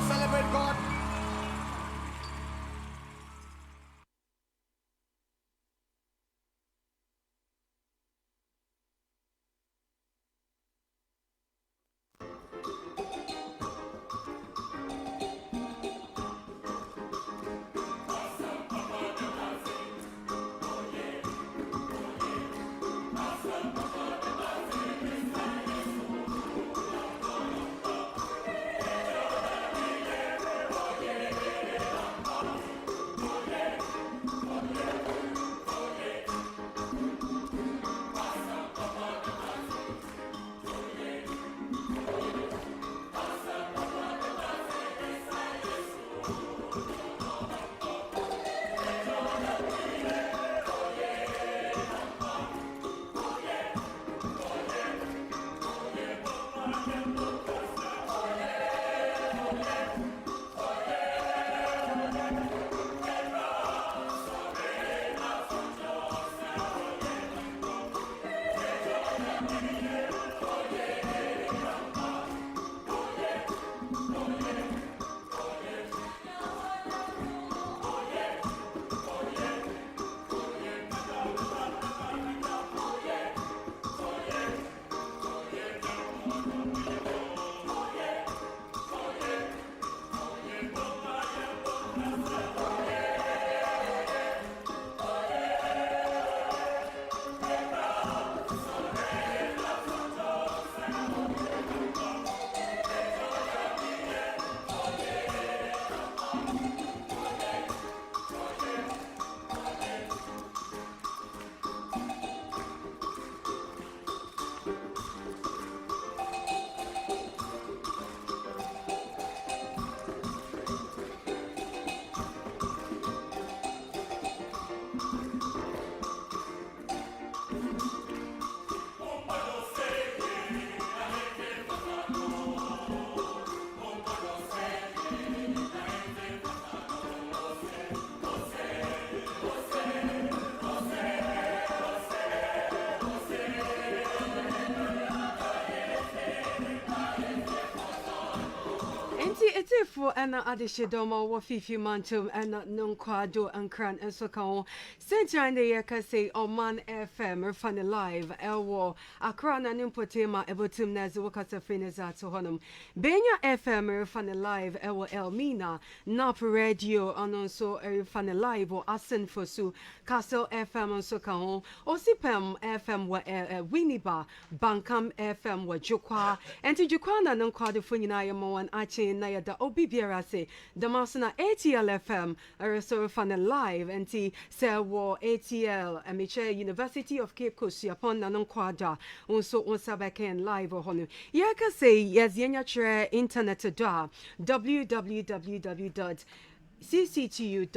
Celebrate Akufo and Adishidoma, what Fifi Mantum and Nunquado and Cran and Sokao. Centre and the Yakase on Man FM, Funny Live, Elwo, Akran and Impotema, Ebotum Nazuka Finiza to Honum. Benya FM, Funny Live, Elwo Elmina, Nap Radio, and also Funny Live or Asen Fosu, Castle FM on Sokao, Osipem FM, Winiba, Bankam FM, Jukwa, and to Jukwana Nunquado Funina Yamoan Ache Naya da Obibiara se, the Masana ATL FM, also Funny Live, and T. War ATL, Amiche University of Cape Coast, upon Nanonquada, also on Sabakan Live or Honu. Yaka say, yes, Yenya internet da www. cctu.edu.gh,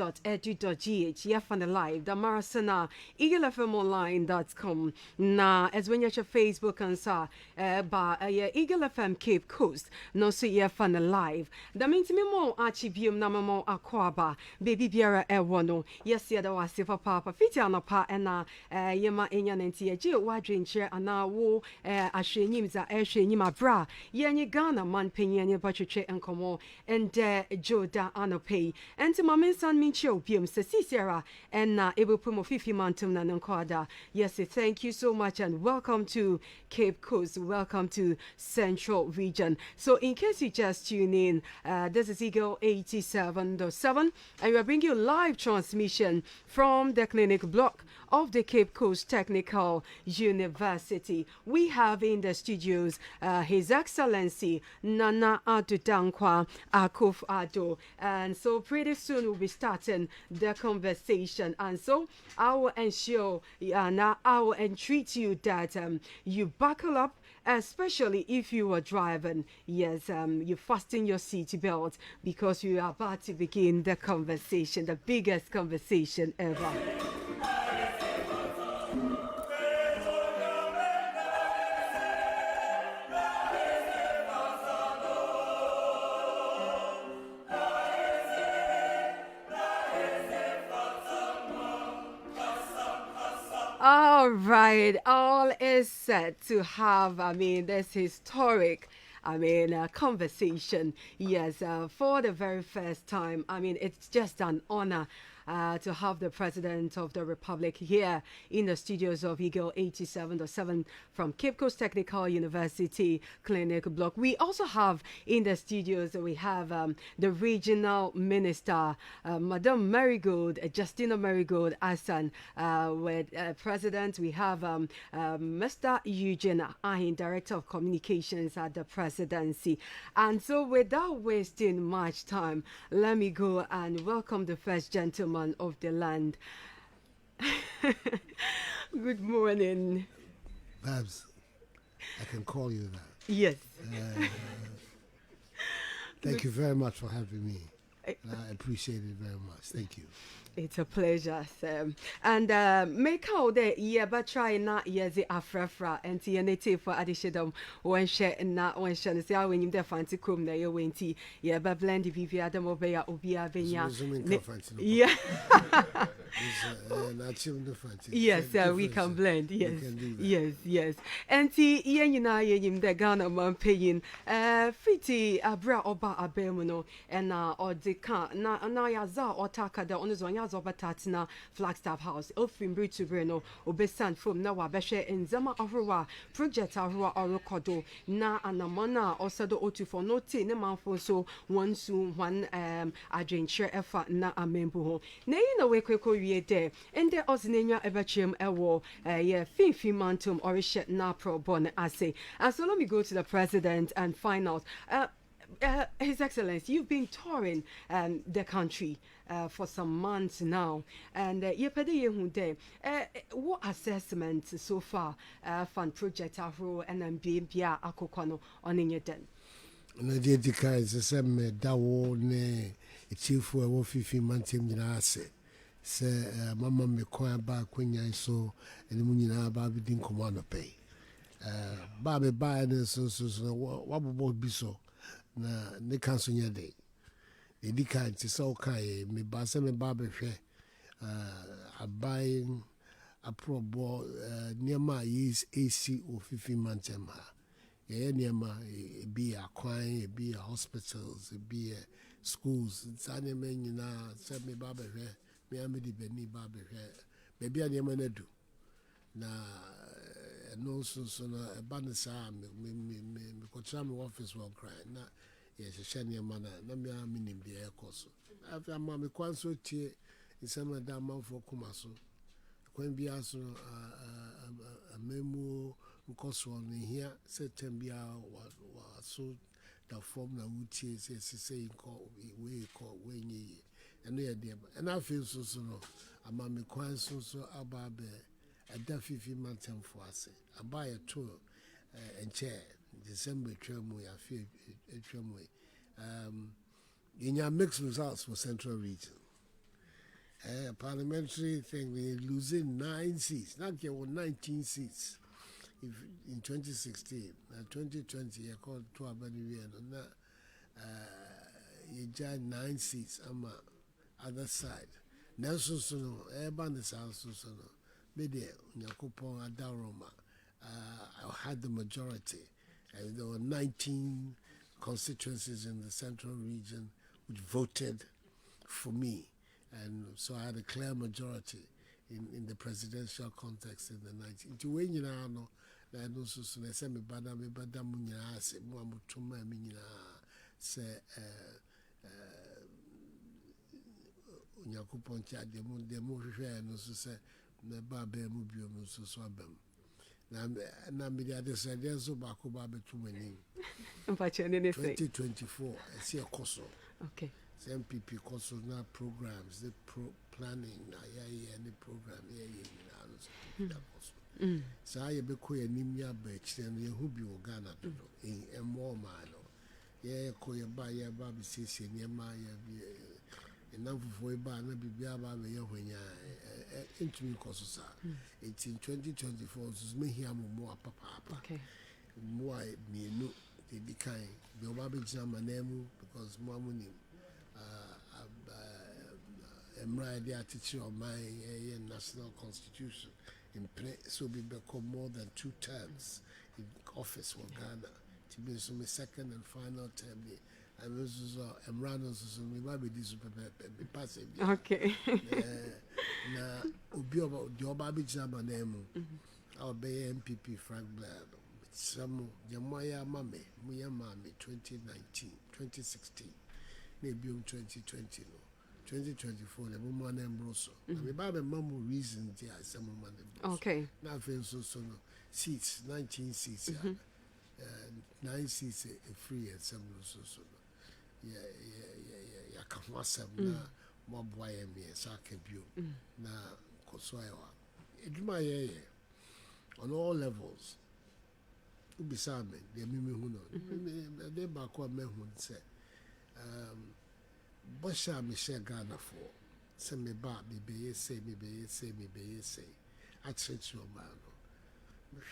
Yafana Live, the Marasana, EagleFMOnline.com. Na, as when you're Facebook and sa, Eagle FM Cape Coast, no so Yafana Live. That means me more archivium namamo aquaba, baby biara ewono, yes, yada wasifa papa, fitiana pa, and yema enyanenti, a geo wadrin chair, and now wo, ashenimza, nima bra, yenny Ghana, man penny, butcher and como, and Joda Anopay. And to my son Mincho Bium Sierra and Able Pumo Fifi Mantum Nanonquada. Yes, thank you so much and welcome to Cape Coast. Welcome to Central Region. So in case you just tune in, this is Eagle 87.7 and we are bringing you live transmission from the clinic block of the Cape Coast Technical University. We have in the studios His Excellency Nana Addo Dankwa Akufo-Addo, and so pretty soon we'll be starting the conversation, and so I will ensure I will entreat you that you buckle up, especially if you are driving. Yes, you fasten your seat belt because we are about to begin the conversation, the biggest conversation ever. All right, all is set to have, this historic, conversation. Yes, for the very first time. It's just an honor to have the President of the Republic here in the studios of Eagle 87.7 from Cape Coast Technical University Clinic Block. We also have in the studios, we have the Regional Minister, Madam Marigold, Justina Marigold Asan, with President. We have Mr. Eugene Ahin, Director of Communications at the Presidency. And so without wasting much time, let me go and welcome the First Gentleman of the land. Good morning. Babs, I can call you that. Yes. Thank you very much for having me. I appreciate it very much. Thank you. It's a pleasure, Sam. And make out that but try not yes afra and tea native for addition one share and not one share. Say when you fancy come there you went tea. Yeah, but blend the VV Adam Obea Obia Venya. Yeah. Yes, we can blend. Yes, yes. And tea you know him the Ghana man paying fiti abra oba abemuno and or the can na yaza or taka the on Zobatatina Flagstaff House, Elfin to Breno, Obesan from Nawa Beshe and Zama Ahua, Project Ahua Orokodo, Na Anamana, Osado Otu for no tin, a month or so, one soon, one Adrian chair effort, na a member. Nay, no way quick ye there, and there was Nanya Everchim Ewo, Fifi Mantum or Shet Na Pro Bon Assay. And so let me go to the President and find out. His Excellency, you've been touring the country for some months now, and what assessments so far from Project Afro and BMPA Akokwano on in your den? Nadika is the same dawo ne chief for 15 months in Ase. Say, Mamma me quite back when I saw and the Munina Baby didn't come on to pay. Baby buying so what would be so? Na ne kanso nya dey edika nti so kai me ba se me ba behwe abayin aprobo niema is AC ofifi mantem ha ye niema be a kwan be a hospitals be schools. Sanya menina said me baba here, me amidi beni baba here. Maybe I never do. Na no so na ban sa me kotra me office won cry na yes shania mana na me aminim de ekoso. After ma me kwan so tie insama da manfo kuma so. Kwan bi aso a memu nkoso no hia September wa so the form na wutie say we call we nyi eno ye de and I feel so no ama me kwan so aba be ada fifi mantem for ase aba ye to enche December twemu ya fi twemu in mixed results for Central Region. Parliamentary thing, we losing 9 seats. Now there were 19 seats. If in 2016, 2020, I called to Abani and you joined 9 seats on my other side. Nelson Sono, Urban is also Sono. Media, Yakupon Adaroma, I had the majority. And there were 19 constituencies in the Central Region which voted for me. And so I had a clear majority in the presidential context in the 19th. To when you know, I know so soon. I said, me bada munya se muamu tuma minina se unyakupon cha demo share no so se me ba be mu bio mu so so abam. Na me dia de said so ba ko ba betum ani. 2024 I see a course. Okay. MPP consular programs, the planning, any program, so I be queer Nimia Beach and you who be Ghana in a more mile. Yeah, Koya by your baby says near my enough for a bar, maybe be about when you're into Kososa. It's in 2024, so me here more papa. Okay. More me no, they be kind. The baby jam my name because Mamma. The attitude of my national constitution in so we become more than 2 terms in office for Ghana. To be so my second and final term. I was so we might be this passive. Okay. Na obi about the Obabi Jama name. I'll be MPP Frank Blair. Some Jamaya Mame, Muya Mame 2019, 2016, maybe 2020. 2024, the woman and Broso. The Bible Mamma reason there is some woman and Broso. Okay. Now, so seats, 19 seats, 9 seats free and some so. Yeah, come on, some more boy and me, so I can view. Now, Kosoiwa. It's my on all levels. Ubisame, the Mimi Huno, they back what men would say. Bosha Michelle Ghana for send me back, me be say. I treat you, man.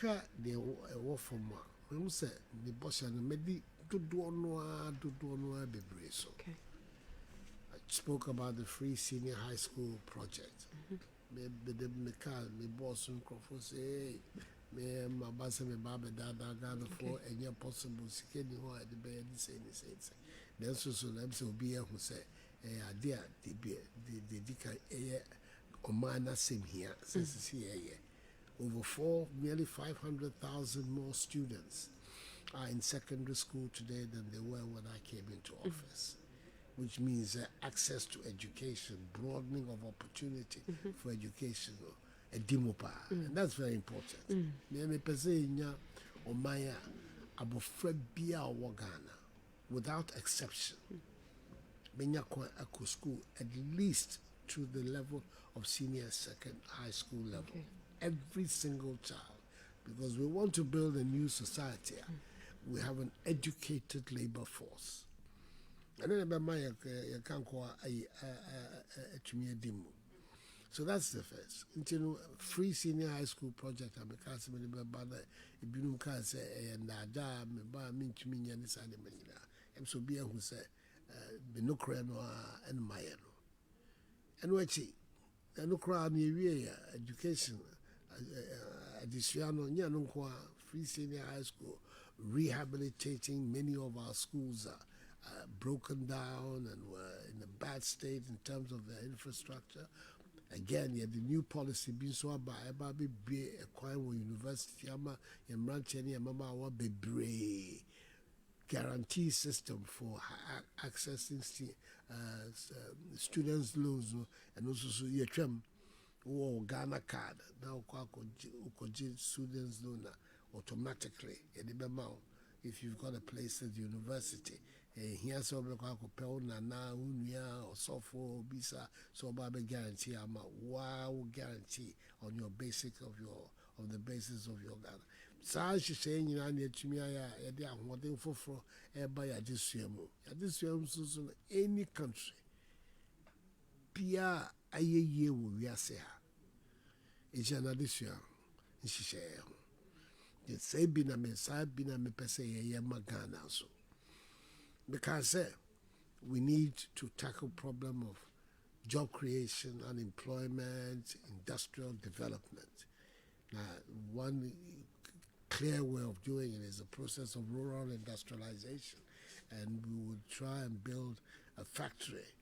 Sure, they were for more. When say the Bosha and maybe do no be brace. Okay. I spoke about the free senior high school project. Maybe the Mikal, me boss and Crawford say, me my boss and me Baba Dada Ghana for any possible security who at the bed, say. Then so let me be here who say, dear, the Dika Omana same here, since over nearly 500,000 more students are in secondary school today than they were when I came into office, which means access to education, broadening of opportunity for education, a dimopa, and that's very important. Me pese nya Omaya abofrabia Ghana. Without exception, Benyakwa Eco School at least to the level of senior second high school level. Okay. Every single child, because we want to build a new society. We have an educated labor force. I don't know so that's the first. Until free senior high school project, I'm a cast of Ibnum Kase and Nada, me to me, and this animal. I'm so be who say, Benocrano and Mayano. And what's it? And no crowd near education, Adiciano, Nyanunqua, free senior high school, rehabilitating many of our schools broken down and were in a bad state in terms of their infrastructure. Again, yeah, the new policy being so about be a crime university ama yamrancheni mama wa bebre guarantee system for accessing students loans and also so yetwem wo Ghana card now ukoji students loan automatically if you've got a place at the university. Here so be kwa ko na unia or sofo bisa so ba be guarantee ama wow guarantee on your basic of the basis of your Ghana. Sa she saying you na etumi aya e de ahoden foforo e ba ya jesuamu. Ya jesuamu so any country pia ayeye wo wiase ha. E jana desua nhihye ho. Ye say bi na me pese ye Ghana so. Because we need to tackle problem of job creation, unemployment, industrial development. Now, one clear way of doing it is the process of rural industrialization. And we would try and build a factory,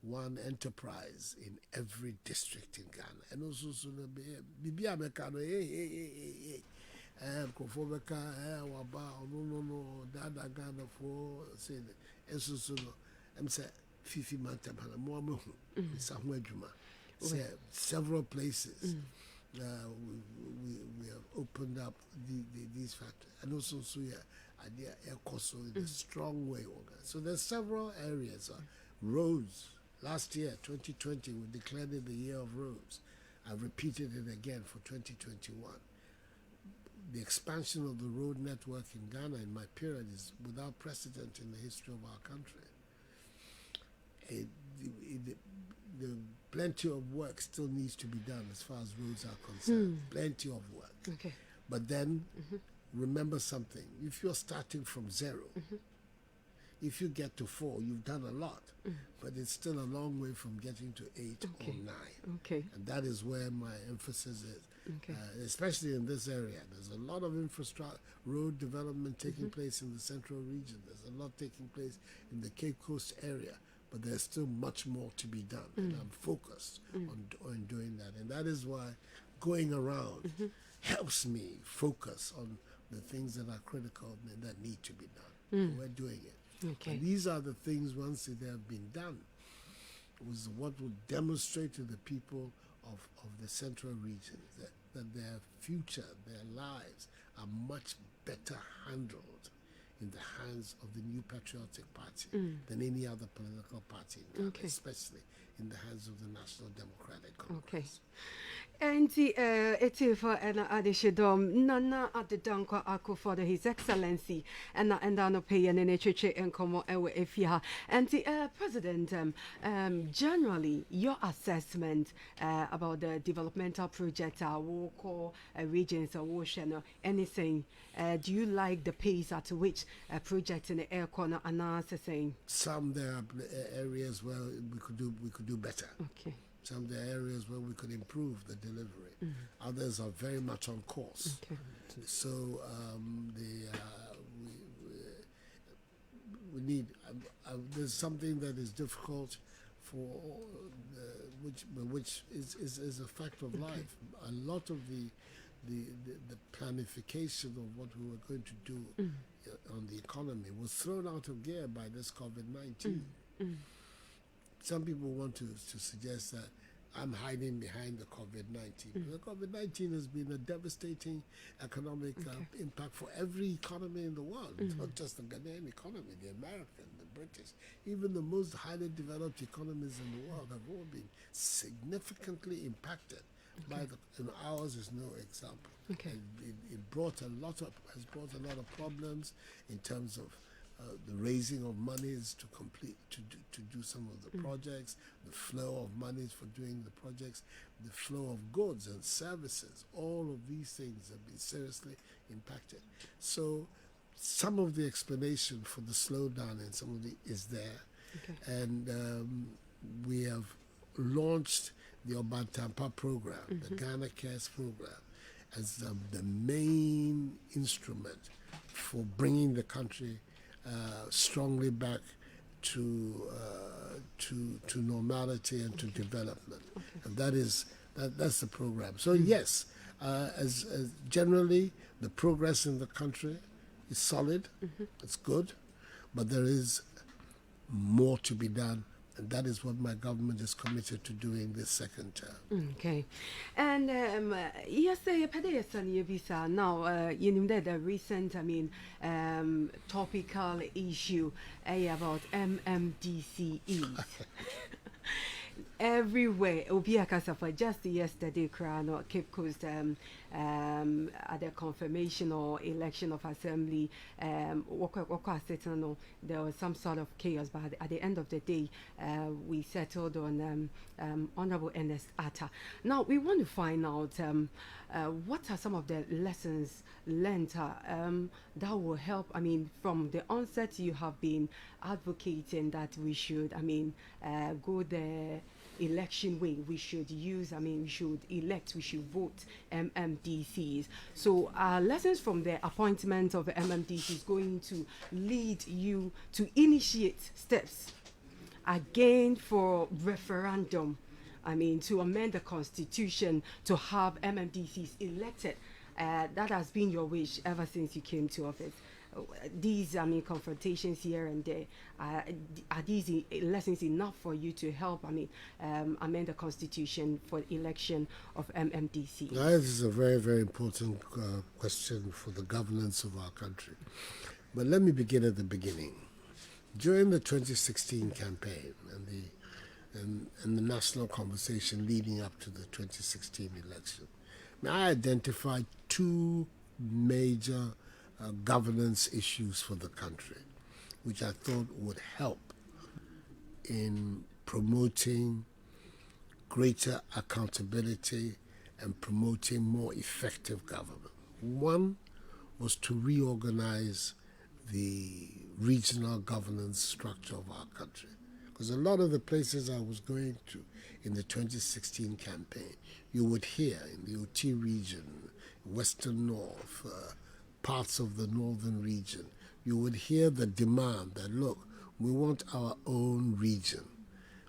one enterprise in every district in Ghana. And also, Akufo-Addo waba no dada Ghana for say so I'm say fifi mantem na mo amehu sa ho adwuma say several places we have opened up these factories and also so idea also in a strong way. So there's several areas roads. Last year 2020 we declared it the year of roads. I've repeated it again for 2021. The expansion of the road network in Ghana in my period is without precedent in the history of our country. The plenty of work still needs to be done as far as roads are concerned. Plenty of work. Okay. But then, remember something. If you're starting from 0, if you get to 4, you've done a lot. But it's still a long way from getting to 8 or 9. Okay. And that is where my emphasis is. Okay. Especially in this area. There's a lot of infrastructure, road development taking place in the central region. There's a lot taking place in the Cape Coast area. But there's still much more to be done. And I'm focused on doing that. And that is why going around helps me focus on the things that are critical and that need to be done. We're doing it. Okay. And these are the things, once they have been done, was what will demonstrate to the people of the central region that their future, their lives are much better handled in the hands of the new patriotic party than any other political party in Ghana, especially in the hands of the National Democratic Congress. Okay. And Etifa and Adishidom, Nana at the Dankwa Akufo-Addo, His Excellency, and no pay and NHH and Como if you and the President, generally, your assessment about the developmental project, or regions or ocean or anything, do you like the pace at which projects in the air corner are announcing? Some there are areas where we could do better. Okay. Some of the areas where we could improve the delivery. Others are very much on course. Okay. So we need. There's something that is difficult for which is a fact of life. A lot of the planification of what we were going to do on the economy was thrown out of gear by this COVID-19. Some people want to suggest that I'm hiding behind the COVID-19. The COVID-19 has been a devastating economic impact for every economy in the world, not just the Ghanaian economy, the American, the British. Even the most highly developed economies in the world have all been significantly impacted by and ours is no example. It brought has brought a lot of problems in terms of the raising of monies to do some of the projects, the flow of monies for doing the projects, the flow of goods and services. All of these things have been seriously impacted. So some of the explanation for the slowdown and some of the is there. And we have launched the Obantampa program, the Ghana Cares program, as the main instrument for bringing the country strongly back to normality and to development, and that's the program. So yes, as generally the progress in the country is solid, it's good, but there is more to be done. And that is what my government is committed to doing this second term. Okay. And yes, visa now, you know that the recent, topical issue about MMDCEs. Everywhere, Obia Kasafa, just yesterday, Crown Cape Coast at the confirmation or election of assembly, there was some sort of chaos, but at the end of the day, we settled on Honorable Ernest Atta. Now, we want to find out what are some of the lessons learned that will help. From the onset, you have been advocating that we should, go the election way. We should use, we should elect, we should vote MMDCs. So lessons from the appointment of the MMDCs going to lead you to initiate steps again for referendum, to amend the constitution to have MMDCs elected. That has been your wish ever since you came to office. These, confrontations here and there, are these lessons enough for you to help, amend the constitution for election of MMDC? This is a very, very important question for the governance of our country. But let me begin at the beginning. During the 2016 campaign and the national conversation leading up to the 2016 election, I identified two major governance issues for the country, which I thought would help in promoting greater accountability and promoting more effective government. One was to reorganize the regional governance structure of our country. Because a lot of the places I was going to in the 2016 campaign, you would hear in the OT region, Western North, parts of the northern region, you would hear the demand that, look, we want our own region.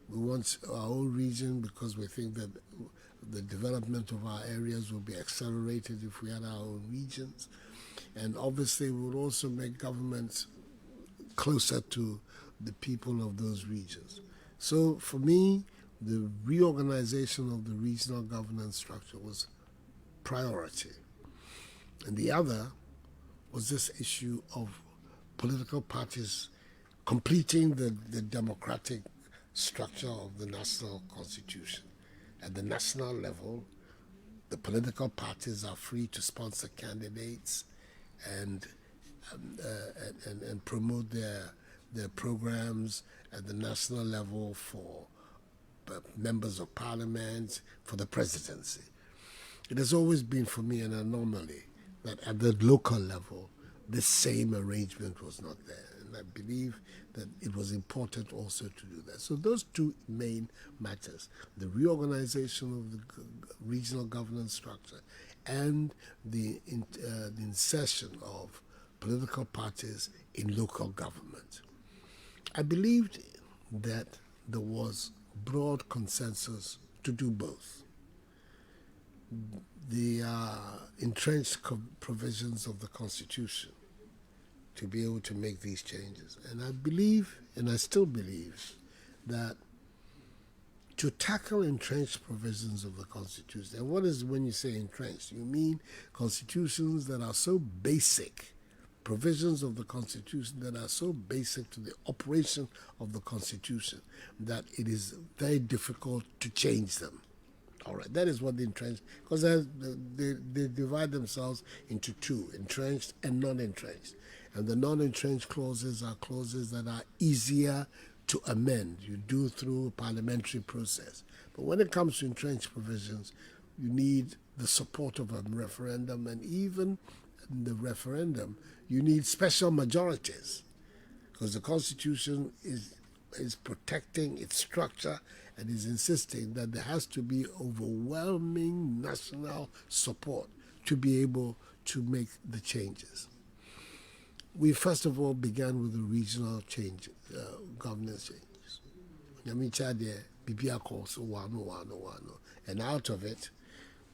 We want our own region because we think that the development of our areas will be accelerated if we had our own regions. And obviously, we would also make governments closer to the people of those regions. So for me, the reorganization of the regional governance structure was priority. And the other was this issue of political parties completing the democratic structure of the national constitution. At the national level, the political parties are free to sponsor candidates and promote their programs at the national level for members of parliament, for the presidency. It has always been for me an anomaly that at the local level, the same arrangement was not there. And I believe that it was important also to do that. So those two main matters, the reorganization of the regional governance structure and the insertion of political parties in local government. I believed that there was broad consensus to do both. The entrenched provisions of the Constitution to be able to make these changes. And I believe, and I still believe, that to tackle entrenched provisions of the Constitution, and what is when you say entrenched? You mean constitutions that are so basic, provisions of the Constitution that are so basic to the operation of the Constitution that it is very difficult to change them. All right, that is what the entrenched, because they divide themselves into two, entrenched and non-entrenched. And the non-entrenched clauses are clauses that are easier to amend. You do through a parliamentary process. But when it comes to entrenched provisions, you need the support of a referendum, and even in the referendum, you need special majorities, because the Constitution is protecting its structure and is insisting that there has to be overwhelming national support to be able to make the changes. we first of all began with the regional change, governance changes. And out of it,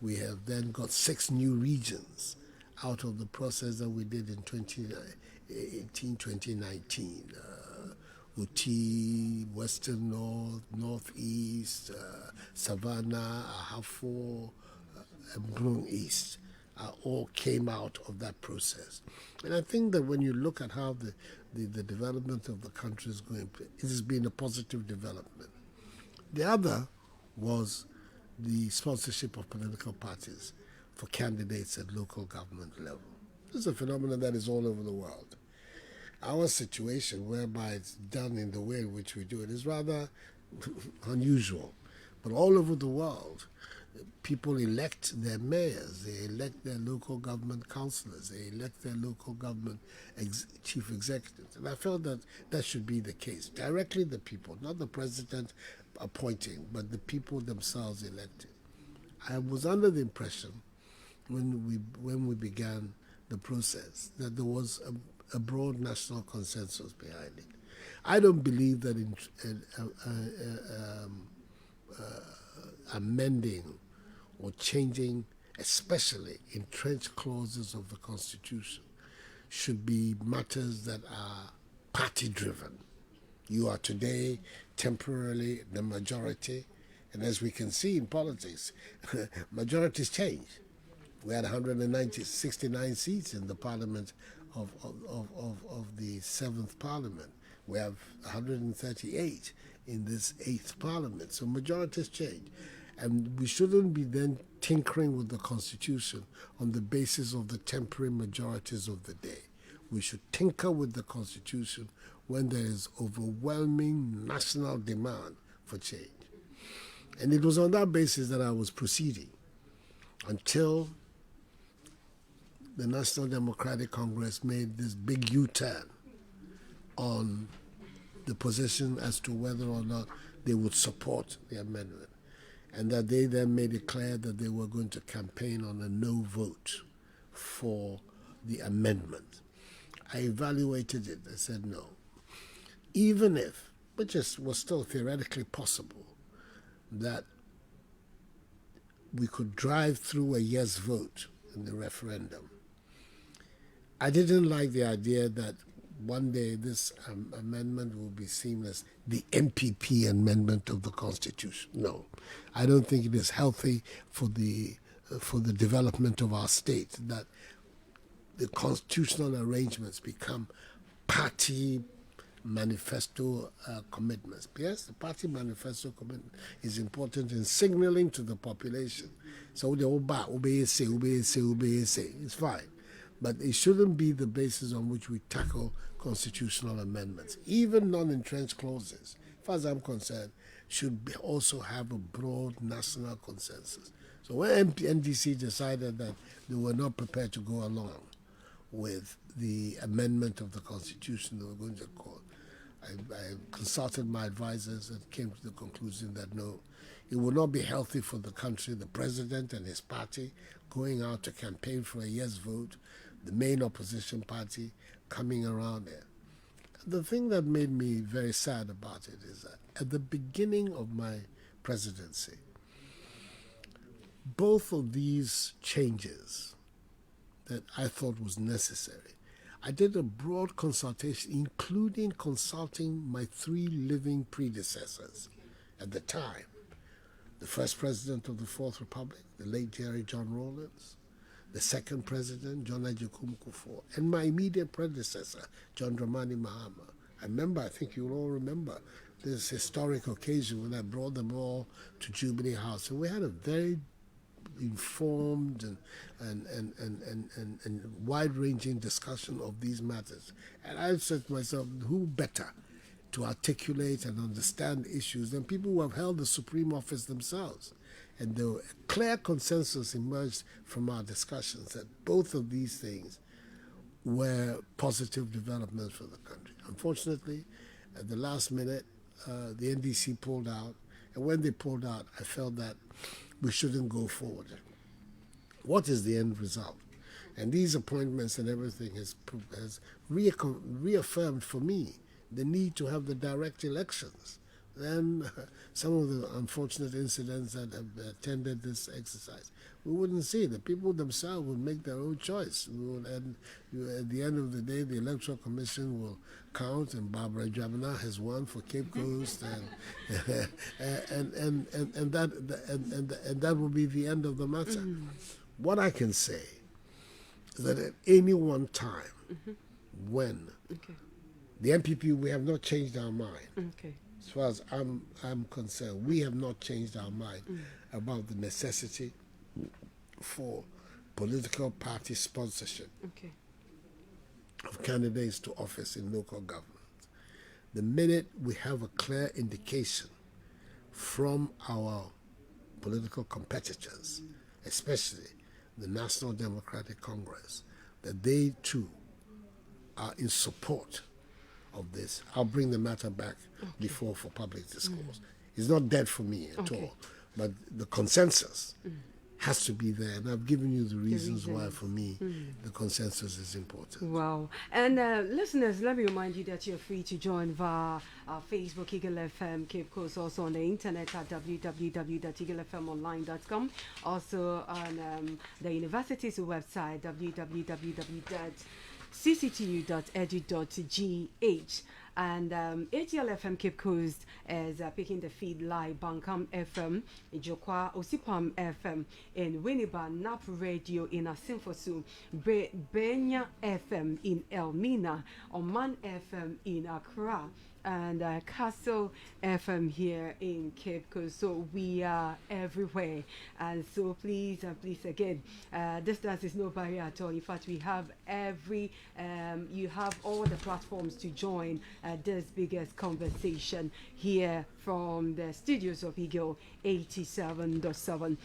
we have then got 6 new regions out of the process that we did in 2019. Uti, Western North, Northeast, Savannah, Ahafo, and Brun East all came out of that process. And I think that when you look at how the development of the country is going, it has been a positive development. The other was the sponsorship of political parties for candidates at local government level. This is a phenomenon that is all over the world. Our situation, whereby it's done in the way in which we do it, is rather unusual. But all over the world, people elect their mayors, they elect their local government councillors, they elect their local government chief executives. And I felt that that should be the case. Directly the people, not the president appointing, but the people themselves elected. I was under the impression when we began the process that there was a broad national consensus behind it. I don't believe that amending or changing, especially entrenched clauses of the Constitution, should be matters that are party-driven. You are today temporarily the majority, and as we can see in politics, majorities change. We had 169 seats in the parliament of the 7th parliament. We have 138 in this 8th parliament. So majorities change. And we shouldn't be then tinkering with the Constitution on the basis of the temporary majorities of the day. We should tinker with the Constitution when there is overwhelming national demand for change. And it was on that basis that I was proceeding until the National Democratic Congress made this big U-turn on the position as to whether or not they would support the amendment, and that they then made it clear that they were going to campaign on a no vote for the amendment. I evaluated it. I said no. Even if, which was still theoretically possible, that we could drive through a yes vote in the referendum, I didn't like the idea that one day this amendment will be seen as the MPP amendment of the Constitution. No, I don't think it is healthy for the development of our state that the constitutional arrangements become party manifesto commitments. Yes, the party manifesto commitment is important in signaling to the population. So the obey, it's fine. But it shouldn't be the basis on which we tackle constitutional amendments. Even non-entrenched clauses, as far as I'm concerned, should also have a broad national consensus. So when NDC decided that they were not prepared to go along with the amendment of the Constitution they were going to call, I consulted my advisors and came to the conclusion that no, it would not be healthy for the country, the president and his party going out to campaign for a yes vote, the main opposition party coming around there. The thing that made me very sad about it is that at the beginning of my presidency, both of these changes that I thought was necessary, I did a broad consultation, including consulting my 3 living predecessors at the time. The first president of the Fourth Republic, the late Jerry John Rawlins, the second president, John Agyekum Kufuor, and my immediate predecessor, John Dramani Mahama. I think you'll all remember this historic occasion when I brought them all to Jubilee House. And we had a very informed and wide-ranging discussion of these matters. And I said to myself, who better to articulate and understand issues than people who have held the supreme office themselves? And the clear consensus emerged from our discussions that both of these things were positive developments for the country. Unfortunately, at the last minute, the NDC pulled out. And when they pulled out, I felt that we shouldn't go forward. What is the end result? And these appointments and everything has reaffirmed for me the need to have the direct elections. Then some of the unfortunate incidents that have attended this exercise, we wouldn't see. The people themselves would make their own choice. And at the end of the day, the Electoral Commission will count, and Barbara Jabana has won for Cape Coast, and that will be the end of the matter. What I can say is that at any one time, when the MPP, we have not changed our mind. As far as I'm concerned, we have not changed our mind about the necessity for political party sponsorship of candidates to office in local government. The minute we have a clear indication from our political competitors, especially the National Democratic Congress, that they too are in support of this, I'll bring the matter back before for public discourse. It's not dead for me at all, but the consensus has to be there, and I've given you the reasons why for me the consensus is important. Wow. And listeners, let me remind you that you're free to join via our Facebook, Eagle FM Cape Coast, also on the internet at www.eaglefmonline.com, also on the university's website, www.cctu.edu.gh. And ATL FM Cape Coast is picking the feed live. Bankam FM, Jokwa Osipam FM, in Winneba, Nap Radio in Asimfosu, Benya FM in Elmina, Oman FM in Accra, and Castle FM here in Cape Coast. So we are everywhere, and so please again, distance is no barrier at all. In fact, we have you have all the platforms to join this biggest conversation here from the studios of Eagle 87.7.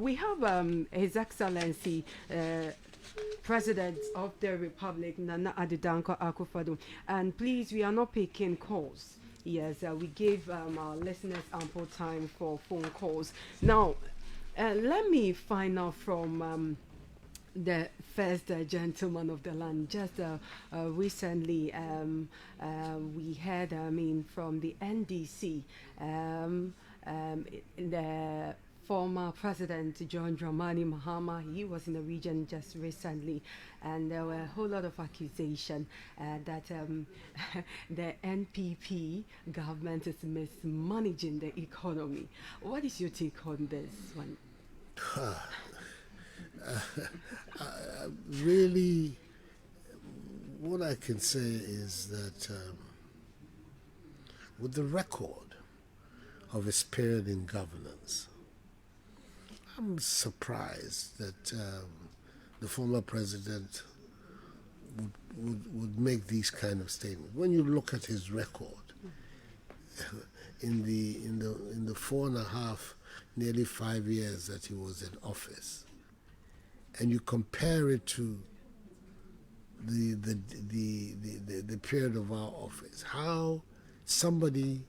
We have His Excellency President of the Republic, Nana Addo Dankwa Akufo-Addo. And please, we are not picking calls. Yes, we gave our listeners ample time for phone calls. Now, let me find out from the first gentleman of the land. Just recently, we heard, from the NDC, the former President John Dramani Mahama. He was in the region just recently, and there were a whole lot of accusation that the NPP government is mismanaging the economy. What is your take on this one? Really, what I can say is that with the record of his period in governance, I'm surprised that the former president would make these kind of statements. When you look at his record in the 4.5, nearly 5 years that he was in office, and you compare it to the period of our office, how somebody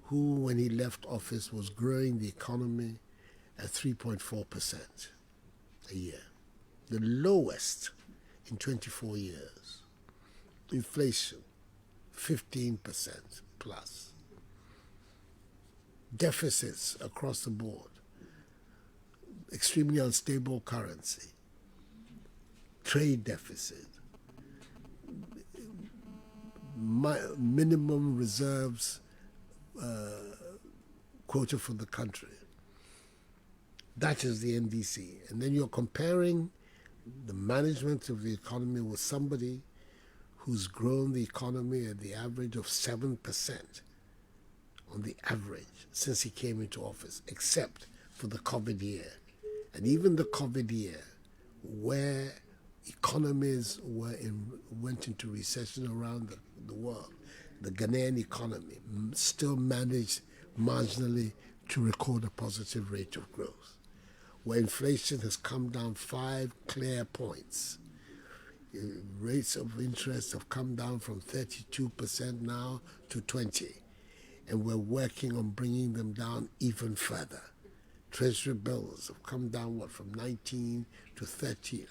who, when he left office, was growing the economy at 3.4% a year, the lowest in 24 years. Inflation, 15% plus. Deficits across the board. Extremely unstable currency. Trade deficit. Minimum reserves quota for the country. That is the NDC. And then you're comparing the management of the economy with somebody who's grown the economy at the average of 7% on the average since he came into office, except for the COVID year. And even the COVID year, where economies went into recession around the world, the Ghanaian economy still managed marginally to record a positive rate of growth, where inflation has come down 5 clear points. Rates of interest have come down from 32% now to 20%, and we're working on bringing them down even further. Treasury bills have come down, from 19 to 30.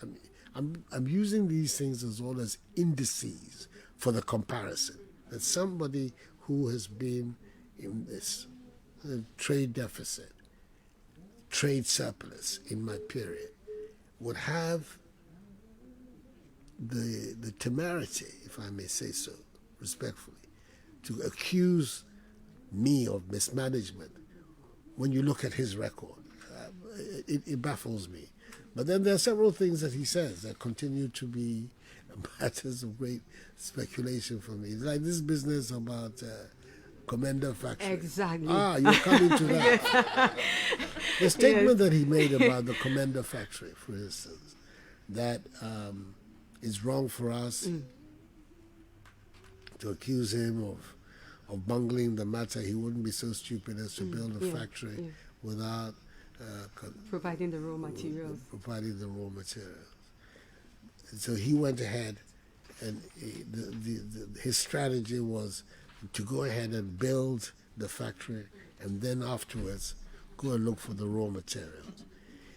I'm using these things as well as indices for the comparison. That somebody who has been in this trade deficit, trade surplus in my period, would have the temerity, if I may say so, respectfully, to accuse me of mismanagement when you look at his record. It baffles me. But then there are several things that he says that continue to be matters of great speculation for me. It's like this business about Commander Factory. Exactly. You're coming to that. The statement that he made about the Commander Factory, for instance, that it's wrong for us to accuse him of bungling the matter. He wouldn't be so stupid as to build a factory without providing the raw materials. So he went ahead, and his strategy was to go ahead and build the factory, and then afterwards go and look for the raw materials.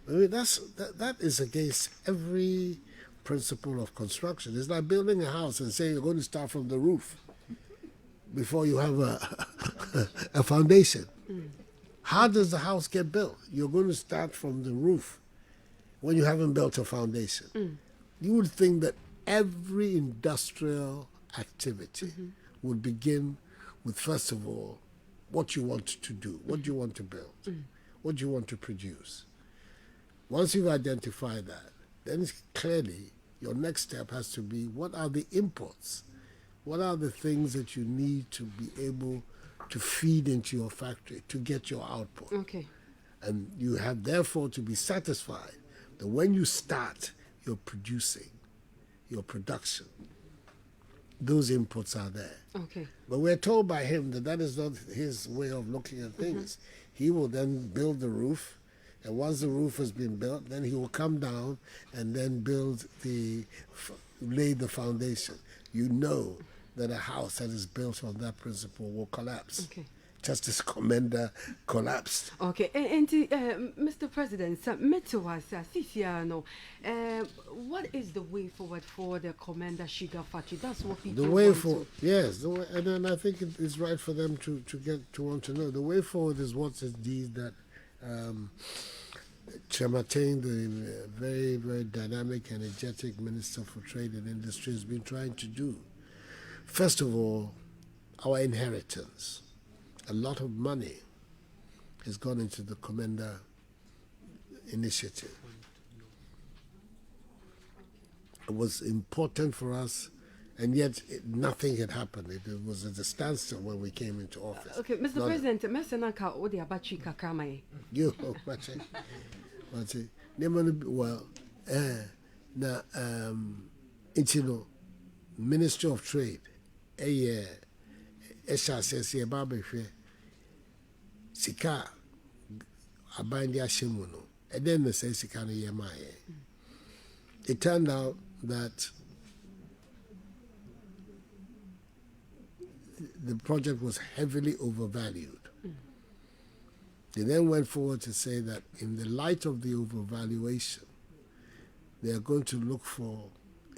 I mean, that is against every principle of construction. It's like building a house and saying you're going to start from the roof before you have a foundation. How does the house get built? You're going to start from the roof when you haven't built a foundation. You would think that every industrial activity would begin with, first of all, what you want to do, what do you want to build, what do you want to produce. Once you've identified that, then it's clearly your next step has to be, what are the inputs? What are the things that you need to be able to feed into your factory to get your output? Okay. And you have therefore to be satisfied that when you start your producing, your production, those inputs are there. Okay. But we're told by him that is not his way of looking at things. He will then build the roof, and once the roof has been built, then he will come down and then lay the foundation. You know that a house that is built on that principle will collapse. Okay. Just as Commander collapsed. Okay, and Mr. President, submit to us, what is the way forward for the Commander Sugar Factory? That's what people want yes, and then I think it's right for them to want to know. The way forward is what indeed that Chematin, the very, very dynamic, energetic Minister for Trade and Industry, has been trying to do. First of all, our inheritance. A lot of money has gone into the Commander initiative. It was important for us, and yet nothing had happened. It was at a standstill when we came into office. Okay, Mr. President, Messenaka Odi Abachi Kakramae. You, Bache. Well, now, Ministry of Trade, Sika abandi ashemuno, and then they say Sika no yemaye. It turned out that the project was heavily overvalued. They then went forward to say that in the light of the overvaluation, they are going to look for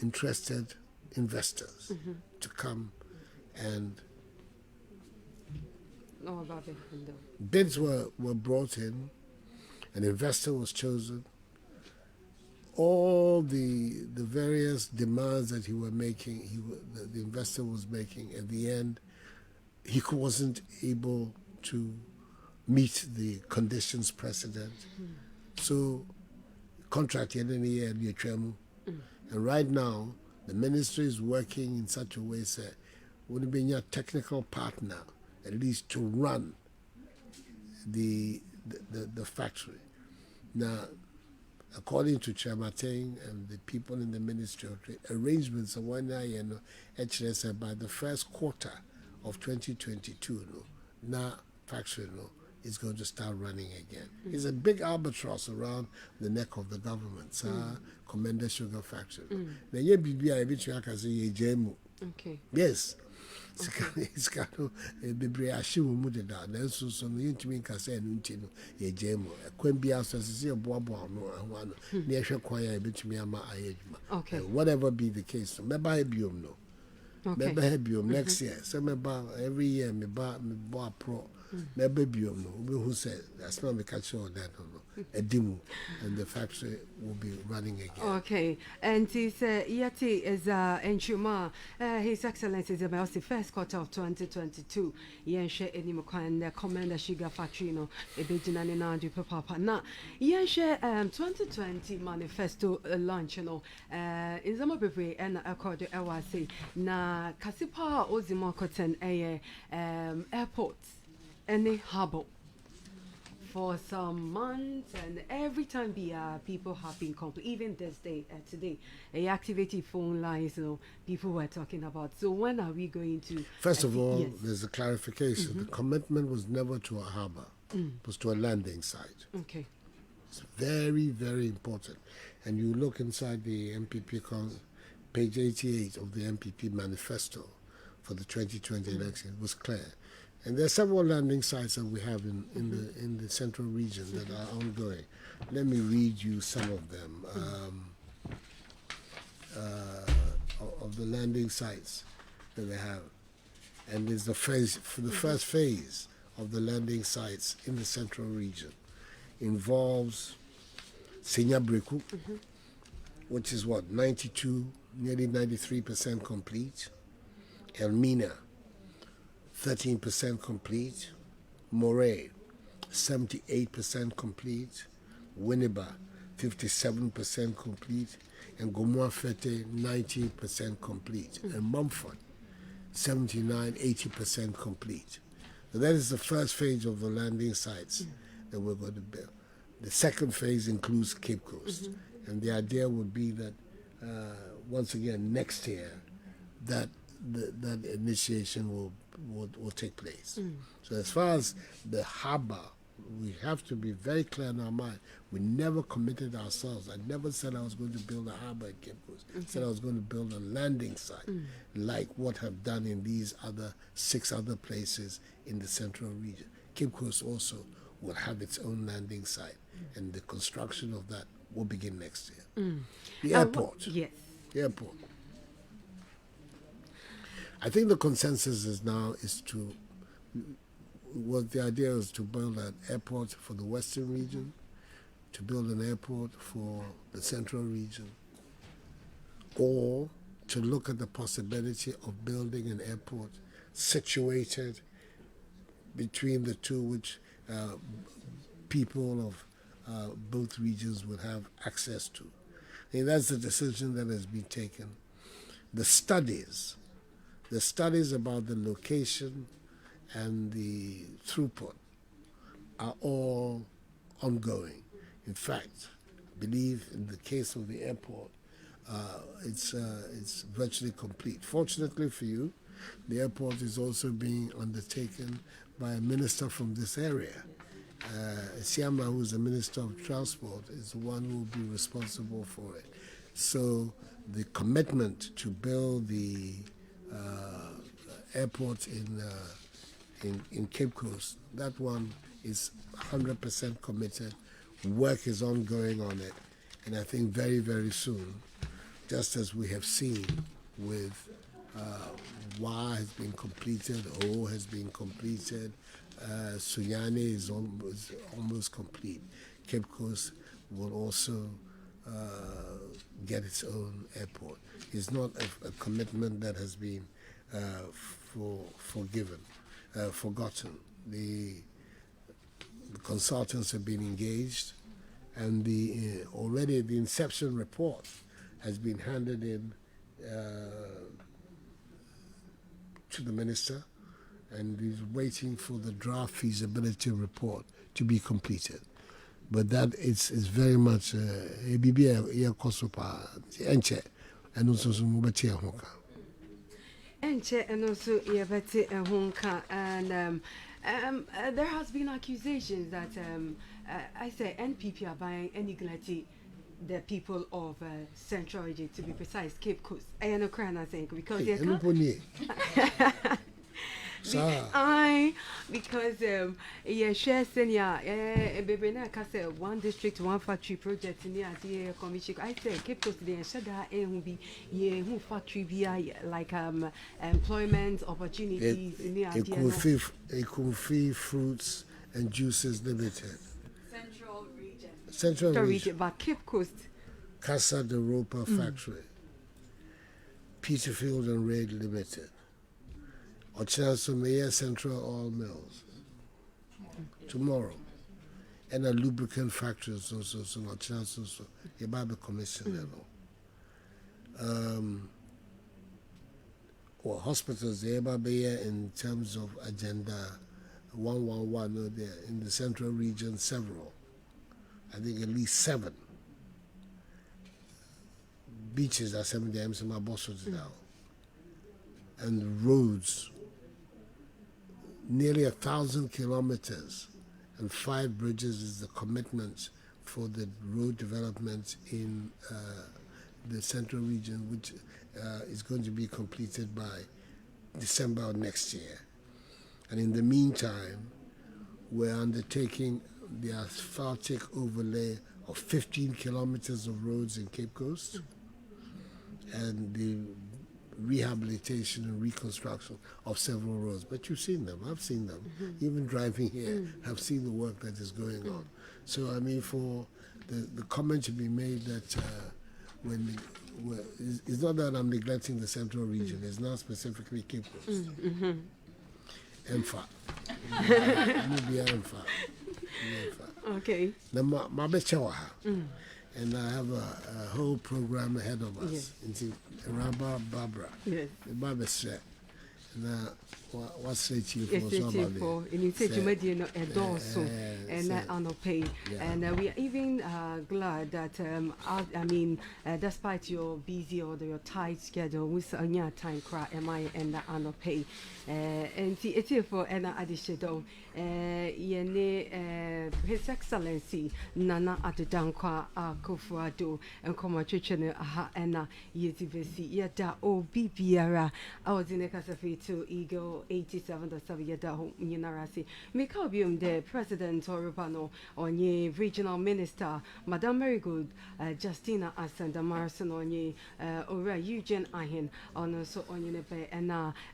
interested investors to come and bids were brought in, an investor was chosen. All the various demands that he was making, the investor was making, at the end, he wasn't able to meet the conditions precedent. So, contract and right now, the ministry is working in such a way that would be your technical partner, at least to run the factory. Now, according to Chematin and the people in the Ministry of Trade, arrangements are one year, actually said by the first quarter of 2022, now factory is going to start running again. It's a big albatross around the neck of the government. Commander Sugar Factory. Okay. Yes. Scano, Bibria, she will move it down. Then so intimate can say, Nuntino, a jam, a quembia, as a bobo, no one, near choir, between me and my age. Okay. Whatever be the case, maybe I biome no. Maybe I biome next year. Some about every year, me bar pro. Maybe biome no. Who said that's not the catch all that no. A demo, and the factory will be running again. Okay, and he said, Yeti is Enchuma, His Excellency is about the first quarter of 2022. Yenshe Enimokwan, the Commander Sugar Factory, no, a Bejina Nandi Papa. Now, Yenshe 2020 manifesto launch, you know, in some of the and according to LRC, na Kasipa Ozimokoten, airport, any harbor. For some months, and every time people have been complaining, even this day, today, activated phone lines, you know, people were talking about. So when are we going to? First of all, there's a clarification. The commitment was never to a harbor; it was to a landing site. Okay. It's very, very important. And you look inside the MPP page 88 of the MPP manifesto for the 2020 election. It was clear. And there are several landing sites that we have in the central region that are ongoing. Let me read you some of them. Of the landing sites that they have. And there's the first phase of the landing sites in the central region involves Sinyabreku, which is what, 92, nearly 93% complete. Elmina, 13% complete. Moray, 78% complete. Winneba, 57% complete. And Gomoa Fete, 90% complete. And Mumford, 79-80% complete. So that is the first phase of the landing sites that we're going to build. The second phase includes Cape Coast. And the idea would be that, once again, next year, that initiation will take place. So as far as the harbor, we have to be very clear in our mind. We never committed ourselves. I never said I was going to build a harbor at Cape Coast. I said I was going to build a landing site, like what I've done in these 6 other places in the central region. Cape Coast also will have its own landing site, and the construction of that will begin next year. The airport. Yes. The airport. I think the consensus is the idea is to build an airport for the western region, to build an airport for the central region, or to look at the possibility of building an airport situated between the two, which people of both regions would have access to. And that's the decision that has been taken. The studies about the location and the throughput are all ongoing. In fact, I believe in the case of the airport, it's virtually complete. Fortunately for you, the airport is also being undertaken by a minister from this area. Siama, who is the Minister of Transport, is the one who will be responsible for it. So the commitment to build the airport in Cape Coast, that one is 100% committed. Work is ongoing on it, and I think very, very soon, just as we have seen with Wa has been completed, O has been completed, Sunyani is almost complete. Cape Coast will also get its own airport. It's not a commitment that has been forgotten. The consultants have been engaged, and already the inception report has been handed in to the minister, and he's waiting for the draft feasibility report to be completed. But that is very much and also and there has been accusations that I say NPP are buying Enigleti the people of Central region, to be precise, Cape Coast. I know I think because Hey, because yeah, share senior baby na ka say one district one factory project in the commission. I say Cape Coast the shada who be yeah who factory be like employment opportunities in the Akufo-Addo Fruits and Juices Limited. Central region. But Cape Coast. Casa de Ropa Factory. Peterfield and Raid Limited. Ochanso Mayor Central Oil Mills. Tomorrow. And a lubricant factory so Ochanso so you buy the commission level. Well, hospitals they be in terms of agenda 111 no, there in the central region several. I think at least 7. Beaches are 7 days in my boss now. And roads, nearly 1,000 kilometers and 5 bridges is the commitment for the road development in the central region, which is going to be completed by December of next year. And in the meantime, we're undertaking the asphaltic overlay of 15 kilometers of roads in Cape Coast and the rehabilitation and reconstruction of several roads. But you've seen them, I've seen them. Even driving here, I've seen the work that is going on. So I mean, for the comment to be made that it's not that I'm neglecting the central region, it's not specifically Cape Coast. Maybe Emfa. Okay. Now, my and I have a whole program ahead of us. Into Rabba Barbara. Yes. The Barbara said. Now, what's it for? In and we are even glad that I mean, despite your busy or your tight schedule, we saw your time cry MI and the pay. And it's here for an addition. His Excellency Nana Dankwa Akufo-Addo and Commatrichene Aha and Yezivesi Yada O BBR. I was in a cafe to Eagle 87.7 Yada Home Yanarasi. Mikabium, the President Orubano on ye Regional Minister Madame Marygood Justina Asanda Marson on ye Ora Eugene Ahin on so on ye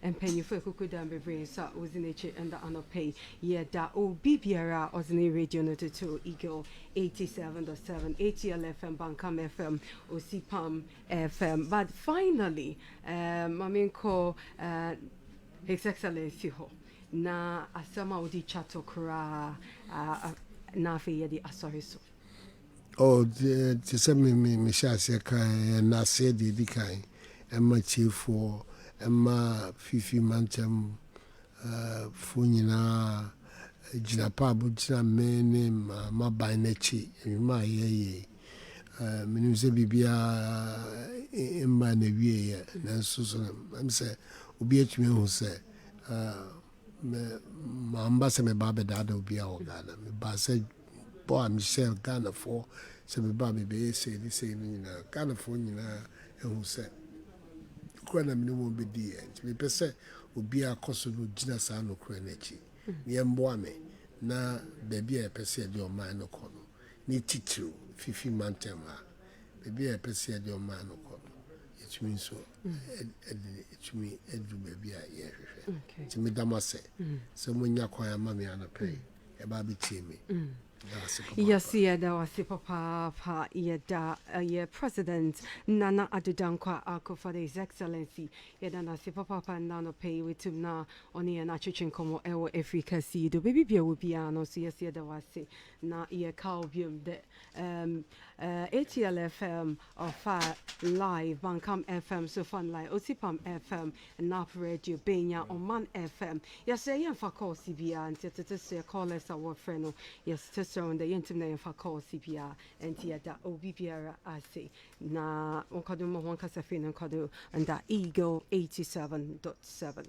and Penny Fukudan Bebre Sa was in a and the Anopay. Yada O BBR was in a radio noted to Eagle 87.7 ATL FM Bankam FM OCPAM FM. But finally, Maminko His Excellency ho na asama odi chato kura na fe yedi asoriso. Oh, the me shase kai na se di kai emma chiefo emma fifi mantem funyina jina pa bu jina mene ma ban na chi ma ye menim se bibia emma na wie na so am say obi atumi hu se ma ambase me ba be dada obi a Ghana me ba se bo am share Ghana for se me ba me be say ni say ni na Ghana for nyina hu se ko na me no be di ent me pese obi akoso no gina sa no kra na chi ni embo ame na baby a pese de o man no kono ni titru fifi mantem ha baby a pese de o man no kono it means so it means edu baby a ye hwehwe ti me damase so munya kwan ama me anapay e ba bi tie me. Yes, yeah, that was the papa, yeah, President Nana Dankwa Akufo-Addo, His Excellency, yeah, then I see papa and Nano pay with him now on the Nachichin Como Ewo Africa see the baby beer will be no, so yes, yeah, that was say na yeah, Calbium, the ATL FM of live, Bankam FM, so fun like Osipam FM, and Nap Radio, Benya, on Man FM. Yes, yeah, for call CBR, and to say call us our friend, yes, so on the internet for call CPR and that OBPR I say na on kadu mo wan kasa fin and kadu and that Eagle 87.7.